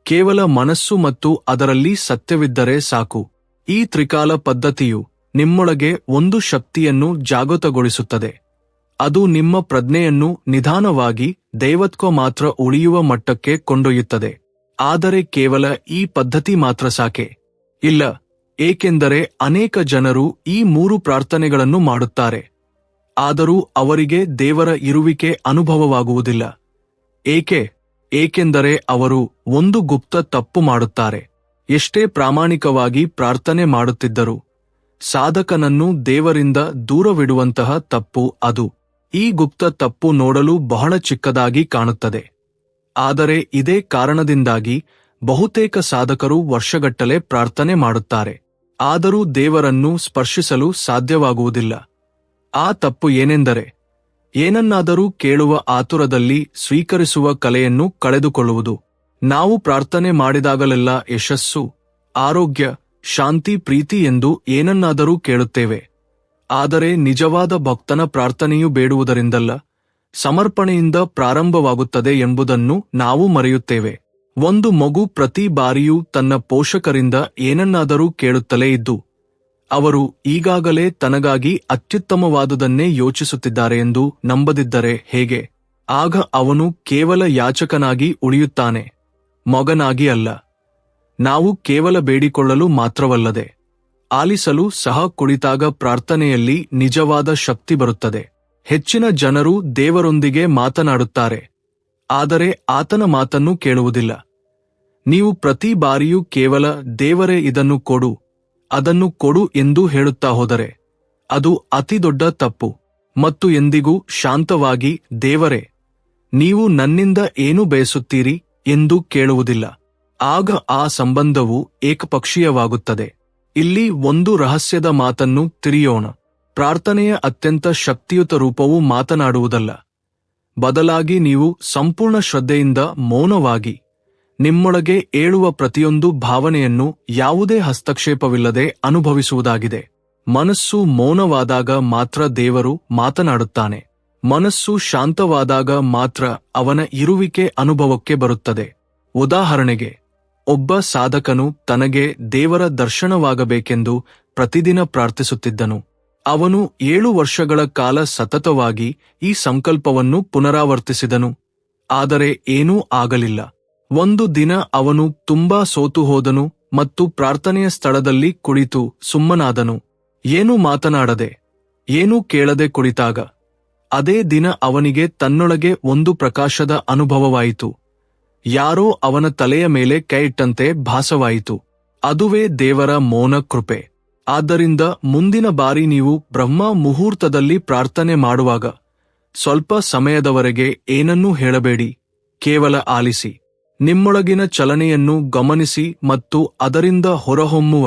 ಕೇವಲ ಮನಸ್ಸು ಮತ್ತು ಅದರಲ್ಲಿ ಸತ್ಯವಿದ್ದರೆ ಸಾಕು. ಈ ತ್ರಿಕಾಲ ಪದ್ಧತಿಯು ನಿಮ್ಮೊಳಗೆ ಒಂದು ಶಕ್ತಿಯನ್ನು ಜಾಗೃತಗೊಳಿಸುತ್ತದೆ. ಅದು ನಿಮ್ಮ ಪ್ರಜ್ಞೆಯನ್ನು ನಿಧಾನವಾಗಿ ದೈವತ್ವ ಮಾತ್ರ ಉಳಿಯುವ ಮಟ್ಟಕ್ಕೆ ಕೊಂಡೊಯ್ಯುತ್ತದೆ. ಆದರೆ ಕೇವಲ ಈ ಪದ್ಧತಿ ಮಾತ್ರ ಸಾಕೆ? ಇಲ್ಲ, ಏಕೆಂದರೆ ಅನೇಕ ಜನರು ಈ 3 ಪ್ರಾರ್ಥನೆಗಳನ್ನು ಮಾಡುತ್ತಾರೆ, ಆದರೂ ಅವರಿಗೆ ದೇವರ ಇರುವಿಕೆ ಅನುಭವವಾಗುವುದಿಲ್ಲ. ಏಕೆಂದರೆ ಅವರು ಒಂದು ಗುಪ್ತ ತಪ್ಪು ಮಾಡುತ್ತಾರೆ. ಎಷ್ಟೇ ಪ್ರಾಮಾಣಿಕವಾಗಿ ಪ್ರಾರ್ಥನೆ ಮಾಡುತ್ತಿದ್ದರೂ ಸಾಧಕನನ್ನು ದೇವರಿಂದ ದೂರವಿಡುವಂತಹ ತಪ್ಪು ಅದು. ಈ ಗುಪ್ತ ತಪ್ಪು ನೋಡಲು ಬಹಳ ಚಿಕ್ಕದಾಗಿ ಕಾಣುತ್ತದೆ, ಆದರೆ ಇದೇ ಕಾರಣದಿಂದಾಗಿ ಬಹುತೇಕ ಸಾಧಕರು ವರ್ಷಗಟ್ಟಲೆ ಪ್ರಾರ್ಥನೆ ಮಾಡುತ್ತಾರೆ, ಆದರೂ ದೇವರನ್ನು ಸ್ಪರ್ಶಿಸಲು ಸಾಧ್ಯವಾಗುವುದಿಲ್ಲ. ಆ ತಪ್ಪು ಏನೆಂದರೆ ಏನನ್ನಾದರೂ ಕೇಳುವ ಆತುರದಲ್ಲಿ ಸ್ವೀಕರಿಸುವ ಕಲೆಯನ್ನು ಕಳೆದುಕೊಳ್ಳುವುದು. ನಾವು ಪ್ರಾರ್ಥನೆ ಮಾಡಿದಾಗಲೆಲ್ಲ ಯಶಸ್ಸು, ಆರೋಗ್ಯ, ಶಾಂತಿ, ಪ್ರೀತಿ ಎಂದು ಏನನ್ನಾದರೂ ಕೇಳುತ್ತೇವೆ. ಆದರೆ ನಿಜವಾದ ಭಕ್ತನ ಪ್ರಾರ್ಥನೆಯು ಬೇಡುವುದರಿಂದಲ್ಲ, ಸಮರ್ಪಣೆಯಿಂದ ಪ್ರಾರಂಭವಾಗುತ್ತದೆ ಎಂಬುದನ್ನು ನಾವು ಮರೆಯುತ್ತೇವೆ. ಒಂದು ಮಗು ಪ್ರತಿ ಬಾರಿಯೂ ತನ್ನ ಪೋಷಕರಿಂದ ಏನನ್ನಾದರೂ ಕೇಳುತ್ತಲೇ ಇದ್ದು ಅವರು ಈಗಾಗಲೇ ತನಗಾಗಿ ಅತ್ಯುತ್ತಮವಾದುದನ್ನೇ ಯೋಚಿಸುತ್ತಿದ್ದಾರೆ ಎಂದು ನಂಬದಿದ್ದರೆ ಹೇಗೆ? ಆಗ ಅವನು ಕೇವಲ ಯಾಚಕನಾಗಿ ಉಳಿಯುತ್ತಾನೆ, ಮಗನಾಗಿ ಅಲ್ಲ. ನಾವು ಕೇವಲ ಬೇಡಿಕೊಳ್ಳಲು ಮಾತ್ರವಲ್ಲದೆ ಆಲಿಸಲು ಸಹ ಕುಳಿತಾಗ ಪ್ರಾರ್ಥನೆಯಲ್ಲಿ ನಿಜವಾದ ಶಕ್ತಿ ಬರುತ್ತದೆ. ಹೆಚ್ಚಿನ ಜನರು ದೇವರೊಂದಿಗೆ ಮಾತನಾಡುತ್ತಾರೆ, ಆದರೆ ಆತನ ಮಾತನ್ನು ಕೇಳುವುದಿಲ್ಲ. ನೀವು ಪ್ರತಿ ಬಾರಿಯೂ ಕೇವಲ ದೇವರೇ ಇದನ್ನು ಕೊಡು, ಅದನ್ನು ಕೊಡು ಎಂದು ಹೇಳುತ್ತಾ ಹೋದರೆ ಅದು ಅತಿದೊಡ್ಡ ತಪ್ಪು. ಮತ್ತು ಎಂದಿಗೂ ಶಾಂತವಾಗಿ ದೇವರೇ, ನೀವು ನನ್ನಿಂದ ಏನು ಬಯಸುತ್ತೀರಿ ಎಂದು ಕೇಳುವುದಿಲ್ಲ. ಆಗ ಆ ಸಂಬಂಧವು ಏಕಪಕ್ಷೀಯವಾಗುತ್ತದೆ. ಇಲ್ಲಿ ಒಂದು ರಹಸ್ಯದ ಮಾತನ್ನು ತಿರಿಯೋಣ. ಪ್ರಾರ್ಥನೆಯ ಅತ್ಯಂತ ಶಕ್ತಿಯುತ ರೂಪವು ಮಾತನಾಡುವುದಲ್ಲ, ಬದಲಾಗಿ ನೀವು ಸಂಪೂರ್ಣ ಶ್ರದ್ಧೆಯಿಂದ ಮೌನವಾಗಿ ನಿಮ್ಮೊಳಗೆ ಏಳುವ ಪ್ರತಿಯೊಂದು ಭಾವನೆಯನ್ನು ಯಾವುದೇ ಹಸ್ತಕ್ಷೇಪವಿಲ್ಲದೆ ಅನುಭವಿಸುವುದಾಗಿದೆ. ಮನಸ್ಸು ಮೌನವಾದಾಗ ಮಾತ್ರ ದೇವರು ಮಾತನಾಡುತ್ತಾನೆ. ಮನಸ್ಸು ಶಾಂತವಾದಾಗ ಮಾತ್ರ ಅವನ ಇರುವಿಕೆ ಅನುಭವಕ್ಕೆ ಬರುತ್ತದೆ. ಉದಾಹರಣೆಗೆ, ಒಬ್ಬ ಸಾಧಕನು ತನಗೆ ದೇವರ ದರ್ಶನವಾಗಬೇಕೆಂದು ಪ್ರತಿದಿನ ಪ್ರಾರ್ಥಿಸುತ್ತಿದ್ದನು. ಅವನು 7 ವರ್ಷಗಳ ಕಾಲ ಸತತವಾಗಿ ಈ ಸಂಕಲ್ಪವನ್ನು ಪುನರಾವರ್ತಿಸಿದನು, ಆದರೆ ಏನೂ ಆಗಲಿಲ್ಲ. ಒಂದು ದಿನ ಅವನು ತುಂಬಾ ಸೋತು ಹೋದನು ಮತ್ತು ಪ್ರಾರ್ಥನೆಯ ಸ್ಥಳದಲ್ಲಿ ಕುಳಿತು ಸುಮ್ಮನಾದನು, ಏನೂ ಮಾತನಾಡದೆ, ಏನೂ ಕೇಳದೆ ಕುಳಿತಾಗ. ಅದೇ ದಿನ ಅವನಿಗೆ ತನ್ನೊಳಗೆ ಒಂದು ಪ್ರಕಾಶದ ಅನುಭವವಾಯಿತು. ಯಾರೋ ಅವನ ತಲೆಯ ಮೇಲೆ ಕೈಯಿಟ್ಟಂತೆ ಭಾಸವಾಯಿತು. ಅದುವೇ ದೇವರ ಮೌನ ಕೃಪೆ. ಆದ್ದರಿಂದ ಮುಂದಿನ ಬಾರಿ ನೀವು ಬ್ರಹ್ಮ ಮುಹೂರ್ತದಲ್ಲಿ ಪ್ರಾರ್ಥನೆ ಮಾಡುವಾಗ ಸ್ವಲ್ಪ ಸಮಯದವರೆಗೆ ಏನನ್ನೂ ಹೇಳಬೇಡಿ, ಕೇವಲ ಆಲಿಸಿ. ನಿಮ್ಮೊಳಗಿನ ಚಲನೆಯನ್ನು ಗಮನಿಸಿ ಮತ್ತು ಅದರಿಂದ ಹೊರಹೊಮ್ಮುವ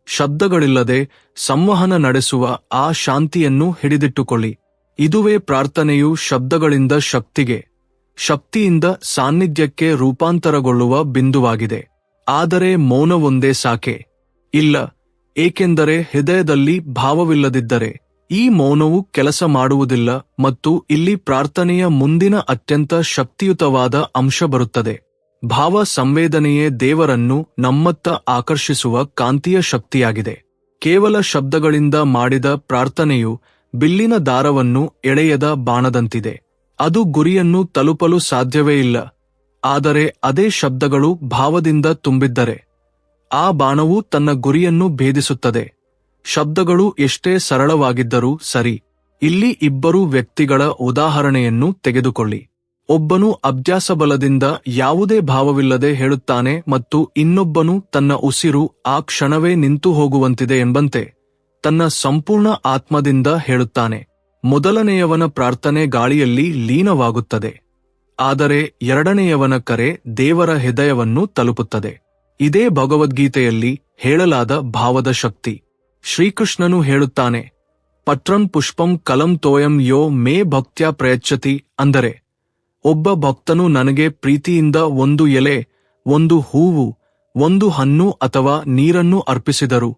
ಶಬ್ದಗಳಿಲ್ಲದೆ ಸಂವಹನ ನಡೆಸುವ ಆ ಶಾಂತಿಯನ್ನು ಹಿಡಿದಿಟ್ಟುಕೊಳ್ಳಿ. ಇದುವೇ ಪ್ರಾರ್ಥನೆಯು ಶಬ್ದಗಳಿಂದ ಶಕ್ತಿಗೆ, ಶಕ್ತಿಯಿಂದ ಸಾನ್ನಿಧ್ಯಕ್ಕೆ ರೂಪಾಂತರಗೊಳ್ಳುವ ಬಿಂದುವಾಗಿದೆ. ಆದರೆ ಮೌನವೊಂದೇ ಸಾಕೆ? ಇಲ್ಲ, ಏಕೆಂದರೆ ಹೃದಯದಲ್ಲಿ ಭಾವವಿಲ್ಲದಿದ್ದರೆ ಈ ಮೌನವು ಕೆಲಸ ಮಾಡುವುದಿಲ್ಲ ಮತ್ತು ಇಲ್ಲಿ ಪ್ರಾರ್ಥನೆಯ ಮುಂದಿನ ಅತ್ಯಂತ ಶಕ್ತಿಯುತವಾದ ಅಂಶ ಬರುತ್ತದೆ. ಭಾವ ಸಂವೇದನೆಯೇ ದೇವರನ್ನು ನಮ್ಮತ್ತ ಆಕರ್ಷಿಸುವ ಕಾಂತೀಯ ಶಕ್ತಿಯಾಗಿದೆ. ಕೇವಲ ಶಬ್ದಗಳಿಂದ ಮಾಡಿದ ಪ್ರಾರ್ಥನೆಯು ಬಿಲ್ಲಿನ ದಾರವನ್ನು ಎಳೆಯದ ಬಾಣದಂತಿದೆ. ಅದು ಗುರಿಯನ್ನು ತಲುಪಲು ಸಾಧ್ಯವೇ ಇಲ್ಲ. ಆದರೆ ಅದೇ ಶಬ್ದಗಳು ಭಾವದಿಂದ ತುಂಬಿದ್ದರೆ ಆ ಬಾಣವು ತನ್ನ ಗುರಿಯನ್ನು ಭೇದಿಸುತ್ತದೆ. ಶಬ್ದಗಳು ಎಷ್ಟೇ ಸರಳವಾಗಿದ್ದರೂ ಸರಿ. ಇಲ್ಲಿ ಇಬ್ಬರು ವ್ಯಕ್ತಿಗಳ ಉದಾಹರಣೆಯನ್ನು ತೆಗೆದುಕೊಳ್ಳಿ. ಒಬ್ಬನು ಅಭ್ಯಾಸಬಲದಿಂದ ಯಾವುದೇ ಭಾವವಿಲ್ಲದೆ ಹೇಳುತ್ತಾನೆ ಮತ್ತು ಇನ್ನೊಬ್ಬನು ತನ್ನ ಉಸಿರು ಆ ಕ್ಷಣವೇ ನಿಂತು ಹೋಗುವಂತಿದೆ ಎಂಬಂತೆ ತನ್ನ ಸಂಪೂರ್ಣ ಆತ್ಮದಿಂದ ಹೇಳುತ್ತಾನೆ. ಮೊದಲನೆಯವನ ಪ್ರಾರ್ಥನೆ ಗಾಳಿಯಲ್ಲಿ ಲೀನವಾಗುತ್ತದೆ, ಆದರೆ ಎರಡನೆಯವನ ಕರೆ ದೇವರ ಹೃದಯವನ್ನು ತಲುಪುತ್ತದೆ. ಇದೇ ಭಗವದ್ಗೀತೆಯಲ್ಲಿ ಹೇಳಲಾದ ಭಾವದ ಶಕ್ತಿ. ಶ್ರೀಕೃಷ್ಣನು ಹೇಳುತ್ತಾನೆ, ಪತ್ರಂ ಪುಷ್ಪಂ ಕಲಂ ತೋಯಂ ಯೋ ಮೇ ಭಕ್ತ್ಯಾ ಪ್ರಯಚ್ಛತಿ. ಅಂದರೆ ಒಬ್ಬ ಭಕ್ತನು ನನಗೆ ಪ್ರೀತಿಯಿಂದ ಒಂದು ಎಲೆ, ಒಂದು ಹೂವು, ಒಂದು ಹಣ್ಣು ಅಥವಾ ನೀರನ್ನು ಅರ್ಪಿಸಿದರು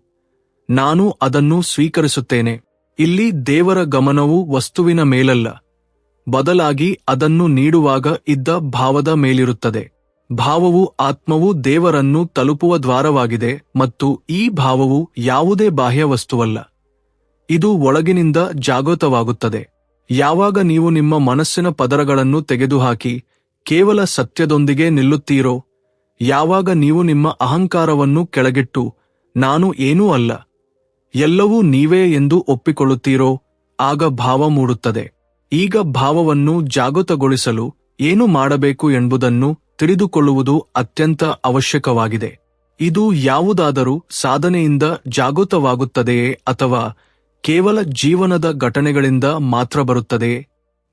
ನಾನು ಅದನ್ನು ಸ್ವೀಕರಿಸುತ್ತೇನೆ. ಇಲ್ಲಿ ದೇವರ ಗಮನವು ವಸ್ತುವಿನ ಮೇಲಲ್ಲ, ಬದಲಾಗಿ ಅದನ್ನು ನೀಡುವಾಗ ಇದ್ದ ಭಾವದ ಮೇಲಿರುತ್ತದೆ. ಭಾವವು ಆತ್ಮವು ದೇವರನ್ನು ತಲುಪುವ ದ್ವಾರವಾಗಿದೆ ಮತ್ತು ಈ ಭಾವವು ಯಾವುದೇ ಬಾಹ್ಯ ವಸ್ತುವಲ್ಲ. ಇದು ಒಳಗಿನಿಂದ ಜಾಗೃತವಾಗುತ್ತದೆ. ಯಾವಾಗ ನೀವು ನಿಮ್ಮ ಮನಸ್ಸಿನ ಪದರಗಳನ್ನು ತೆಗೆದುಹಾಕಿ ಕೇವಲ ಸತ್ಯದೊಂದಿಗೆ ನಿಲ್ಲುತ್ತೀರೋ, ಯಾವಾಗ ನೀವು ನಿಮ್ಮ ಅಹಂಕಾರವನ್ನು ಕೆಳಗಿಟ್ಟು ನಾನು ಏನೂ ಅಲ್ಲ, ಎಲ್ಲವೂ ನೀವೇ ಎಂದು ಒಪ್ಪಿಕೊಳ್ಳುತ್ತೀರೋ, ಆಗ ಭಾವ ಮೂಡುತ್ತದೆ. ಈಗ ಭಾವವನ್ನು ಜಾಗೃತಗೊಳಿಸಲು ಏನು ಮಾಡಬೇಕು ಎಂಬುದನ್ನು ತಿಳಿದುಕೊಳ್ಳುವುದು ಅತ್ಯಂತ ಅವಶ್ಯಕವಾಗಿದೆ. ಇದು ಯಾವುದಾದರೂ ಸಾಧನೆಯಿಂದ ಜಾಗೃತವಾಗುತ್ತದೆಯೇ ಅಥವಾ ಕೇವಲ ಜೀವನದ ಘಟನೆಗಳಿಂದ ಮಾತ್ರ ಬರುತ್ತದೆಯೇ?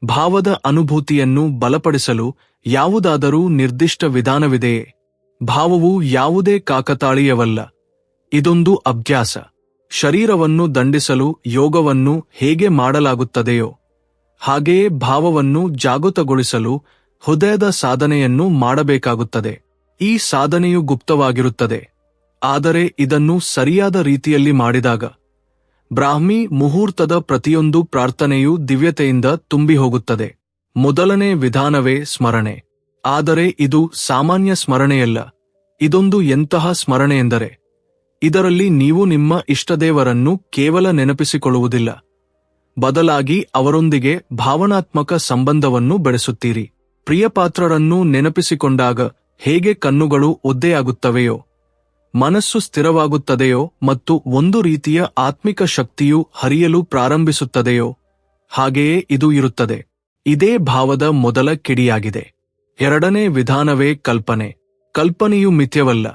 ಭಾವದ ಅನುಭೂತಿಯನ್ನು ಬಲಪಡಿಸಲು ಯಾವುದಾದರೂ ನಿರ್ದಿಷ್ಟ ವಿಧಾನವಿದೆಯೇ? ಭಾವವು ಯಾವುದೇ ಕಾಕತಾಳೀಯವಲ್ಲ, ಇದೊಂದು ಅಭ್ಯಾಸ. ಶರೀರವನ್ನು ದಂಡಿಸಲು ಯೋಗವನ್ನು ಹೇಗೆ ಮಾಡಲಾಗುತ್ತದೆಯೋ ಹಾಗೆಯೇ ಭಾವವನ್ನು ಜಾಗೃತಗೊಳಿಸಲು ಹೃದಯದ ಸಾಧನೆಯನ್ನು ಮಾಡಬೇಕಾಗುತ್ತದೆ. ಈ ಸಾಧನೆಯು ಗುಪ್ತವಾಗಿರುತ್ತದೆ, ಆದರೆ ಇದನ್ನು ಸರಿಯಾದ ರೀತಿಯಲ್ಲಿ ಮಾಡಿದಾಗ ಬ್ರಾಹ್ಮಿ ಮುಹೂರ್ತದ ಪ್ರತಿಯೊಂದು ಪ್ರಾರ್ಥನೆಯೂ ದಿವ್ಯತೆಯಿಂದ ತುಂಬಿ ಹೋಗುತ್ತದೆ. ಮೊದಲನೇ ವಿಧಾನವೇ ಸ್ಮರಣೆ. ಆದರೆ ಇದು ಸಾಮಾನ್ಯ ಸ್ಮರಣೆಯಲ್ಲ. ಇದೊಂದು ಎಂತಹ ಸ್ಮರಣೆಯೆಂದರೆ ಇದರಲ್ಲಿ ನೀವು ನಿಮ್ಮ ಇಷ್ಟದೇವರನ್ನು ಕೇವಲ ನೆನಪಿಸಿಕೊಳ್ಳುವುದಿಲ್ಲ, ಬದಲಾಗಿ ಅವರೊಂದಿಗೆ ಭಾವನಾತ್ಮಕ ಸಂಬಂಧವನ್ನು ಬೆಳೆಸುತ್ತೀರಿ. ಪ್ರಿಯಪಾತ್ರರನ್ನು ನೆನಪಿಸಿಕೊಂಡಾಗ ಹೇಗೆ ಕಣ್ಣುಗಳು ಒದ್ದೆಯಾಗುತ್ತವೆಯೋ, ಮನಸ್ಸು ಸ್ಥಿರವಾಗುತ್ತದೆಯೋ ಮತ್ತು ಒಂದು ರೀತಿಯ ಆತ್ಮಿಕ ಶಕ್ತಿಯು ಹರಿಯಲು ಪ್ರಾರಂಭಿಸುತ್ತದೆಯೋ, ಹಾಗೆಯೇ ಇದು ಇರುತ್ತದೆ. ಇದೇ ಭಾವದ ಮೊದಲ ಕಿಡಿಯಾಗಿದೆ. ಎರಡನೇ ವಿಧಾನವೇ ಕಲ್ಪನೆ. ಕಲ್ಪನೆಯು ಮಿಥ್ಯವಲ್ಲ,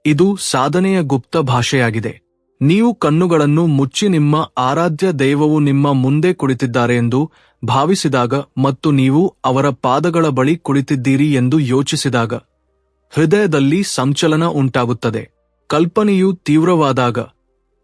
ಇದು ಸಾಧನೆಯ ಗುಪ್ತ ಭಾಷೆಯಾಗಿದೆ. ನೀವು ಕಣ್ಣುಗಳನ್ನು ಮುಚ್ಚಿ ನಿಮ್ಮ ಆರಾಧ್ಯ ದೈವವು ನಿಮ್ಮ ಮುಂದೆ ಕುಳಿತಿದ್ದಾರೆ ಎಂದು ಭಾವಿಸಿದಾಗ ಮತ್ತು ನೀವು ಅವರ ಪಾದಗಳ ಬಳಿ ಕುಳಿತಿದ್ದೀರಿ ಎಂದು ಯೋಚಿಸಿದಾಗ ಹೃದಯದಲ್ಲಿ ಸಂಚಲನ ಉಂಟಾಗುತ್ತದೆ. ಕಲ್ಪನೆಯು ತೀವ್ರವಾದಾಗ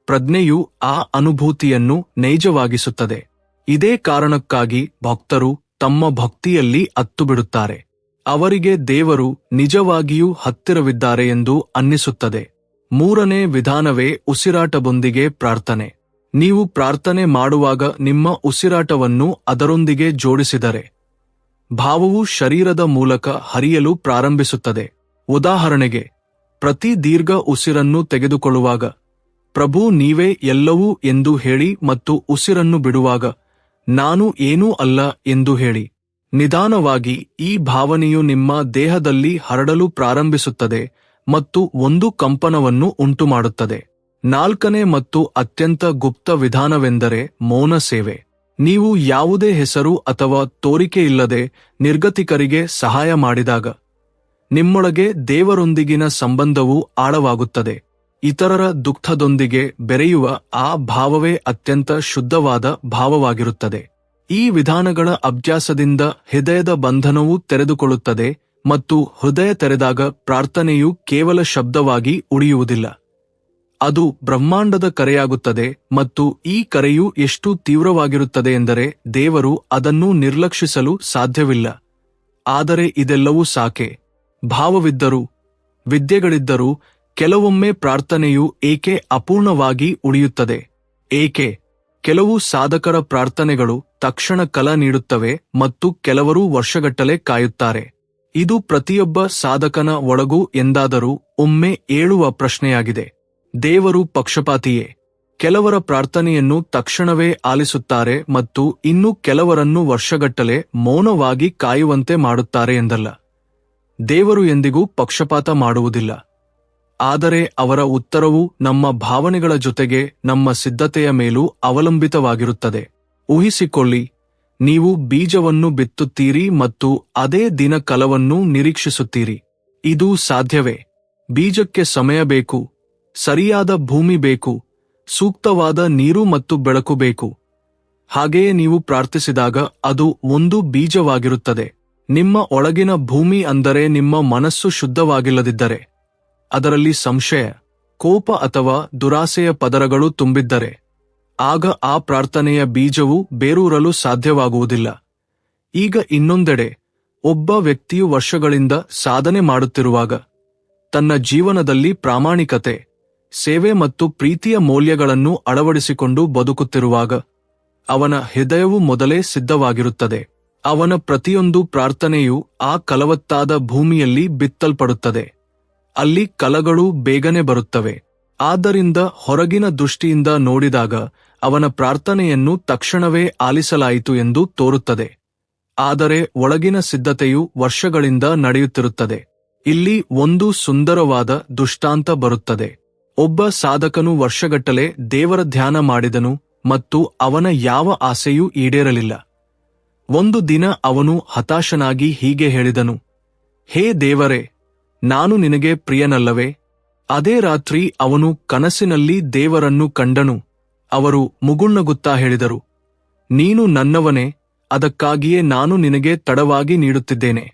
ಪ್ರಜ್ಞೆಯು ಆ ಅನುಭೂತಿಯನ್ನು ನೈಜವಾಗಿಸುತ್ತದೆ. ಇದೇ ಕಾರಣಕ್ಕಾಗಿ ಭಕ್ತರು ತಮ್ಮ ಭಕ್ತಿಯಲ್ಲಿ ಅತ್ತುಬಿಡುತ್ತಾರೆ. ಅವರಿಗೆ ದೇವರು ನಿಜವಾಗಿಯೂ ಹತ್ತಿರವಿದ್ದಾರೆ ಎಂದು ಅನ್ನಿಸುತ್ತದೆ. ಮೂರನೇ ವಿಧಾನವೇ ಉಸಿರಾಟದೊಂದಿಗೆ ಪ್ರಾರ್ಥನೆ. ನೀವು ಪ್ರಾರ್ಥನೆ ಮಾಡುವಾಗ ನಿಮ್ಮ ಉಸಿರಾಟವನ್ನು ಅದರೊಂದಿಗೆ ಜೋಡಿಸಿದರೆ ಭಾವವು ಶರೀರದ ಮೂಲಕ ಹರಿಯಲು ಪ್ರಾರಂಭಿಸುತ್ತದೆ. ಉದಾಹರಣೆಗೆ, ಪ್ರತಿ ದೀರ್ಘ ಉಸಿರನ್ನು ತೆಗೆದುಕೊಳ್ಳುವಾಗ ಪ್ರಭು ನೀವೇ ಎಲ್ಲವೂ ಎಂದು ಹೇಳಿ ಮತ್ತು ಉಸಿರನ್ನು ಬಿಡುವಾಗ ನಾನು ಏನೂ ಅಲ್ಲ ಎಂದು ಹೇಳಿ. ನಿಧಾನವಾಗಿ ಈ ಭಾವನೆಯು ನಿಮ್ಮ ದೇಹದಲ್ಲಿ ಹರಡಲು ಪ್ರಾರಂಭಿಸುತ್ತದೆ ಮತ್ತು ಒಂದು ಕಂಪನವನ್ನು ಉಂಟುಮಾಡುತ್ತದೆ. ನಾಲ್ಕನೇ ಮತ್ತು ಅತ್ಯಂತ ಗುಪ್ತ ವಿಧಾನವೆಂದರೆ ಮೌನ ಸೇವೆ. ನೀವು ಯಾವುದೇ ಹೆಸರು ಅಥವಾ ತೋರಿಕೆಯಿಲ್ಲದೆ ನಿರ್ಗತಿಕರಿಗೆ ಸಹಾಯ ಮಾಡಿದಾಗ ನಿಮ್ಮೊಳಗೆ ದೇವರೊಂದಿಗಿನ ಸಂಬಂಧವು ಆಳವಾಗುತ್ತದೆ. ಇತರರ ದುಃಖದೊಂದಿಗೆ ಬೆರೆಯುವ ಆ ಭಾವವೇ ಅತ್ಯಂತ ಶುದ್ಧವಾದ ಭಾವವಾಗಿರುತ್ತದೆ. ಈ ವಿಧಾನಗಳ ಅಭ್ಯಾಸದಿಂದ ಹೃದಯದ ಬಂಧನವು ತೆರೆದುಕೊಳ್ಳುತ್ತದೆ ಮತ್ತು ಹೃದಯ ತೆರೆದಾಗ ಪ್ರಾರ್ಥನೆಯು ಕೇವಲ ಶಬ್ದವಾಗಿ ಉಳಿಯುವುದಿಲ್ಲ. ಅದು ಬ್ರಹ್ಮಾಂಡದ ಕರೆಯಾಗುತ್ತದೆ ಮತ್ತು ಈ ಕರೆಯು ಎಷ್ಟು ತೀವ್ರವಾಗಿರುತ್ತದೆ ಎಂದರೆ ದೇವರು ಅದನ್ನು ನಿರ್ಲಕ್ಷಿಸಲು ಸಾಧ್ಯವಿಲ್ಲ. ಆದರೆ ಇದೆಲ್ಲವೂ ಸಾಕೆ. ಭಾವವಿದ್ದರೂ, ವಿದ್ಯೆಗಳಿದ್ದರೂ ಕೆಲವೊಮ್ಮೆ ಪ್ರಾರ್ಥನೆಯು ಏಕೆ ಅಪೂರ್ಣವಾಗಿ ಉಳಿಯುತ್ತದೆ? ಏಕೆ? ಕೆಲವು ಸಾಧಕರ ಪ್ರಾರ್ಥನೆಗಳು ತಕ್ಷಣ ಫಲ ನೀಡುತ್ತವೆ ಮತ್ತು ಕೆಲವರು ವರ್ಷಗಟ್ಟಲೆ ಕಾಯುತ್ತಾರೆ. ಇದು ಪ್ರತಿಯೊಬ್ಬ ಸಾಧಕನ ಒಳಗೂ ಎಂದಾದರೂ ಒಮ್ಮೆ ಏಳುವ ಪ್ರಶ್ನೆಯಾಗಿದೆ. ದೇವರು ಪಕ್ಷಪಾತಿಯೇ? ಕೆಲವರ ಪ್ರಾರ್ಥನೆಯನ್ನು ತಕ್ಷಣವೇ ಆಲಿಸುತ್ತಾರೆ ಮತ್ತು ಇನ್ನು ಕೆಲವರನ್ನು ವರ್ಷಗಟ್ಟಲೆ ಮೌನವಾಗಿ ಕಾಯುವಂತೆ ಮಾಡುತ್ತಾರೆ ಎಂದಲ್ಲ. ದೇವರು ಎಂದಿಗೂ ಪಕ್ಷಪಾತ ಮಾಡುವುದಿಲ್ಲ. ಆದರೆ ಅವರ ಉತ್ತರವು ನಮ್ಮ ಭಾವನೆಗಳ ಜೊತೆಗೆ ನಮ್ಮ ಸಿದ್ಧತೆಯ ಮೇಲೂ ಅವಲಂಬಿತವಾಗಿರುತ್ತದೆ. ಊಹಿಸಿಕೊಳ್ಳಿ, ನೀವು ಬೀಜವನ್ನು ಬಿತ್ತುತ್ತೀರಿ ಮತ್ತು ಅದೇ ದಿನ ಫಲವನ್ನು ನಿರೀಕ್ಷಿಸುತ್ತೀರಿ. ಇದು ಸಾಧ್ಯವೇ? ಬೀಜಕ್ಕೆ ಸಮಯ ಬೇಕು, ಸರಿಯಾದ ಭೂಮಿ ಬೇಕು, ಸೂಕ್ತವಾದ ನೀರು ಮತ್ತು ಬೆಳಕು ಬೇಕು. ಹಾಗೆಯೇ ನೀವು ಪ್ರಾರ್ಥಿಸಿದಾಗ ಅದು ಒಂದು ಬೀಜವಾಗಿರುತ್ತದೆ. ನಿಮ್ಮ ಒಳಗಿನ ಭೂಮಿ ಅಂದರೆ ನಿಮ್ಮ ಮನಸ್ಸು ಶುದ್ಧವಾಗಿಲ್ಲದಿದ್ದರೆ, ಅದರಲ್ಲಿ ಸಂಶಯ, ಕೋಪ ಅಥವಾ ದುರಾಸೆಯ ಪದರಗಳು ತುಂಬಿದ್ದರೆ, ಆಗ ಆ ಪ್ರಾರ್ಥನೆಯ ಬೀಜವು ಬೇರೂರಲು ಸಾಧ್ಯವಾಗುವುದಿಲ್ಲ. ಈಗ ಇನ್ನೊಂದೆಡೆ, ಒಬ್ಬ ವ್ಯಕ್ತಿಯು ವರ್ಷಗಳಿಂದ ಸಾಧನೆ ಮಾಡುತ್ತಿರುವಾಗ, ತನ್ನ ಜೀವನದಲ್ಲಿ ಪ್ರಾಮಾಣಿಕತೆ, ಸೇವೆ ಮತ್ತು ಪ್ರೀತಿಯ ಮೌಲ್ಯಗಳನ್ನು ಅಳವಡಿಸಿಕೊಂಡು ಬದುಕುತ್ತಿರುವಾಗ, ಅವನ ಹೃದಯವು ಮೊದಲೇ ಸಿದ್ಧವಾಗಿರುತ್ತದೆ. ಅವನ ಪ್ರತಿಯೊಂದು ಪ್ರಾರ್ಥನೆಯು ಆ ಫಲವತ್ತಾದ ಭೂಮಿಯಲ್ಲಿ ಬಿತ್ತಲ್ಪಡುತ್ತದೆ. ಅಲ್ಲಿ ಫಲಗಳು ಬೇಗನೆ ಬರುತ್ತವೆ. ಆದ್ದರಿಂದ ಹೊರಗಿನ ದೃಷ್ಟಿಯಿಂದ ನೋಡಿದಾಗ ಅವನ ಪ್ರಾರ್ಥನೆಯನ್ನು ತಕ್ಷಣವೇ ಆಲಿಸಲಾಯಿತು ಎಂದು ತೋರುತ್ತದೆ. ಆದರೆ ಒಳಗಿನ ಸಿದ್ಧತೆಯು ವರ್ಷಗಳಿಂದ ನಡೆಯುತ್ತಿರುತ್ತದೆ. ಇಲ್ಲಿ ಒಂದು ಸುಂದರವಾದ ದೃಷ್ಟಾಂತ ಬರುತ್ತದೆ. ಒಬ್ಬ ಸಾಧಕನು ವರ್ಷಗಟ್ಟಲೆ ದೇವರ ಧ್ಯಾನ ಮಾಡಿದನು ಮತ್ತು ಅವನ ಯಾವ ಆಸೆಯೂ ಈಡೇರಲಿಲ್ಲ. ಒಂದು ದಿನ ಅವನು ಹತಾಶನಾಗಿ ಹೀಗೆ ಹೇಳಿದನು, ಹೇ ದೇವರೇ, ನಾನು ನಿನಗೆ ಪ್ರಿಯನಲ್ಲವೇ? ಅದೇ ರಾತ್ರಿ ಅವನು ಕನಸಿನಲ್ಲಿ ದೇವರನ್ನು ಕಂಡನು. ಅವರು ಮುಗುಳ್ನಗುತ್ತಾ ಹೇಳಿದರು, ನೀನು ನನ್ನವನೇ, ಅದಕ್ಕಾಗಿಯೇ ನಾನು ನಿನಗೆ ತಡವಾಗಿ ನೀಡುತ್ತಿದ್ದೇನೆ.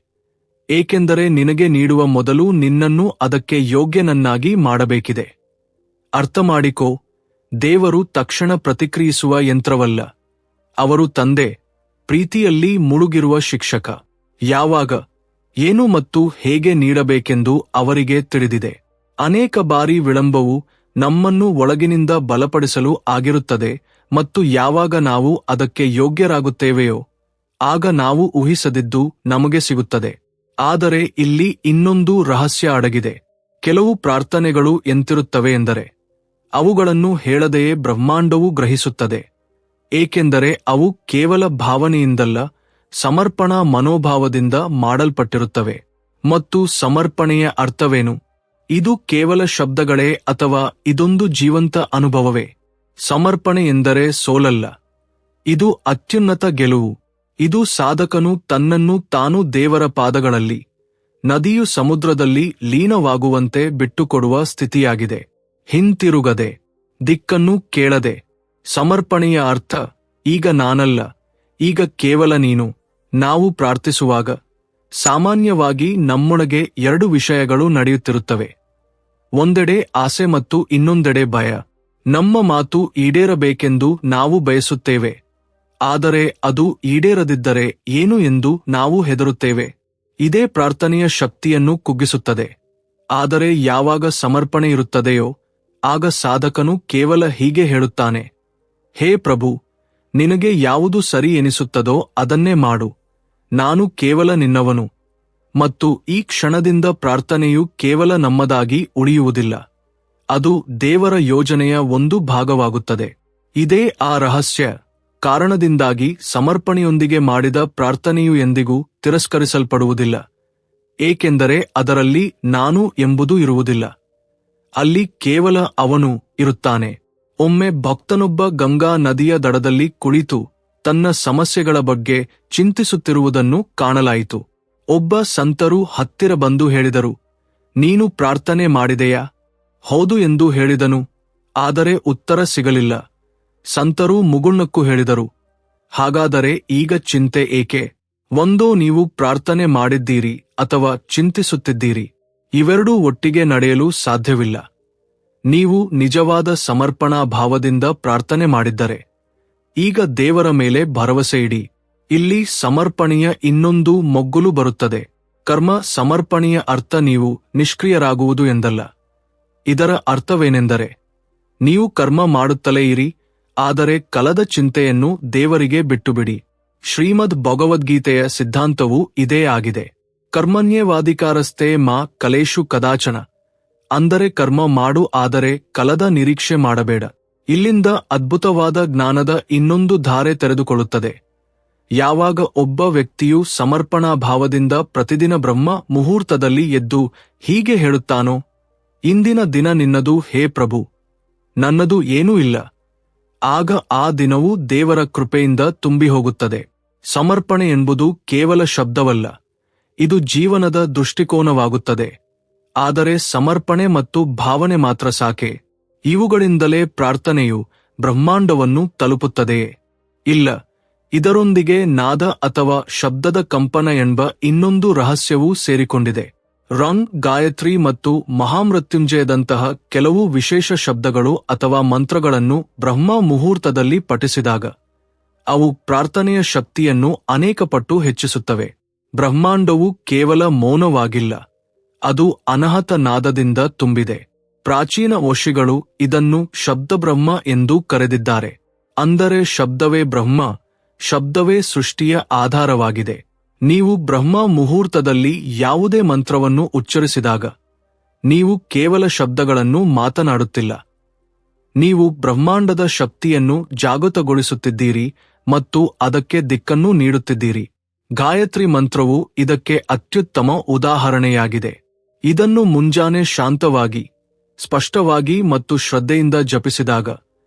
ಏಕೆಂದರೆ ನಿನಗೆ ನೀಡುವ ಮೊದಲು ನಿನ್ನನ್ನು ಅದಕ್ಕೆ ಯೋಗ್ಯನನ್ನಾಗಿ ಮಾಡಬೇಕಿದೆ. ಅರ್ಥಮಾಡಿಕೋ, ದೇವರು ತಕ್ಷಣ ಪ್ರತಿಕ್ರಿಯಿಸುವ ಯಂತ್ರವಲ್ಲ. ಅವರು ತಂದೆ, ಪ್ರೀತಿಯಲ್ಲಿ ಮುಳುಗಿರುವ ಶಿಕ್ಷಕ. ಯಾವಾಗ, ಏನು ಮತ್ತು ಹೇಗೆ ನೀಡಬೇಕೆಂದು ಅವರಿಗೆ ತಿಳಿದಿದೆ. ಅನೇಕ ಬಾರಿ ವಿಳಂಬವು ನಮ್ಮನ್ನು ಒಳಗಿನಿಂದ ಬಲಪಡಿಸಲು ಆಗಿರುತ್ತದೆ ಮತ್ತು ಯಾವಾಗ ನಾವು ಅದಕ್ಕೆ ಯೋಗ್ಯರಾಗುತ್ತೇವೆಯೋ ಆಗ ನಾವು ಊಹಿಸದಿದ್ದು ನಮಗೆ ಸಿಗುತ್ತದೆ. ಆದರೆ ಇಲ್ಲಿ ಇನ್ನೊಂದು ರಹಸ್ಯ ಅಡಗಿದೆ. ಕೆಲವು ಪ್ರಾರ್ಥನೆಗಳು ಎಂತಿರುತ್ತವೆ ಎಂದರೆ ಅವುಗಳನ್ನು ಹೇಳದೆಯೇ ಬ್ರಹ್ಮಾಂಡವು ಗ್ರಹಿಸುತ್ತದೆ. ಏಕೆಂದರೆ ಅವು ಕೇವಲ ಭಾವನೆಯಿಂದಲ್ಲ, ಸಮರ್ಪಣಾ ಮನೋಭಾವದಿಂದ ಮಾಡಲ್ಪಟ್ಟಿರುತ್ತವೆ. ಮತ್ತು ಸಮರ್ಪಣೆಯ ಅರ್ಥವೇನು? ಇದು ಕೇವಲ ಶಬ್ದಗಳೇ ಅಥವಾ ಇದೊಂದು ಜೀವಂತ ಅನುಭವವೇ? ಸಮರ್ಪಣೆ ಎಂದರೆ ಸೋಲಲ್ಲ, ಇದು ಅತ್ಯುನ್ನತ ಗೆಲುವು. ಇದು ಸಾಧಕನು ತನ್ನನ್ನು ತಾನು ದೇವರ ಪಾದಗಳಲ್ಲಿ, ನದಿಯು ಸಮುದ್ರದಲ್ಲಿ ಲೀನವಾಗುವಂತೆ ಬಿಟ್ಟುಕೊಡುವ ಸ್ಥಿತಿಯಾಗಿದೆ. ಹಿಂತಿರುಗದೆ, ದಿಕ್ಕನ್ನು ಕೇಳದೆ. ಸಮರ್ಪಣೆಯ ಅರ್ಥ, ಈಗ ನಾನಲ್ಲ, ಈಗ ಕೇವಲ ನೀನು. ನಾವು ಪ್ರಾರ್ಥಿಸುವಾಗ ಸಾಮಾನ್ಯವಾಗಿ ನಮ್ಮೊಳಗೆ ಎರಡು ವಿಷಯಗಳು ನಡೆಯುತ್ತಿರುತ್ತವೆ. ಒಂದೆಡೆ ಆಸೆ ಮತ್ತು ಇನ್ನೊಂದೆಡೆ ಭಯ. ನಮ್ಮ ಮಾತು ಈಡೇರಬೇಕೆಂದು ನಾವು ಬಯಸುತ್ತೇವೆ, ಆದರೆ ಅದು ಈಡೇರದಿದ್ದರೆ ಏನು ಎಂದು ನಾವು ಹೆದರುತ್ತೇವೆ. ಇದೇ ಪ್ರಾರ್ಥನೆಯ ಶಕ್ತಿಯನ್ನು ಕುಗ್ಗಿಸುತ್ತದೆ. ಆದರೆ ಯಾವಾಗ ಸಮರ್ಪಣೆ ಇರುತ್ತದೆಯೋ ಆಗ ಸಾಧಕನು ಕೇವಲ ಹೀಗೆ ಹೇಳುತ್ತಾನೆ, ಹೇ ಪ್ರಭು, ನಿನಗೆ ಯಾವುದು ಸರಿ ಎನಿಸುತ್ತದೋ ಅದನ್ನೇ ಮಾಡು, ನಾನು ಕೇವಲ ನಿನ್ನವನು. ಮತ್ತು ಈ ಕ್ಷಣದಿಂದ ಪ್ರಾರ್ಥನೆಯು ಕೇವಲ ನಮ್ಮದಾಗಿ ಉಳಿಯುವುದಿಲ್ಲ, ಅದು ದೇವರ ಯೋಜನೆಯ ಒಂದು ಭಾಗವಾಗುತ್ತದೆ. ಇದೇ ಆ ರಹಸ್ಯ. ಕಾರಣದಿಂದಾಗಿ ಸಮರ್ಪಣೆಯೊಂದಿಗೆ ಮಾಡಿದ ಪ್ರಾರ್ಥನೆಯು ಎಂದಿಗೂ ತಿರಸ್ಕರಿಸಲ್ಪಡುವುದಿಲ್ಲ, ಏಕೆಂದರೆ ಅದರಲ್ಲಿ ನಾನು ಎಂಬುದು ಇರುವುದಿಲ್ಲ. ಅಲ್ಲಿ ಕೇವಲ ಅವನು ಇರುತ್ತಾನೆ. ಒಮ್ಮೆ ಭಕ್ತನೊಬ್ಬ ಗಂಗಾ ನದಿಯ ದಡದಲ್ಲಿ ಕುಳಿತು ತನ್ನ ಸಮಸ್ಯೆಗಳ ಬಗ್ಗೆ ಚಿಂತಿಸುತ್ತಿರುವುದನ್ನು ಕಾಣಲಾಯಿತು. ಒಬ್ಬ ಸಂತರು ಹತ್ತಿರ ಬಂದು ಹೇಳಿದರು, ನೀನು ಪ್ರಾರ್ಥನೆ ಮಾಡಿದೆಯಾ? ಹೌದು ಎಂದು ಹೇಳಿದನು. ಆದರೆ ಉತ್ತರ ಸಿಗಲಿಲ್ಲ. ಸಂತರು ಮುಗುಳ್ನಕ್ಕು ಹೇಳಿದರು, ಹಾಗಾದರೆ ಈಗ ಚಿಂತೆ ಏಕೆ? ಒಂದೋ ನೀವು ಪ್ರಾರ್ಥನೆ ಮಾಡಿದ್ದೀರಿ ಅಥವಾ ಚಿಂತಿಸುತ್ತಿದ್ದೀರಿ. ಇವೆರಡೂ ಒಟ್ಟಿಗೆ ನಡೆಯಲು ಸಾಧ್ಯವಿಲ್ಲ. ನೀವು ನಿಜವಾದ ಸಮರ್ಪಣಾ ಭಾವದಿಂದ ಪ್ರಾರ್ಥನೆ ಮಾಡಿದ್ದರೆ ಈಗ ದೇವರ ಮೇಲೆ ಭರವಸೆ ಇಡಿ. ಇಲ್ಲಿ ಸಮರ್ಪಣೆಯ ಇನ್ನೊಂದು ಮೊಗ್ಗುಲು ಬರುತ್ತದೆ. ಕರ್ಮ ಸಮರ್ಪಣೆಯ ಅರ್ಥ ನೀವು ನಿಷ್ಕ್ರಿಯರಾಗುವುದು ಎಂದಲ್ಲ. ಇದರ ಅರ್ಥವೇನೆಂದರೆ, ನೀವು ಕರ್ಮ ಮಾಡುತ್ತಲೇ ಇರಿ, ಆದರೆ ಕಲದ ಚಿಂತೆಯನ್ನು ದೇವರಿಗೆ ಬಿಟ್ಟುಬಿಡಿ. ಶ್ರೀಮದ್ ಭಗವದ್ಗೀತೆಯ ಸಿದ್ಧಾಂತವೂ ಇದೇ ಆಗಿದೆ. ಕರ್ಮಣ್ಯೇವಾಧಿಕಾರಸ್ಥೆ ಮಾ ಕಲೇಷು ಕದಾಚನ. ಅಂದರೆ ಕರ್ಮ ಮಾಡು, ಆದರೆ ಕಲದ ನಿರೀಕ್ಷೆ ಮಾಡಬೇಡ. ಇಲ್ಲಿಂದ ಅದ್ಭುತವಾದ ಜ್ಞಾನದ ಇನ್ನೊಂದು ಧಾರೆ ತೆರೆದುಕೊಳ್ಳುತ್ತದೆ. ಯಾವಾಗ ಒಬ್ಬ ವ್ಯಕ್ತಿಯು ಸಮರ್ಪಣಾ ಭಾವದಿಂದ ಪ್ರತಿದಿನ ಬ್ರಹ್ಮ ಮುಹೂರ್ತದಲ್ಲಿ ಎದ್ದು ಹೀಗೆ ಹೇಳುತ್ತಾನೋ, ಇಂದಿನ ದಿನ ನಿನ್ನದು ಹೇ ಪ್ರಭು, ನನ್ನದು ಏನೂ ಇಲ್ಲ, ಆಗ ಆ ದಿನವೂ ದೇವರ ಕೃಪೆಯಿಂದ ತುಂಬಿ ಹೋಗುತ್ತದೆ. ಸಮರ್ಪಣೆ ಎಂಬುದು ಕೇವಲ ಶಬ್ದವಲ್ಲ, ಇದು ಜೀವನದ ದೃಷ್ಟಿಕೋನವಾಗುತ್ತದೆ. ಆದರೆ ಸಮರ್ಪಣೆ ಮತ್ತು ಭಾವನೆ ಮಾತ್ರ ಸಾಕೆ? ಇವುಗಳಿಂದಲೇ ಪ್ರಾರ್ಥನೆಯು ಬ್ರಹ್ಮಾಂಡವನ್ನು ತಲುಪುತ್ತದೆಯೇ? ಇಲ್ಲ. ಇದರೊಂದಿಗೆ ನಾದ ಅಥವಾ ಶಬ್ದದ ಕಂಪನ ಎಂಬ ಇನ್ನೊಂದು ರಹಸ್ಯವೂ ಸೇರಿಕೊಂಡಿದೆ. ರಂಗ್, ಗಾಯತ್ರಿ ಮತ್ತು ಮಹಾಮೃತ್ಯುಂಜಯದಂತಹ ಕೆಲವು ವಿಶೇಷ ಶಬ್ದಗಳು ಅಥವಾ ಮಂತ್ರಗಳನ್ನು ಬ್ರಹ್ಮ ಮುಹೂರ್ತದಲ್ಲಿ ಪಠಿಸಿದಾಗ ಅವು ಪ್ರಾರ್ಥನೆಯ ಶಕ್ತಿಯನ್ನು ಅನೇಕ ಪಟ್ಟು ಹೆಚ್ಚಿಸುತ್ತವೆ. ಬ್ರಹ್ಮಾಂಡವು ಕೇವಲ ಮೌನವಾಗಿಲ್ಲ, ಅದು ಅನಾಹತ ನಾದದಿಂದ ತುಂಬಿದೆ. ಪ್ರಾಚೀನ ಋಷಿಗಳು ಇದನ್ನು ಶಬ್ದಬ್ರಹ್ಮ ಎಂದು ಕರೆದಿದ್ದಾರೆ. ಅಂದರೆ ಶಬ್ದವೇ ಬ್ರಹ್ಮ, ಶಬ್ದವೇ ಸೃಷ್ಟಿಯ ಆಧಾರವಾಗಿದೆ. ನೀವು ಬ್ರಹ್ಮ ಮುಹೂರ್ತದಲ್ಲಿ ಯಾವುದೇ ಮಂತ್ರವನ್ನು ಉಚ್ಚರಿಸಿದಾಗ ನೀವು ಕೇವಲ ಶಬ್ದಗಳನ್ನು ಮಾತನಾಡುತ್ತಿಲ್ಲ, ನೀವು ಬ್ರಹ್ಮಾಂಡದ ಶಕ್ತಿಯನ್ನು ಜಾಗೃತಗೊಳಿಸುತ್ತಿದ್ದೀರಿ ಮತ್ತು ಅದಕ್ಕೆ ದಿಕ್ಕನ್ನು ನೀಡುತ್ತಿದ್ದೀರಿ. ಗಾಯತ್ರಿ ಮಂತ್ರವು ಇದಕ್ಕೆ ಅತ್ಯುತ್ತಮ ಉದಾಹರಣೆಯಾಗಿದೆ. ಇದನ್ನು ಮುಂಜಾನೆ ಶಾಂತವಾಗಿ, ಸ್ಪಷ್ಟವಾಗಿ ಮತ್ತು ಶ್ರದ್ಧೆಯಿಂದ ಜಪಿಸಿದಾಗ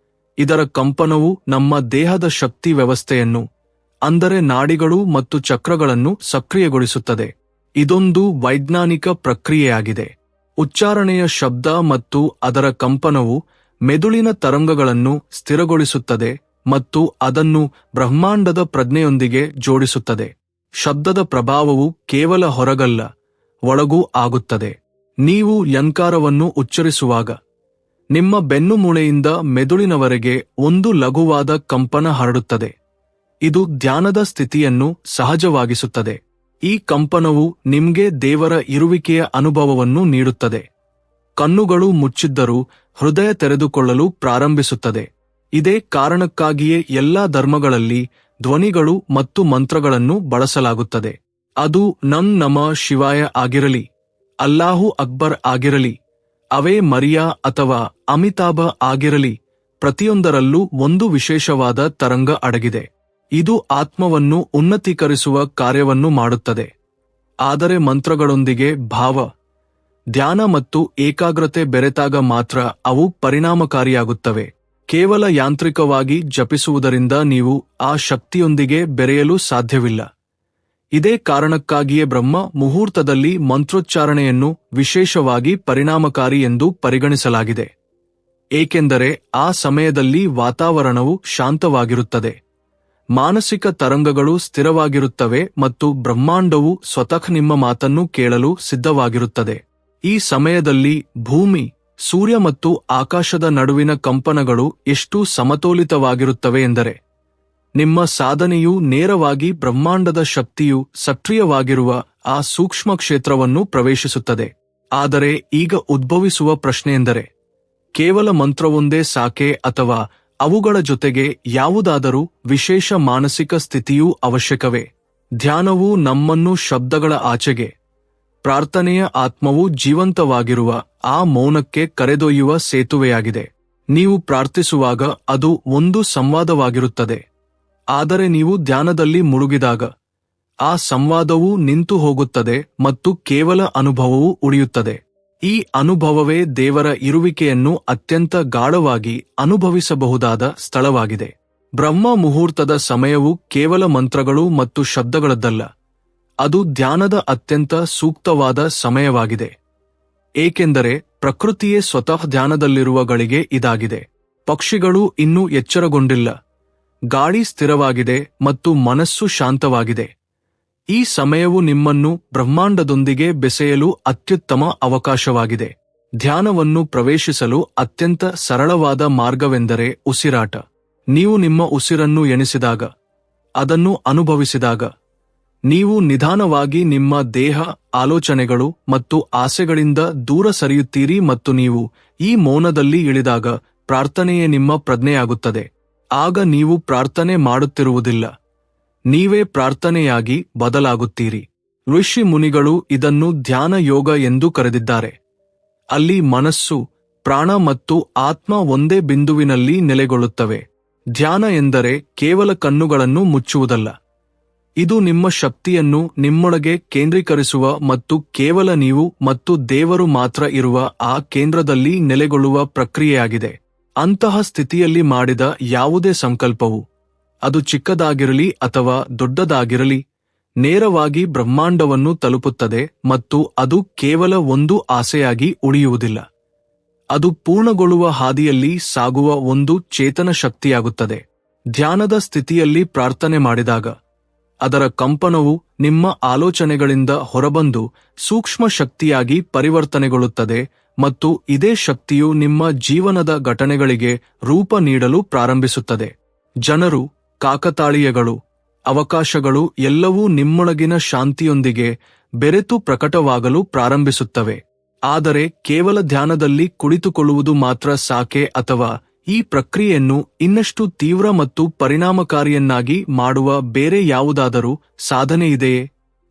ಇದರ ಕಂಪನವು ನಮ್ಮ ದೇಹದ ಶಕ್ತಿ ವ್ಯವಸ್ಥೆಯನ್ನು, ಅಂದರೆ ನಾಡಿಗಳು ಮತ್ತು ಚಕ್ರಗಳನ್ನು ಸಕ್ರಿಯಗೊಳಿಸುತ್ತದೆ. ಇದೊಂದು ವೈಜ್ಞಾನಿಕ ಪ್ರಕ್ರಿಯೆಯಾಗಿದೆ. ಉಚ್ಚಾರಣೆಯ ಶಬ್ದ ಮತ್ತು ಅದರ ಕಂಪನವು ಮೆದುಳಿನ ತರಂಗಗಳನ್ನು ಸ್ಥಿರಗೊಳಿಸುತ್ತದೆ ಮತ್ತು ಅದನ್ನು ಬ್ರಹ್ಮಾಂಡದ ಪ್ರಜ್ಞೆಯೊಂದಿಗೆ ಜೋಡಿಸುತ್ತದೆ. ಶಬ್ದದ ಪ್ರಭಾವವು ಕೇವಲ ಹೊರಗಲ್ಲ, ಒಳಗೂ ಆಗುತ್ತದೆ. ನೀವು ಯಂಕಾರವನ್ನು ಉಚ್ಚರಿಸುವಾಗ ನಿಮ್ಮ ಬೆನ್ನುಮೂಳೆಯಿಂದ ಮೆದುಳಿನವರೆಗೆ ಒಂದು ಲಘುವಾದ ಕಂಪನ ಹರಡುತ್ತದೆ. ಇದು ಧ್ಯಾನದ ಸ್ಥಿತಿಯನ್ನು ಸಹಜವಾಗಿಸುತ್ತದೆ. ಈ ಕಂಪನವು ನಿಮ್ಗೆ ದೇವರ ಇರುವಿಕೆಯ ಅನುಭವವನ್ನು ನೀಡುತ್ತದೆ. ಕಣ್ಣುಗಳು ಮುಚ್ಚಿದ್ದರೂ ಹೃದಯ ತೆರೆದುಕೊಳ್ಳಲು ಪ್ರಾರಂಭಿಸುತ್ತದೆ. ಇದೇ ಕಾರಣಕ್ಕಾಗಿಯೇ ಎಲ್ಲಾ ಧರ್ಮಗಳಲ್ಲಿ ಧ್ವನಿಗಳು ಮತ್ತು ಮಂತ್ರಗಳನ್ನು ಬಳಸಲಾಗುತ್ತದೆ. ಅದು ನಮ್ ನಮಃ ಶಿವಾಯ ಆಗಿರಲಿ, ಅಲ್ಲಾಹು ಅಕ್ಬರ್ ಆಗಿರಲಿ, ಅವೇ ಮರಿಯಾ ಅಥವಾ ಅಮಿತಾಭ ಆಗಿರಲಿ, ಪ್ರತಿಯೊಂದರಲ್ಲೂ ಒಂದು ವಿಶೇಷವಾದ ತರಂಗ ಅಡಗಿದೆ. ಇದು ಆತ್ಮವನ್ನು ಉನ್ನತೀಕರಿಸುವ ಕಾರ್ಯವನ್ನು ಮಾಡುತ್ತದೆ. ಆದರೆ ಮಂತ್ರಗಳೊಂದಿಗೆ ಭಾವ, ಧ್ಯಾನ ಮತ್ತು ಏಕಾಗ್ರತೆ ಬೆರೆತಾಗ ಮಾತ್ರ ಅವು ಪರಿಣಾಮಕಾರಿಯಾಗುತ್ತವೆ. ಕೇವಲ ಯಾಂತ್ರಿಕವಾಗಿ ಜಪಿಸುವುದರಿಂದ ನೀವು ಆ ಶಕ್ತಿಯೊಂದಿಗೆ ಬೆರೆಯಲು ಸಾಧ್ಯವಿಲ್ಲ. ಇದೇ ಕಾರಣಕ್ಕಾಗಿಯೇ ಬ್ರಹ್ಮ ಮುಹೂರ್ತದಲ್ಲಿ ಮಂತ್ರೋಚ್ಚಾರಣೆಯನ್ನು ವಿಶೇಷವಾಗಿ ಪರಿಣಾಮಕಾರಿ ಎಂದು ಪರಿಗಣಿಸಲಾಗಿದೆ. ಏಕೆಂದರೆ ಆ ಸಮಯದಲ್ಲಿ ವಾತಾವರಣವು ಶಾಂತವಾಗಿರುತ್ತದೆ, ಮಾನಸಿಕ ತರಂಗಗಳು ಸ್ಥಿರವಾಗಿರುತ್ತವೆ ಮತ್ತು ಬ್ರಹ್ಮಾಂಡವು ಸ್ವತಃ ನಿಮ್ಮ ಮಾತನ್ನು ಕೇಳಲು ಸಿದ್ಧವಾಗಿರುತ್ತದೆ. ಈ ಸಮಯದಲ್ಲಿ ಭೂಮಿ, ಸೂರ್ಯ ಮತ್ತು ಆಕಾಶದ ನಡುವಿನ ಕಂಪನಗಳು ಎಷ್ಟು ಸಮತೋಲಿತವಾಗಿರುತ್ತವೆ ಎಂದರೆ ನಿಮ್ಮ ಸಾಧನೆಯು ನೇರವಾಗಿ ಬ್ರಹ್ಮಾಂಡದ ಶಕ್ತಿಯು ಸಕ್ರಿಯವಾಗಿರುವ ಆ ಸೂಕ್ಷ್ಮ ಕ್ಷೇತ್ರವನ್ನು ಪ್ರವೇಶಿಸುತ್ತದೆ. ಆದರೆ ಈಗ ಉದ್ಭವಿಸುವ ಪ್ರಶ್ನೆಯೆಂದರೆ, ಕೇವಲ ಮಂತ್ರವೊಂದೇ ಸಾಕೆ ಅಥವಾ ಅವುಗಳ ಜೊತೆಗೆ ಯಾವುದಾದರೂ ವಿಶೇಷ ಮಾನಸಿಕ ಸ್ಥಿತಿಯೂ ಅವಶ್ಯಕವೇ? ಧ್ಯಾನವು ನಮ್ಮನ್ನು ಶಬ್ದಗಳ ಆಚೆಗೆ, ಪ್ರಾರ್ಥನೆಯ ಆತ್ಮವು ಜೀವಂತವಾಗಿರುವ ಆ ಮೌನಕ್ಕೆ ಕರೆದೊಯ್ಯುವ ಸೇತುವೆಯಾಗಿದೆ. ನೀವು ಪ್ರಾರ್ಥಿಸುವಾಗ ಅದು ಒಂದು ಸಂವಾದವಾಗಿರುತ್ತದೆ, ಆದರೆ ನೀವು ಧ್ಯಾನದಲ್ಲಿ ಮುಳುಗಿದಾಗ ಆ ಸಂವಾದವೂ ನಿಂತು ಹೋಗುತ್ತದೆ ಮತ್ತು ಕೇವಲ ಅನುಭವವೂ ಉಳಿಯುತ್ತದೆ. ಈ ಅನುಭವವೇ ದೇವರ ಇರುವಿಕೆಯನ್ನು ಅತ್ಯಂತ ಗಾಢವಾಗಿ ಅನುಭವಿಸಬಹುದಾದ ಸ್ಥಳವಾಗಿದೆ. ಬ್ರಹ್ಮ ಮುಹೂರ್ತದ ಸಮಯವು ಕೇವಲ ಮಂತ್ರಗಳು ಮತ್ತು ಶಬ್ದಗಳದ್ದಲ್ಲ, ಅದು ಧ್ಯಾನದ ಅತ್ಯಂತ ಸೂಕ್ತವಾದ ಸಮಯವಾಗಿದೆ. ಏಕೆಂದರೆ ಪ್ರಕೃತಿಯೇ ಸ್ವತಃ ಧ್ಯಾನದಲ್ಲಿರುವ ಗಳಿಗೆ ಇದಾಗಿದೆ. ಪಕ್ಷಿಗಳು ಇನ್ನೂ ಎಚ್ಚರಗೊಂಡಿಲ್ಲ. ಗಾಳಿ ಸ್ಥಿರವಾಗಿದೆ ಮತ್ತು ಮನಸ್ಸು ಶಾಂತವಾಗಿದೆ. ಈ ಸಮಯವು ನಿಮ್ಮನ್ನು ಬ್ರಹ್ಮಾಂಡದೊಂದಿಗೆ ಬೆಸೆಯಲು ಅತ್ಯುತ್ತಮ ಅವಕಾಶವಾಗಿದೆ. ಧ್ಯಾನವನ್ನು ಪ್ರವೇಶಿಸಲು ಅತ್ಯಂತ ಸರಳವಾದ ಮಾರ್ಗವೆಂದರೆ ಉಸಿರಾಟ. ನೀವು ನಿಮ್ಮ ಉಸಿರನ್ನು ಎಣಿಸಿದಾಗ, ಅದನ್ನು ಅನುಭವಿಸಿದಾಗ, ನೀವು ನಿಧಾನವಾಗಿ ನಿಮ್ಮ ದೇಹ, ಆಲೋಚನೆಗಳು ಮತ್ತು ಆಸೆಗಳಿಂದ ದೂರ ಸರಿಯುತ್ತೀರಿ ಮತ್ತು ನೀವು ಈ ಮೌನದಲ್ಲಿ ಇಳಿದಾಗ ಪ್ರಾರ್ಥನೆಯೇ ನಿಮ್ಮ ಪ್ರಜ್ಞೆಯಾಗುತ್ತದೆ. ಆಗ ನೀವು ಪ್ರಾರ್ಥನೆ ಮಾಡುತ್ತಿರುವುದಿಲ್ಲ, ನೀವೇ ಪ್ರಾರ್ಥನೆಯಾಗಿ ಬದಲಾಗುತ್ತೀರಿ. ಋಷಿ ಮುನಿಗಳು ಇದನ್ನು ಧ್ಯಾನ ಯೋಗ ಎಂದು ಕರೆದಿದ್ದಾರೆ. ಅಲ್ಲಿ ಮನಸ್ಸು, ಪ್ರಾಣ ಮತ್ತು ಆತ್ಮ ಒಂದೇ ಬಿಂದುವಿನಲ್ಲಿ ನೆಲೆಗೊಳ್ಳುತ್ತವೆ. ಧ್ಯಾನ ಎಂದರೆ ಕೇವಲ ಕಣ್ಣುಗಳನ್ನು ಮುಚ್ಚುವುದಲ್ಲ. ಇದು ನಿಮ್ಮ ಶಕ್ತಿಯನ್ನು ನಿಮ್ಮೊಳಗೆ ಕೇಂದ್ರೀಕರಿಸುವ ಮತ್ತು ಕೇವಲ ನೀವು ಮತ್ತು ದೇವರು ಮಾತ್ರ ಇರುವ ಆ ಕೇಂದ್ರದಲ್ಲಿ ನೆಲೆಗೊಳ್ಳುವ ಪ್ರಕ್ರಿಯೆಯಾಗಿದೆ. ಅಂತಹ ಸ್ಥಿತಿಯಲ್ಲಿ ಮಾಡಿದ ಯಾವುದೇ ಸಂಕಲ್ಪವು, ಅದು ಚಿಕ್ಕದಾಗಿರಲಿ ಅಥವಾ ದೊಡ್ಡದಾಗಿರಲಿ, ನೇರವಾಗಿ ಬ್ರಹ್ಮಾಂಡವನ್ನು ತಲುಪುತ್ತದೆ ಮತ್ತು ಅದು ಕೇವಲ ಒಂದು ಆಸೆಯಾಗಿ ಉಳಿಯುವುದಿಲ್ಲ. ಅದು ಪೂರ್ಣಗೊಳ್ಳುವ ಹಾದಿಯಲ್ಲಿ ಸಾಗುವ ಒಂದು ಚೇತನ ಶಕ್ತಿಯಾಗುತ್ತದೆ. ಧ್ಯಾನದ ಸ್ಥಿತಿಯಲ್ಲಿ ಪ್ರಾರ್ಥನೆ ಮಾಡಿದಾಗ ಅದರ ಕಂಪನವು ನಿಮ್ಮ ಆಲೋಚನೆಗಳಿಂದ ಹೊರಬಂದು ಸೂಕ್ಷ್ಮ ಶಕ್ತಿಯಾಗಿ ಪರಿವರ್ತನೆಗೊಳ್ಳುತ್ತದೆ ಮತ್ತು ಇದೇ ಶಕ್ತಿಯು ನಿಮ್ಮ ಜೀವನದ ಘಟನೆಗಳಿಗೆ ರೂಪ ನೀಡಲು ಪ್ರಾರಂಭಿಸುತ್ತದೆ. ಜನರು, ಕಾಕತಾಳೀಯಗಳು, ಅವಕಾಶಗಳು ಎಲ್ಲವೂ ನಿಮ್ಮೊಳಗಿನ ಶಾಂತಿಯೊಂದಿಗೆ ಬೆರೆತು ಪ್ರಕಟವಾಗಲು ಪ್ರಾರಂಭಿಸುತ್ತವೆ. ಆದರೆ ಕೇವಲ ಧ್ಯಾನದಲ್ಲಿ ಕುಳಿತುಕೊಳ್ಳುವುದು ಮಾತ್ರ ಸಾಕೆ ಅಥವಾ ಈ ಪ್ರಕ್ರಿಯೆಯನ್ನು ಇನ್ನಷ್ಟು ತೀವ್ರ ಮತ್ತು ಪರಿಣಾಮಕಾರಿಯನ್ನಾಗಿ ಮಾಡುವ ಬೇರೆ ಯಾವುದಾದರೂ ಸಾಧನೆಯಿದೆಯೇ?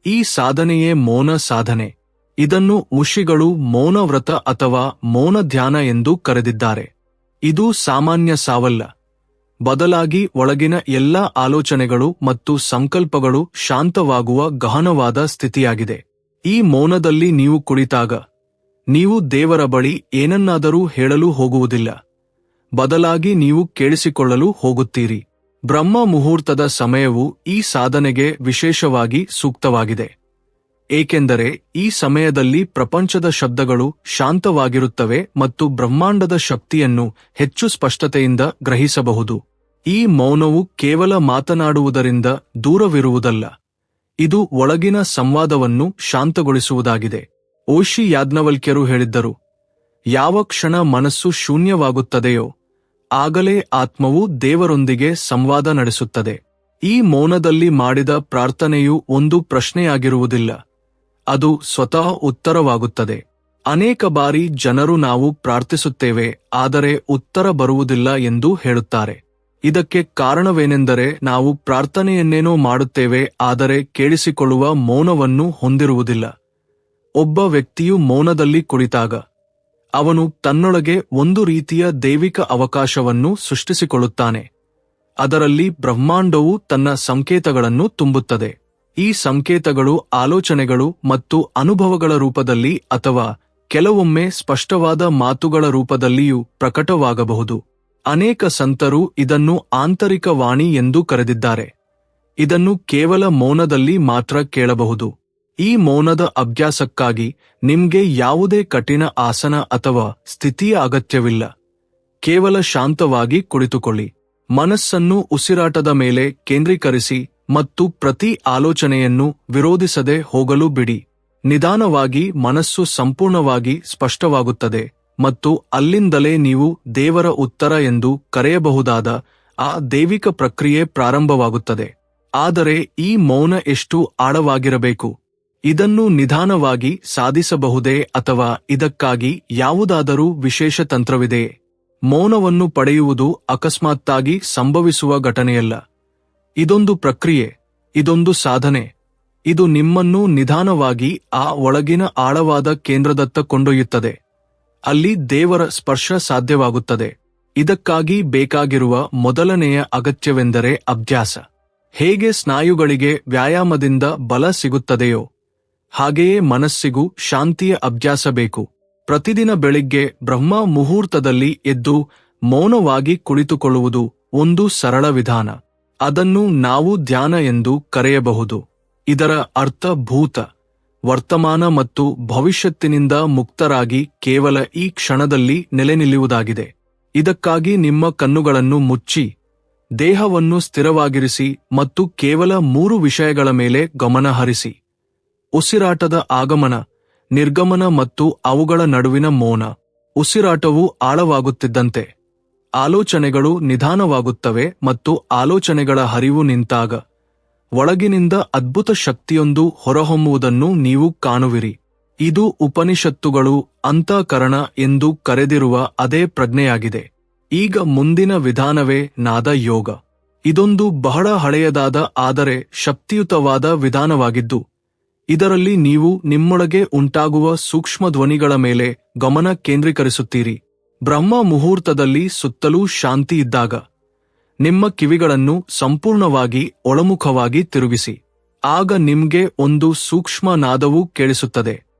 ಈ ಸಾಧನೆಯೇ ಮೌನ ಸಾಧನೆ. ಇದನ್ನು ಋಷಿಗಳು ಮೌನ ವ್ರತ ಅಥವಾ ಮೌನ ಧ್ಯಾನ ಎಂದು ಕರೆದಿದ್ದಾರೆ. ಇದು ಸಾಮಾನ್ಯ ಸಾವಲ್ಲ. ಬದಲಾಗಿ ಒಳಗಿನ ಎಲ್ಲಾ ಆಲೋಚನೆಗಳು ಮತ್ತು ಸಂಕಲ್ಪಗಳು ಶಾಂತವಾಗುವ ಗಹನವಾದ ಸ್ಥಿತಿಯಾಗಿದೆ. ಈ ಮೌನದಲ್ಲಿ ನೀವು ಕುಳಿತಾಗ ನೀವು ದೇವರ ಬಳಿ ಏನನ್ನಾದರೂ ಹೇಳಲು ಹೋಗುವುದಿಲ್ಲ. ಬದಲಾಗಿ ನೀವು ಕೇಳಿಸಿಕೊಳ್ಳಲು ಹೋಗುತ್ತೀರಿ. ಬ್ರಹ್ಮ ಮುಹೂರ್ತದ ಸಮಯವು ಈ ಸಾಧನೆಗೆ ವಿಶೇಷವಾಗಿ ಸೂಕ್ತವಾಗಿದೆ. ಏಕೆಂದರೆ ಈ ಸಮಯದಲ್ಲಿ ಪ್ರಪಂಚದ ಶಬ್ದಗಳು ಶಾಂತವಾಗಿರುತ್ತವೆ ಮತ್ತು ಬ್ರಹ್ಮಾಂಡದ ಶಕ್ತಿಯನ್ನು ಹೆಚ್ಚು ಸ್ಪಷ್ಟತೆಯಿಂದ ಗ್ರಹಿಸಬಹುದು. ಈ ಮೌನವು ಕೇವಲ ಮಾತನಾಡುವುದರಿಂದ ದೂರವಿರುವುದಲ್ಲ, ಇದು ಒಳಗಿನ ಸಂವಾದವನ್ನು ಶಾಂತಗೊಳಿಸುವುದಾಗಿದೆ. ಓಶಿ ಯಾಜ್ಞವಲ್ಕ್ಯರು ಹೇಳಿದ್ದರು, ಯಾವ ಕ್ಷಣ ಮನಸ್ಸು ಶೂನ್ಯವಾಗುತ್ತದೆಯೋ ಆಗಲೇ ಆತ್ಮವು ದೇವರೊಂದಿಗೆ ಸಂವಾದ ನಡೆಸುತ್ತದೆ. ಈ ಮೌನದಲ್ಲಿ ಮಾಡಿದ ಪ್ರಾರ್ಥನೆಯು ಒಂದು ಪ್ರಶ್ನೆಯಾಗಿರುವುದಿಲ್ಲ, ಅದು ಸ್ವತಃ ಉತ್ತರವಾಗುತ್ತದೆ. ಅನೇಕ ಬಾರಿ ಜನರು ನಾವು ಪ್ರಾರ್ಥಿಸುತ್ತೇವೆ ಆದರೆ ಉತ್ತರ ಬರುವುದಿಲ್ಲ ಎಂದು ಹೇಳುತ್ತಾರೆ. ಇದಕ್ಕೆ ಕಾರಣವೇನೆಂದರೆ ನಾವು ಪ್ರಾರ್ಥನೆಯನ್ನೇನೋ ಮಾಡುತ್ತೇವೆ ಆದರೆ ಕೇಳಿಸಿಕೊಳ್ಳುವ ಮೌನವನ್ನು ಹೊಂದಿರುವುದಿಲ್ಲ. ಒಬ್ಬ ವ್ಯಕ್ತಿಯು ಮೌನದಲ್ಲಿ ಕುಳಿತಾಗ ಅವನು ತನ್ನೊಳಗೆ ಒಂದು ರೀತಿಯ ದೈವಿಕ ಅವಕಾಶವನ್ನು ಸೃಷ್ಟಿಸಿಕೊಳ್ಳುತ್ತಾನೆ. ಅದರಲ್ಲಿ ಬ್ರಹ್ಮಾಂಡವು ತನ್ನ ಸಂಕೇತಗಳನ್ನು ತುಂಬುತ್ತದೆ. ಈ ಸಂಕೇತಗಳು ಆಲೋಚನೆಗಳು ಮತ್ತು ಅನುಭವಗಳ ರೂಪದಲ್ಲಿ ಅಥವಾ ಕೆಲವೊಮ್ಮೆ ಸ್ಪಷ್ಟವಾದ ಮಾತುಗಳ ರೂಪದಲ್ಲಿಯೂ ಪ್ರಕಟವಾಗಬಹುದು. ಅನೇಕ ಸಂತರು ಇದನ್ನು ಆಂತರಿಕ ವಾಣಿ ಎಂದು ಕರೆದಿದ್ದಾರೆ. ಇದನ್ನು ಕೇವಲ ಮೌನದಲ್ಲಿ ಮಾತ್ರ ಕೇಳಬಹುದು. ಈ ಮೌನದ ಅಭ್ಯಾಸಕ್ಕಾಗಿ ನಿಮ್ಗೆ ಯಾವುದೇ ಕಠಿಣ ಆಸನ ಅಥವಾ ಸ್ಥಿತಿಯ ಅಗತ್ಯವಿಲ್ಲ. ಕೇವಲ ಶಾಂತವಾಗಿ ಕುಳಿತುಕೊಳ್ಳಿ. ಮನಸ್ಸನ್ನು ಉಸಿರಾಟದ ಮೇಲೆ ಕೇಂದ್ರೀಕರಿಸಿ ಮತ್ತು ಪ್ರತಿ ಆಲೋಚನೆಯನ್ನು ವಿರೋಧಿಸದೆ ಹೋಗಲು ಬಿಡಿ. ನಿಧಾನವಾಗಿ ಮನಸ್ಸು ಸಂಪೂರ್ಣವಾಗಿ ಸ್ಪಷ್ಟವಾಗುತ್ತದೆ ಮತ್ತು ಅಲ್ಲಿಂದಲೇ ನೀವು ದೇವರ ಉತ್ತರ ಎಂದು ಕರೆಯಬಹುದಾದ ಆ ದೈವಿಕ ಪ್ರಕ್ರಿಯೆ ಪ್ರಾರಂಭವಾಗುತ್ತದೆ. ಆದರೆ ಈ ಮೌನ ಎಷ್ಟು ಆಳವಾಗಿರಬೇಕು? ಇದನ್ನು ನಿಧಾನವಾಗಿ ಸಾಧಿಸಬಹುದೇ ಅಥವಾ ಇದಕ್ಕಾಗಿ ಯಾವುದಾದರೂ ವಿಶೇಷ ತಂತ್ರವಿದೆಯೇ? ಮೌನವನ್ನು ಪಡೆಯುವುದು ಅಕಸ್ಮಾತ್ತಾಗಿ ಸಂಭವಿಸುವ ಘಟನೆಯಲ್ಲ. ಇದೊಂದು ಪ್ರಕ್ರಿಯೆ, ಇದೊಂದು ಸಾಧನೆ. ಇದು ನಿಮ್ಮನ್ನು ನಿಧಾನವಾಗಿ ಆ ಒಳಗಿನ ಆಳವಾದ ಕೇಂದ್ರದತ್ತ ಕೊಂಡೊಯ್ಯುತ್ತದೆ. ಅಲ್ಲಿ ದೇವರ ಸ್ಪರ್ಶ ಸಾಧ್ಯವಾಗುತ್ತದೆ. ಇದಕ್ಕಾಗಿ ಬೇಕಾಗಿರುವ ಮೊದಲನೆಯ ಅಗತ್ಯವೆಂದರೆ ಅಭ್ಯಾಸ. ಹೇಗೆ ಸ್ನಾಯುಗಳಿಗೆ ವ್ಯಾಯಾಮದಿಂದ ಬಲ ಸಿಗುತ್ತದೆಯೋ ಹಾಗೆಯೇ ಮನಸ್ಸಿಗೂ ಶಾಂತಿಯ ಅಭ್ಯಾಸ ಬೇಕು. ಪ್ರತಿದಿನ ಬೆಳಿಗ್ಗೆ ಬ್ರಹ್ಮ ಮುಹೂರ್ತದಲ್ಲಿ ಎದ್ದು ಮೌನವಾಗಿ ಕುಳಿತುಕೊಳ್ಳುವುದು ಒಂದು ಸರಳ ವಿಧಾನ. ಅದನ್ನು ನಾವು ಧ್ಯಾನ ಎಂದು ಕರೆಯಬಹುದು. ಇದರ ಅರ್ಥ ಭೂತ, ವರ್ತಮಾನ ಮತ್ತು ಭವಿಷ್ಯತ್ತಿನಿಂದ ಮುಕ್ತರಾಗಿ ಕೇವಲ ಈ ಕ್ಷಣದಲ್ಲಿ ನೆಲೆನಿಲ್ಲುವುದಾಗಿದೆ. ಇದಕ್ಕಾಗಿ ನಿಮ್ಮ ಕಣ್ಣುಗಳನ್ನು ಮುಚ್ಚಿ, ದೇಹವನ್ನು ಸ್ಥಿರವಾಗಿರಿಸಿ ಮತ್ತು ಕೇವಲ 3 ವಿಷಯಗಳ ಮೇಲೆ ಗಮನ ಹರಿಸಿ: ಉಸಿರಾಟದ ಆಗಮನ, ನಿರ್ಗಮನ ಮತ್ತು ಅವುಗಳ ನಡುವಿನ ಮೌನ. ಉಸಿರಾಟವು ಆಳವಾಗುತ್ತಿದ್ದಂತೆ ಆಲೋಚನೆಗಳು ನಿಧಾನವಾಗುತ್ತವೆ ಮತ್ತು ಆಲೋಚನೆಗಳ ಹರಿವು ನಿಂತಾಗ ಒಳಗಿನಿಂದ ಅದ್ಭುತ ಶಕ್ತಿಯೊಂದು ಹೊರಹೊಮ್ಮುವುದನ್ನು ನೀವು ಕಾಣುವಿರಿ. ಇದು ಉಪನಿಷತ್ತುಗಳು ಅಂತಃಕರಣ ಎಂದು ಕರೆದಿರುವ ಅದೇ ಪ್ರಜ್ಞೆಯಾಗಿದೆ. ಈಗ ಮುಂದಿನ ವಿಧಾನವೇ ನಾದ ಯೋಗ. ಇದೊಂದು ಬಹಳ ಹಳೆಯದಾದ ಆದರೆ ಶಕ್ತಿಯುತವಾದ ವಿಧಾನವಾಗಿದ್ದು, ಇದರಲ್ಲಿ ನೀವು ನಿಮ್ಮೊಳಗೆ ಉಂಟಾಗುವ ಸೂಕ್ಷ್ಮ ಧ್ವನಿಗಳ ಮೇಲೆ ಗಮನ ಕೇಂದ್ರೀಕರಿಸುತ್ತೀರಿ. ಬ್ರಹ್ಮ ಮುಹೂರ್ತದಲ್ಲಿ ಸುತ್ತಲೂ ಶಾಂತಿ ಇದ್ದಾಗ ನಿಮ್ಮ ಕಿವಿಗಳನ್ನು ಸಂಪೂರ್ಣವಾಗಿ ಒಳಮುಖವಾಗಿ ತಿರುಗಿಸಿ. ಆಗ ನಿಮ್ಗೆ ಒಂದು ಸೂಕ್ಷ್ಮ ನಾದವು ಕೇಳಿಸುತ್ತದೆ.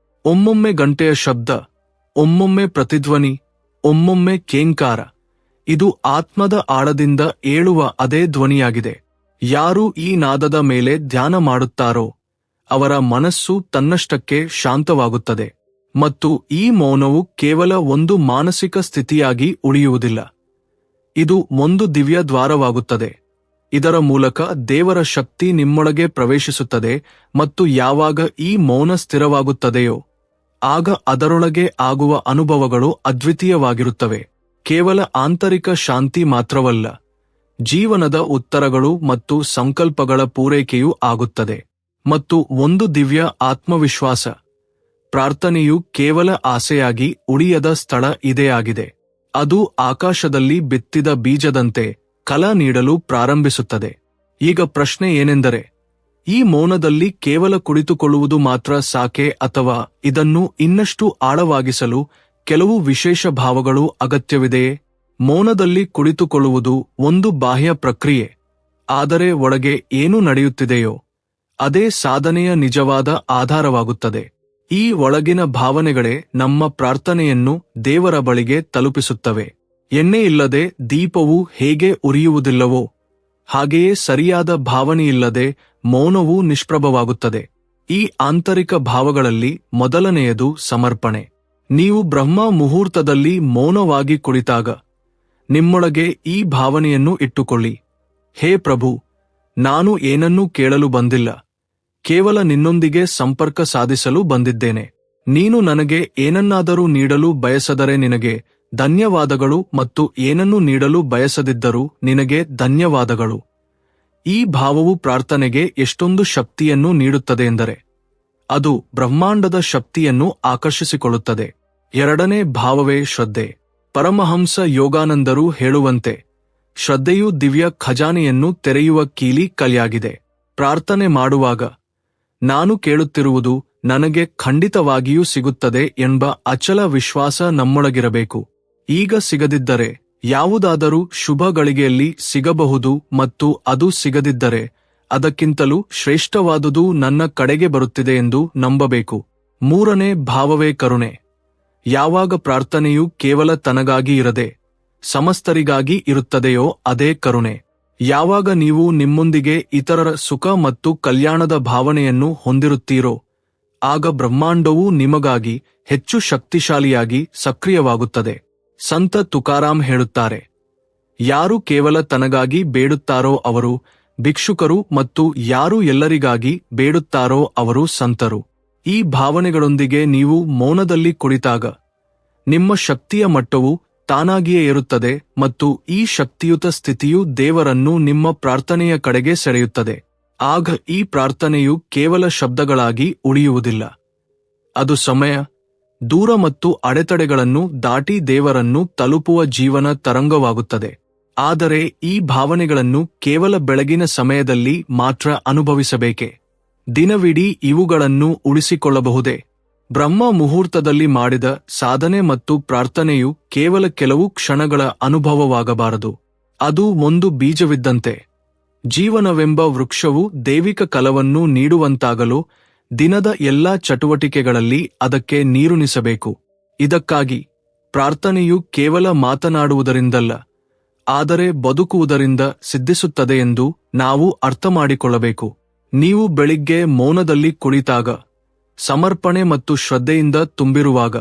ಒಮ್ಮೊಮ್ಮೆ ಗಂಟೆಯ ಶಬ್ದ, ಒಮ್ಮೊಮ್ಮೆ ಪ್ರತಿಧ್ವನಿ, ಒಮ್ಮೊಮ್ಮೆ ಕೇಂಕಾರ. ಇದು ಆತ್ಮದ ಆಳದಿಂದ ಏಳುವ ಅದೇ ಧ್ವನಿಯಾಗಿದೆ. ಯಾರು ಈ ನಾದದ ಮೇಲೆ ಧ್ಯಾನ ಮಾಡುತ್ತಾರೋ ಅವರ ಮನಸ್ಸು ತನ್ನಷ್ಟಕ್ಕೆ ಶಾಂತವಾಗುತ್ತದೆ ಮತ್ತು ಈ ಮೌನವು ಕೇವಲ ಒಂದು ಮಾನಸಿಕ ಸ್ಥಿತಿಯಾಗಿ ಉಳಿಯುವುದಿಲ್ಲ. ಇದು ಒಂದು ದಿವ್ಯ ದ್ವಾರವಾಗುತ್ತದೆ. ಇದರ ಮೂಲಕ ದೇವರ ಶಕ್ತಿ ನಿಮ್ಮೊಳಗೆ ಪ್ರವೇಶಿಸುತ್ತದೆ ಮತ್ತು ಯಾವಾಗ ಈ ಮೌನ ಸ್ಥಿರವಾಗುತ್ತದೆಯೋ ಆಗ ಅದರೊಳಗೆ ಆಗುವ ಅನುಭವಗಳು ಅದ್ವಿತೀಯವಾಗಿರುತ್ತವೆ. ಕೇವಲ ಆಂತರಿಕ ಶಾಂತಿ ಮಾತ್ರವಲ್ಲ, ಜೀವನದ ಉತ್ತರಗಳು ಮತ್ತು ಸಂಕಲ್ಪಗಳ ಪೂರೈಕೆಯೂ ಆಗುತ್ತದೆ. ಮತ್ತು ಒಂದು ದಿವ್ಯ ಆತ್ಮವಿಶ್ವಾಸ. ಪ್ರಾರ್ಥನೆಯು ಕೇವಲ ಆಸೆಯಾಗಿ ಉಳಿಯದ ಸ್ಥಳ ಇದೇ ಆಗಿದೆ. ಅದು ಆಕಾಶದಲ್ಲಿ ಬಿತ್ತಿದ ಬೀಜದಂತೆ ಫಲ ನೀಡಲು ಪ್ರಾರಂಭಿಸುತ್ತದೆ. ಈಗ ಪ್ರಶ್ನೆ ಏನೆಂದರೆ, ಈ ಮೌನದಲ್ಲಿ ಕೇವಲ ಕುಳಿತುಕೊಳ್ಳುವುದು ಮಾತ್ರ ಸಾಕೆ ಅಥವಾ ಇದನ್ನು ಇನ್ನಷ್ಟು ಆಳವಾಗಿಸಲು ಕೆಲವು ವಿಶೇಷ ಭಾವಗಳು ಅಗತ್ಯವಿದೆಯೇ? ಮೌನದಲ್ಲಿ ಕುಳಿತುಕೊಳ್ಳುವುದು ಒಂದು ಬಾಹ್ಯ ಪ್ರಕ್ರಿಯೆ, ಆದರೆ ಒಳಗೆ ಏನು ನಡೆಯುತ್ತಿದೆಯೋ ಅದೇ ಸಾಧನೆಯ ನಿಜವಾದ ಆಧಾರವಾಗುತ್ತದೆ. ಈ ಒಳಗಿನ ಭಾವನೆಗಳೇ ನಮ್ಮ ಪ್ರಾರ್ಥನೆಯನ್ನು ದೇವರ ಬಳಿಗೆ ತಲುಪಿಸುತ್ತವೆ. ಎಣ್ಣೆಯಿಲ್ಲದೆ ದೀಪವು ಹೇಗೆ ಉರಿಯುವುದಿಲ್ಲವೋ ಹಾಗೆಯೇ ಸರಿಯಾದ ಭಾವನೆಯಿಲ್ಲದೆ ಮೌನವು ನಿಷ್ಪ್ರಭವಾಗುತ್ತದೆ. ಈ ಆಂತರಿಕ ಭಾವಗಳಲ್ಲಿ ಮೊದಲನೆಯದು ಸಮರ್ಪಣೆ. ನೀವು ಬ್ರಹ್ಮ ಮುಹೂರ್ತದಲ್ಲಿ ಮೌನವಾಗಿ ಕುಳಿತಾಗ ನಿಮ್ಮೊಳಗೆ ಈ ಭಾವನೆಯನ್ನು ಇಟ್ಟುಕೊಳ್ಳಿ: ಹೇ ಪ್ರಭು, ನಾನು ಏನನ್ನೂ ಕೇಳಲು ಬಂದಿಲ್ಲ, ಕೇವಲ ನಿನ್ನೊಂದಿಗೆ ಸಂಪರ್ಕ ಸಾಧಿಸಲು ಬಂದಿದ್ದೇನೆ. ನೀನು ನನಗೆ ಏನನ್ನಾದರೂ ನೀಡಲು ಬಯಸದರೆ ನಿನಗೆ ಧನ್ಯವಾದಗಳು ಮತ್ತು ಏನನ್ನೂ ನೀಡಲು ಬಯಸದಿದ್ದರೂ ನಿನಗೆ ಧನ್ಯವಾದಗಳು. ಈ ಭಾವವು ಪ್ರಾರ್ಥನೆಗೆ ಎಷ್ಟೊಂದು ಶಕ್ತಿಯನ್ನು ನೀಡುತ್ತದೆ ಎಂದರೆ ಅದು ಬ್ರಹ್ಮಾಂಡದ ಶಕ್ತಿಯನ್ನು ಆಕರ್ಷಿಸಿಕೊಳ್ಳುತ್ತದೆ. ಎರಡನೇ ಭಾವವೇ ಶ್ರದ್ಧೆ. ಪರಮಹಂಸ ಯೋಗಾನಂದರು ಹೇಳುವಂತೆ, ಶ್ರದ್ಧೆಯು ದಿವ್ಯ ಖಜಾನೆಯನ್ನು ತೆರೆಯುವ ಕೀಲಿ ಕಲೆಯಾಗಿದೆ. ಪ್ರಾರ್ಥನೆ ಮಾಡುವಾಗ ನಾನು ಕೇಳುತ್ತಿರುವುದು ನನಗೆ ಖಂಡಿತವಾಗಿಯೂ ಸಿಗುತ್ತದೆ ಎಂಬ ಅಚಲ ವಿಶ್ವಾಸ ನಮ್ಮೊಳಗಿರಬೇಕು. ಈಗ ಸಿಗದಿದ್ದರೆ ಯಾವುದಾದರೂ ಶುಭ ಗಳಿಗೆಯಲ್ಲಿ ಸಿಗಬಹುದು ಮತ್ತು ಅದು ಸಿಗದಿದ್ದರೆ ಅದಕ್ಕಿಂತಲೂ ಶ್ರೇಷ್ಠವಾದುದು ನನ್ನ ಕಡೆಗೆ ಬರುತ್ತಿದೆ ಎಂದು ನಂಬಬೇಕು. ಮೂರನೇ ಭಾವವೇ ಕರುಣೆ. ಯಾವಾಗ ಪ್ರಾರ್ಥನೆಯು ಕೇವಲ ತನಗಾಗಿ ಇರದೆ ಸಮಸ್ತರಿಗಾಗಿ ಇರುತ್ತದೆಯೋ ಅದೇ ಕರುಣೆ. ಯಾವಾಗ ನೀವು ನಿಮ್ಮೊಂದಿಗೆ ಇತರರ ಸುಖ ಮತ್ತು ಕಲ್ಯಾಣದ ಭಾವನೆಯನ್ನು ಹೊಂದಿರುತ್ತೀರೋ ಆಗ ಬ್ರಹ್ಮಾಂಡವು ನಿಮಗಾಗಿ ಹೆಚ್ಚು ಶಕ್ತಿಶಾಲಿಯಾಗಿ ಸಕ್ರಿಯವಾಗುತ್ತದೆ. ಸಂತ ತುಕಾರಾಮ್ ಹೇಳುತ್ತಾರೆ, ಯಾರು ಕೇವಲ ತನಗಾಗಿ ಬೇಡುತ್ತಾರೋ ಅವರು ಭಿಕ್ಷುಕರು ಮತ್ತು ಯಾರು ಎಲ್ಲರಿಗಾಗಿ ಬೇಡುತ್ತಾರೋ ಅವರು ಸಂತರು. ಈ ಭಾವನೆಗಳೊಂದಿಗೆ ನೀವು ಮೌನದಲ್ಲಿ ಕುಳಿತಾಗ ನಿಮ್ಮ ಶಕ್ತಿಯ ಮಟ್ಟವು ತಾನಾಗಿಯೇ ಇರುತ್ತದೆ ಮತ್ತು ಈ ಶಕ್ತಿಯುತ ಸ್ಥಿತಿಯು ದೇವರನ್ನು ನಿಮ್ಮ ಪ್ರಾರ್ಥನೆಯ ಕಡೆಗೆ ಸೆಳೆಯುತ್ತದೆ. ಆಗ ಈ ಪ್ರಾರ್ಥನೆಯು ಕೇವಲ ಶಬ್ದಗಳಾಗಿ ಉಳಿಯುವುದಿಲ್ಲ. ಅದು ಸಮಯ, ದೂರ ಮತ್ತು ಅಡೆತಡೆಗಳನ್ನು ದಾಟಿ ದೇವರನ್ನು ತಲುಪುವ ಜೀವನ ತರಂಗವಾಗುತ್ತದೆ. ಆದರೆ ಈ ಭಾವನೆಗಳನ್ನು ಕೇವಲ ಬೆಳಗಿನ ಸಮಯದಲ್ಲಿ ಮಾತ್ರ ಅನುಭವಿಸಬೇಕೆ? ದಿನವಿಡೀ ಇವುಗಳನ್ನು ಉಳಿಸಿಕೊಳ್ಳಬಹುದೇ? ಬ್ರಹ್ಮ ಮುಹೂರ್ತದಲ್ಲಿ ಮಾಡಿದ ಸಾಧನೆ ಮತ್ತು ಪ್ರಾರ್ಥನೆಯು ಕೇವಲ ಕೆಲವು ಕ್ಷಣಗಳ ಅನುಭವವಾಗಬಾರದು. ಅದು ಒಂದು ಬೀಜವಿದ್ದಂತೆ. ಜೀವನವೆಂಬ ವೃಕ್ಷವು ದೈವಿಕ ಫಲವನ್ನು ನೀಡುವಂತಾಗಲು ದಿನದ ಎಲ್ಲಾ ಚಟುವಟಿಕೆಗಳಲ್ಲಿ ಅದಕ್ಕೆ ನೀರುಣಿಸಬೇಕು. ಇದಕ್ಕಾಗಿ ಪ್ರಾರ್ಥನೆಯು ಕೇವಲ ಮಾತನಾಡುವುದರಿಂದಲ್ಲ, ಆದರೆ ಬದುಕುವುದರಿಂದ ಸಿದ್ಧಿಸುತ್ತದೆ ಎಂದು ನಾವು ಅರ್ಥಮಾಡಿಕೊಳ್ಳಬೇಕು. ನೀವು ಬೆಳಿಗ್ಗೆ ಮೌನದಲ್ಲಿ ಕುಳಿತಾಗ, ಸಮರ್ಪಣೆ ಮತ್ತು ಶ್ರದ್ಧೆಯಿಂದ ತುಂಬಿರುವಾಗ,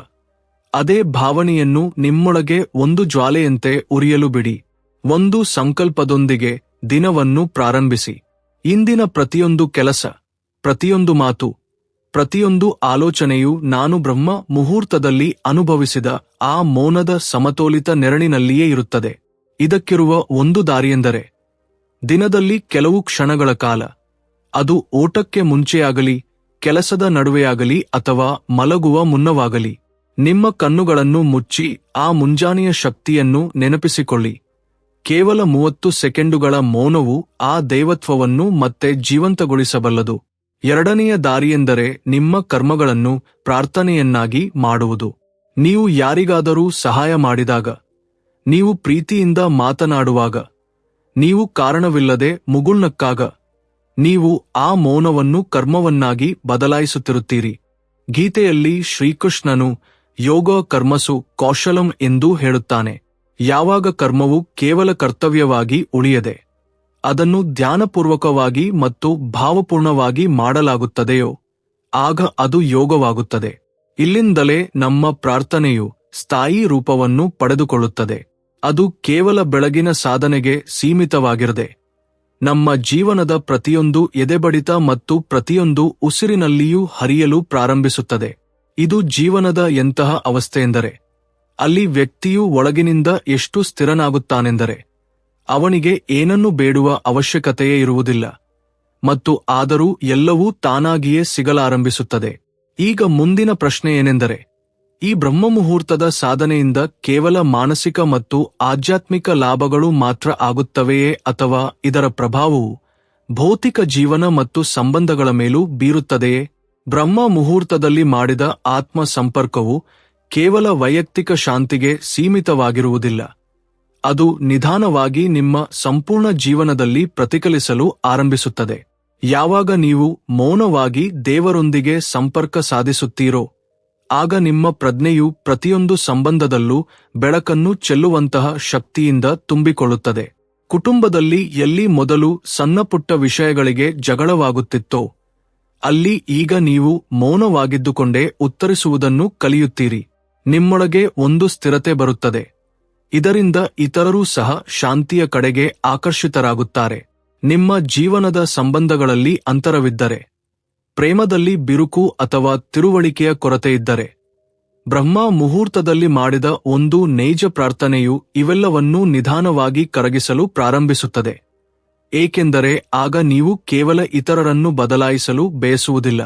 ಅದೇ ಭಾವನೆಯನ್ನು ನಿಮ್ಮೊಳಗೆ ಒಂದು ಜ್ವಾಲೆಯಂತೆ ಉರಿಯಲು ಬಿಡಿ. ಒಂದು ಸಂಕಲ್ಪದೊಂದಿಗೆ ದಿನವನ್ನು ಪ್ರಾರಂಭಿಸಿ. ಇಂದಿನ ಪ್ರತಿಯೊಂದು ಕೆಲಸ, ಪ್ರತಿಯೊಂದು ಮಾತು, ಪ್ರತಿಯೊಂದು ಆಲೋಚನೆಯು ನಾನು ಬ್ರಹ್ಮ ಮುಹೂರ್ತದಲ್ಲಿ ಅನುಭವಿಸಿದ ಆ ಮೌನದ ಸಮತೋಲಿತ ನೆರಳಿನಲ್ಲಿಯೇ ಇರುತ್ತದೆ. ಇದಕ್ಕಿರುವ ಒಂದು ದಾರಿಯೆಂದರೆ, ದಿನದಲ್ಲಿ ಕೆಲವು ಕ್ಷಣಗಳ ಕಾಲ, ಅದು ಓಟಕ್ಕೆ ಮುಂಚೆಯಾಗಲಿ, ಕೆಲಸದ ನಡುವೆಯಾಗಲಿ ಅಥವಾ ಮಲಗುವ ಮುನ್ನವಾಗಲಿ, ನಿಮ್ಮ ಕಣ್ಣುಗಳನ್ನು ಮುಚ್ಚಿ ಆ ಮುಂಜಾನೆಯ ಶಕ್ತಿಯನ್ನು ನೆನಪಿಸಿಕೊಳ್ಳಿ. ಕೇವಲ 30 ಸೆಕೆಂಡುಗಳ ಮೌನವು ಆ ದೈವತ್ವವನ್ನು ಮತ್ತೆ ಜೀವಂತಗೊಳಿಸಬಲ್ಲದು. ಎರಡನೆಯ ದಾರಿಯೆಂದರೆ ನಿಮ್ಮ ಕರ್ಮಗಳನ್ನು ಪ್ರಾರ್ಥನೆಯನ್ನಾಗಿ ಮಾಡುವುದು. ನೀವು ಯಾರಿಗಾದರೂ ಸಹಾಯ ಮಾಡಿದಾಗ, ನೀವು ಪ್ರೀತಿಯಿಂದ ಮಾತನಾಡುವಾಗ, ನೀವು ಕಾರಣವಿಲ್ಲದೆ ಮುಗುಳ್ನಕ್ಕಾಗ, ನೀವು ಆ ಮೌನವನ್ನು ಕರ್ಮವನ್ನಾಗಿ ಬದಲಾಯಿಸುತ್ತಿರುತ್ತೀರಿ. ಗೀತೆಯಲ್ಲಿ ಶ್ರೀಕೃಷ್ಣನು ಯೋಗ ಕರ್ಮಸು ಕೌಶಲಂ ಎಂದು ಹೇಳುತ್ತಾನೆ. ಯಾವಾಗ ಕರ್ಮವು ಕೇವಲ ಕರ್ತವ್ಯವಾಗಿ ಉಳಿಯದೆ, ಅದನ್ನು ಧ್ಯಾನಪೂರ್ವಕವಾಗಿ ಮತ್ತು ಭಾವಪೂರ್ಣವಾಗಿ ಮಾಡಲಾಗುತ್ತದೆಯೋ, ಆಗ ಅದು ಯೋಗವಾಗುತ್ತದೆ. ಇಲ್ಲಿಂದಲೇ ನಮ್ಮ ಪ್ರಾರ್ಥನೆಯು ಸ್ಥಾಯಿ ರೂಪವನ್ನು ಪಡೆದುಕೊಳ್ಳುತ್ತದೆ. ಅದು ಕೇವಲ ಬೆಳಗಿನ ಸಾಧನೆಗೆ ಸೀಮಿತವಾಗಿರದೆ, ನಮ್ಮ ಜೀವನದ ಪ್ರತಿಯೊಂದು ಎದೆಬಡಿತ ಮತ್ತು ಪ್ರತಿಯೊಂದು ಉಸಿರಿನಲ್ಲಿಯೂ ಹರಿಯಲು ಪ್ರಾರಂಭಿಸುತ್ತದೆ. ಇದು ಜೀವನದ ಎಂತಹ ಅವಸ್ಥೆಯೆಂದರೆ, ಅಲ್ಲಿ ವ್ಯಕ್ತಿಯು ಒಳಗಿನಿಂದ ಎಷ್ಟು ಸ್ಥಿರನಾಗುತ್ತಾನೆಂದರೆ, ಅವನಿಗೆ ಏನನ್ನು ಬೇಡುವ ಅವಶ್ಯಕತೆಯೇ ಇರುವುದಿಲ್ಲ, ಮತ್ತು ಆದರೂ ಎಲ್ಲವೂ ತಾನಾಗಿಯೇ ಸಿಗಲಾರಂಭಿಸುತ್ತದೆ. ಈಗ ಮುಂದಿನ ಪ್ರಶ್ನೆ ಏನೆಂದರೆ, ಈ ಬ್ರಹ್ಮಮುಹೂರ್ತದ ಸಾಧನೆಯಿಂದ ಕೇವಲ ಮಾನಸಿಕ ಮತ್ತು ಆಧ್ಯಾತ್ಮಿಕ ಲಾಭಗಳು ಮಾತ್ರ ಆಗುತ್ತವೆಯೇ, ಅಥವಾ ಇದರ ಪ್ರಭಾವವು ಭೌತಿಕ ಜೀವನ ಮತ್ತು ಸಂಬಂಧಗಳ ಮೇಲೂ ಬೀರುತ್ತದೆಯೇ? ಬ್ರಹ್ಮ ಮುಹೂರ್ತದಲ್ಲಿ ಮಾಡಿದ ಆತ್ಮ ಸಂಪರ್ಕವು ಕೇವಲ ವೈಯಕ್ತಿಕ ಶಾಂತಿಗೆ ಸೀಮಿತವಾಗಿರುವುದಿಲ್ಲ. ಅದು ನಿಧಾನವಾಗಿ ನಿಮ್ಮ ಸಂಪೂರ್ಣ ಜೀವನದಲ್ಲಿ ಪ್ರತಿಫಲಿಸಲು ಆರಂಭಿಸುತ್ತದೆ. ಯಾವಾಗ ನೀವು ಮೌನವಾಗಿ ದೇವರೊಂದಿಗೆ ಸಂಪರ್ಕ ಸಾಧಿಸುತ್ತೀರೋ, ಆಗ ನಿಮ್ಮ ಪ್ರಜ್ಞೆಯು ಪ್ರತಿಯೊಂದು ಸಂಬಂಧದಲ್ಲೂ ಬೆಳಕನ್ನು ಚೆಲ್ಲುವಂತಹ ಶಕ್ತಿಯಿಂದ ತುಂಬಿಕೊಳ್ಳುತ್ತದೆ. ಕುಟುಂಬದಲ್ಲಿ ಎಲ್ಲಿ ಮೊದಲು ಸಣ್ಣಪುಟ್ಟ ವಿಷಯಗಳಿಗೆ ಜಗಳವಾಗುತ್ತಿತ್ತೋ, ಅಲ್ಲಿ ಈಗ ನೀವು ಮೌನವಾಗಿದ್ದುಕೊಂಡೇ ಉತ್ತರಿಸುವುದನ್ನು ಕಲಿಯುತ್ತೀರಿ. ನಿಮ್ಮೊಳಗೆ ಒಂದು ಸ್ಥಿರತೆ ಬರುತ್ತದೆ. ಇದರಿಂದ ಇತರರೂ ಸಹ ಶಾಂತಿಯ ಕಡೆಗೆ ಆಕರ್ಷಿತರಾಗುತ್ತಾರೆ. ನಿಮ್ಮ ಜೀವನದ ಸಂಬಂಧಗಳಲ್ಲಿ ಅಂತರವಿದ್ದರೆ, ಪ್ರೇಮದಲ್ಲಿ ಬಿರುಕು ಅಥವಾ ತಿಳುವಳಿಕೆಯ ಕೊರತೆಯಿದ್ದರೆ, ಬ್ರಹ್ಮ ಮುಹೂರ್ತದಲ್ಲಿ ಮಾಡಿದ ಒಂದು ನೈಜ ಪ್ರಾರ್ಥನೆಯು ಇವೆಲ್ಲವನ್ನೂ ನಿಧಾನವಾಗಿ ಕರಗಿಸಲು ಪ್ರಾರಂಭಿಸುತ್ತದೆ. ಏಕೆಂದರೆ ಆಗ ನೀವು ಕೇವಲ ಇತರರನ್ನು ಬದಲಾಯಿಸಲು ಬಯಸುವುದಿಲ್ಲ,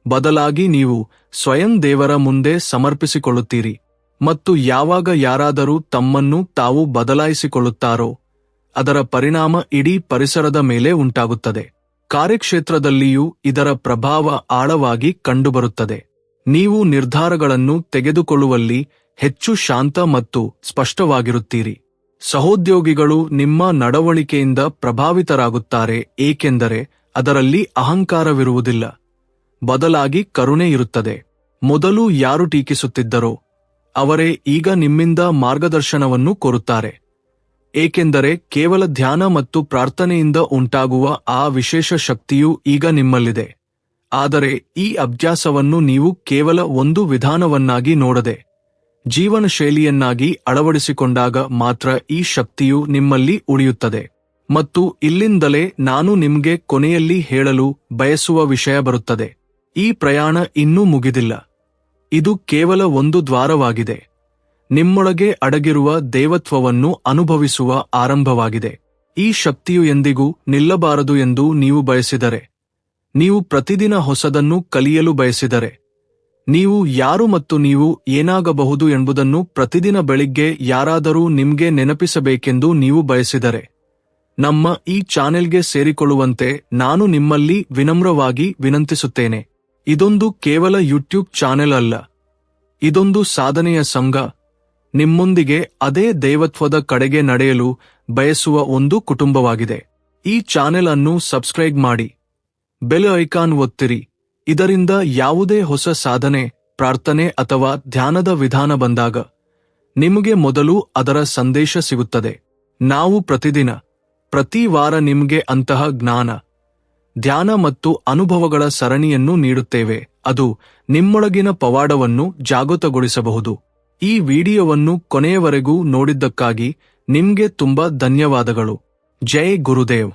ಬದಲಾಗಿ ನೀವು ಸ್ವಯಂ ದೇವರ ಮುಂದೆ ಸಮರ್ಪಿಸಿಕೊಳ್ಳುತ್ತೀರಿ. ಮತ್ತು ಯಾವಾಗ ಯಾರಾದರೂ ತಮ್ಮನ್ನು ತಾವು ಬದಲಾಯಿಸಿಕೊಳ್ಳುತ್ತಾರೋ, ಅದರ ಪರಿಣಾಮ ಇಡೀ ಪರಿಸರದ ಮೇಲೆ ಉಂಟಾಗುತ್ತದೆ. ಕಾರ್ಯಕ್ಷೇತ್ರದಲ್ಲಿಯೂ ಇದರ ಪ್ರಭಾವ ಆಳವಾಗಿ ಕಂಡುಬರುತ್ತದೆ. ನೀವು ನಿರ್ಧಾರಗಳನ್ನು ತೆಗೆದುಕೊಳ್ಳುವಲ್ಲಿ ಹೆಚ್ಚು ಶಾಂತ ಮತ್ತು ಸ್ಪಷ್ಟವಾಗಿರುತ್ತೀರಿ. ಸಹೋದ್ಯೋಗಿಗಳು ನಿಮ್ಮ ನಡವಳಿಕೆಯಿಂದ ಪ್ರಭಾವಿತರಾಗುತ್ತಾರೆ, ಏಕೆಂದರೆ ಅದರಲ್ಲಿ ಅಹಂಕಾರವಿರುವುದಿಲ್ಲ, ಬದಲಾಗಿ ಕರುಣೆ ಇರುತ್ತದೆ. ಮೊದಲು ಯಾರು ಟೀಕಿಸುತ್ತಿದ್ದರೋ, ಅವರೇ ಈಗ ನಿಮ್ಮಿಂದ ಮಾರ್ಗದರ್ಶನವನ್ನು ಕೋರುತ್ತಾರೆ. ಏಕೆಂದರೆ ಕೇವಲ ಧ್ಯಾನ ಮತ್ತು ಪ್ರಾರ್ಥನೆಯಿಂದ ಉಂಟಾಗುವ ಆ ವಿಶೇಷ ಶಕ್ತಿಯು ಈಗ ನಿಮ್ಮಲ್ಲಿದೆ. ಆದರೆ ಈ ಅಭ್ಯಾಸವನ್ನು ನೀವು ಕೇವಲ ಒಂದು ವಿಧಾನವನ್ನಾಗಿ ನೋಡದೆ, ಜೀವನ ಶೈಲಿಯನ್ನಾಗಿ ಅಳವಡಿಸಿಕೊಂಡಾಗ ಮಾತ್ರ ಈ ಶಕ್ತಿಯು ನಿಮ್ಮಲ್ಲಿ ಉಳಿಯುತ್ತದೆ. ಮತ್ತು ಇಲ್ಲಿಂದಲೇ ನಾನು ನಿಮಗೆ ಕೊನೆಯಲ್ಲಿ ಹೇಳಲು ಬಯಸುವ ವಿಷಯ ಬರುತ್ತದೆ. ಈ ಪ್ರಯಾಣ ಇನ್ನೂ ಮುಗಿದಿಲ್ಲ. ಇದು ಕೇವಲ ಒಂದು ದ್ವಾರವಾಗಿದೆ. ನಿಮ್ಮೊಳಗೆ ಅಡಗಿರುವ ದೈವತ್ವವನ್ನು ಅನುಭವಿಸುವ ಆರಂಭವಾಗಿದೆ. ಈ ಶಕ್ತಿಯು ಎಂದಿಗೂ ನಿಲ್ಲಬಾರದು ಎಂದು ನೀವು ಬಯಸಿದರೆ, ನೀವು ಪ್ರತಿದಿನ ಹೊಸದನ್ನು ಕಲಿಯಲು ಬಯಸಿದರೆ, ನೀವು ಯಾರು ಮತ್ತು ನೀವು ಏನಾಗಬಹುದು ಎಂಬುದನ್ನು ಪ್ರತಿದಿನ ಬೆಳಿಗ್ಗೆ ಯಾರಾದರೂ ನಿಮಗೆ ನೆನಪಿಸಬೇಕೆಂದು ನೀವು ಬಯಸಿದರೆ, ನಮ್ಮ ಈ ಚಾನೆಲ್ಗೆ ಸೇರಿಕೊಳ್ಳುವಂತೆ ನಾನು ನಿಮ್ಮಲ್ಲಿ ವಿನಮ್ರವಾಗಿ ವಿನಂತಿಸುತ್ತೇನೆ. ಇದೊಂದು ಕೇವಲ ಯೂಟ್ಯೂಬ್ ಚಾನೆಲ್ ಅಲ್ಲ, ಇದೊಂದು ಸಾಧನೆಯ ಸಂಘ, ನಿಮ್ಮೊಂದಿಗೆ ಅದೇ ದೈವತ್ವದ ಕಡೆಗೆ ನಡೆಯಲು ಬಯಸುವ ಒಂದು ಕುಟುಂಬವಾಗಿದೆ. ಈ ಚಾನೆಲ್ ಅನ್ನು ಸಬ್ಸ್ಕ್ರೈಬ್ ಮಾಡಿ, ಬೆಲ್ ಐಕಾನ್ ಒತ್ತಿರಿ. ಇದರಿಂದ ಯಾವುದೇ ಹೊಸ ಸಾಧನೆ, ಪ್ರಾರ್ಥನೆ ಅಥವಾ ಧ್ಯಾನದ ವಿಧಾನ ಬಂದಾಗ ನಿಮಗೆ ಮೊದಲು ಅದರ ಸಂದೇಶ ಸಿಗುತ್ತದೆ. ನಾವು ಪ್ರತಿದಿನ, ಪ್ರತಿ ವಾರ ನಿಮಗೆ ಅಂತಹ ಜ್ಞಾನ, ಧ್ಯಾನ ಮತ್ತು ಅನುಭವಗಳ ಸರಣಿಯನ್ನು ನೀಡುತ್ತೇವೆ. ಅದು ನಿಮ್ಮೊಳಗಿನ ಪವಾಡವನ್ನು ಜಾಗೃತಗೊಳಿಸಬಹುದು. ಈ ವಿಡಿಯೋವನ್ನು ಕೊನೆಯವರೆಗೂ ನೋಡಿದ್ದಕ್ಕಾಗಿ ನಿಮ್ಗೆ ತುಂಬಾ ಧನ್ಯವಾದಗಳು. ಜೈ ಗುರುದೇವ್.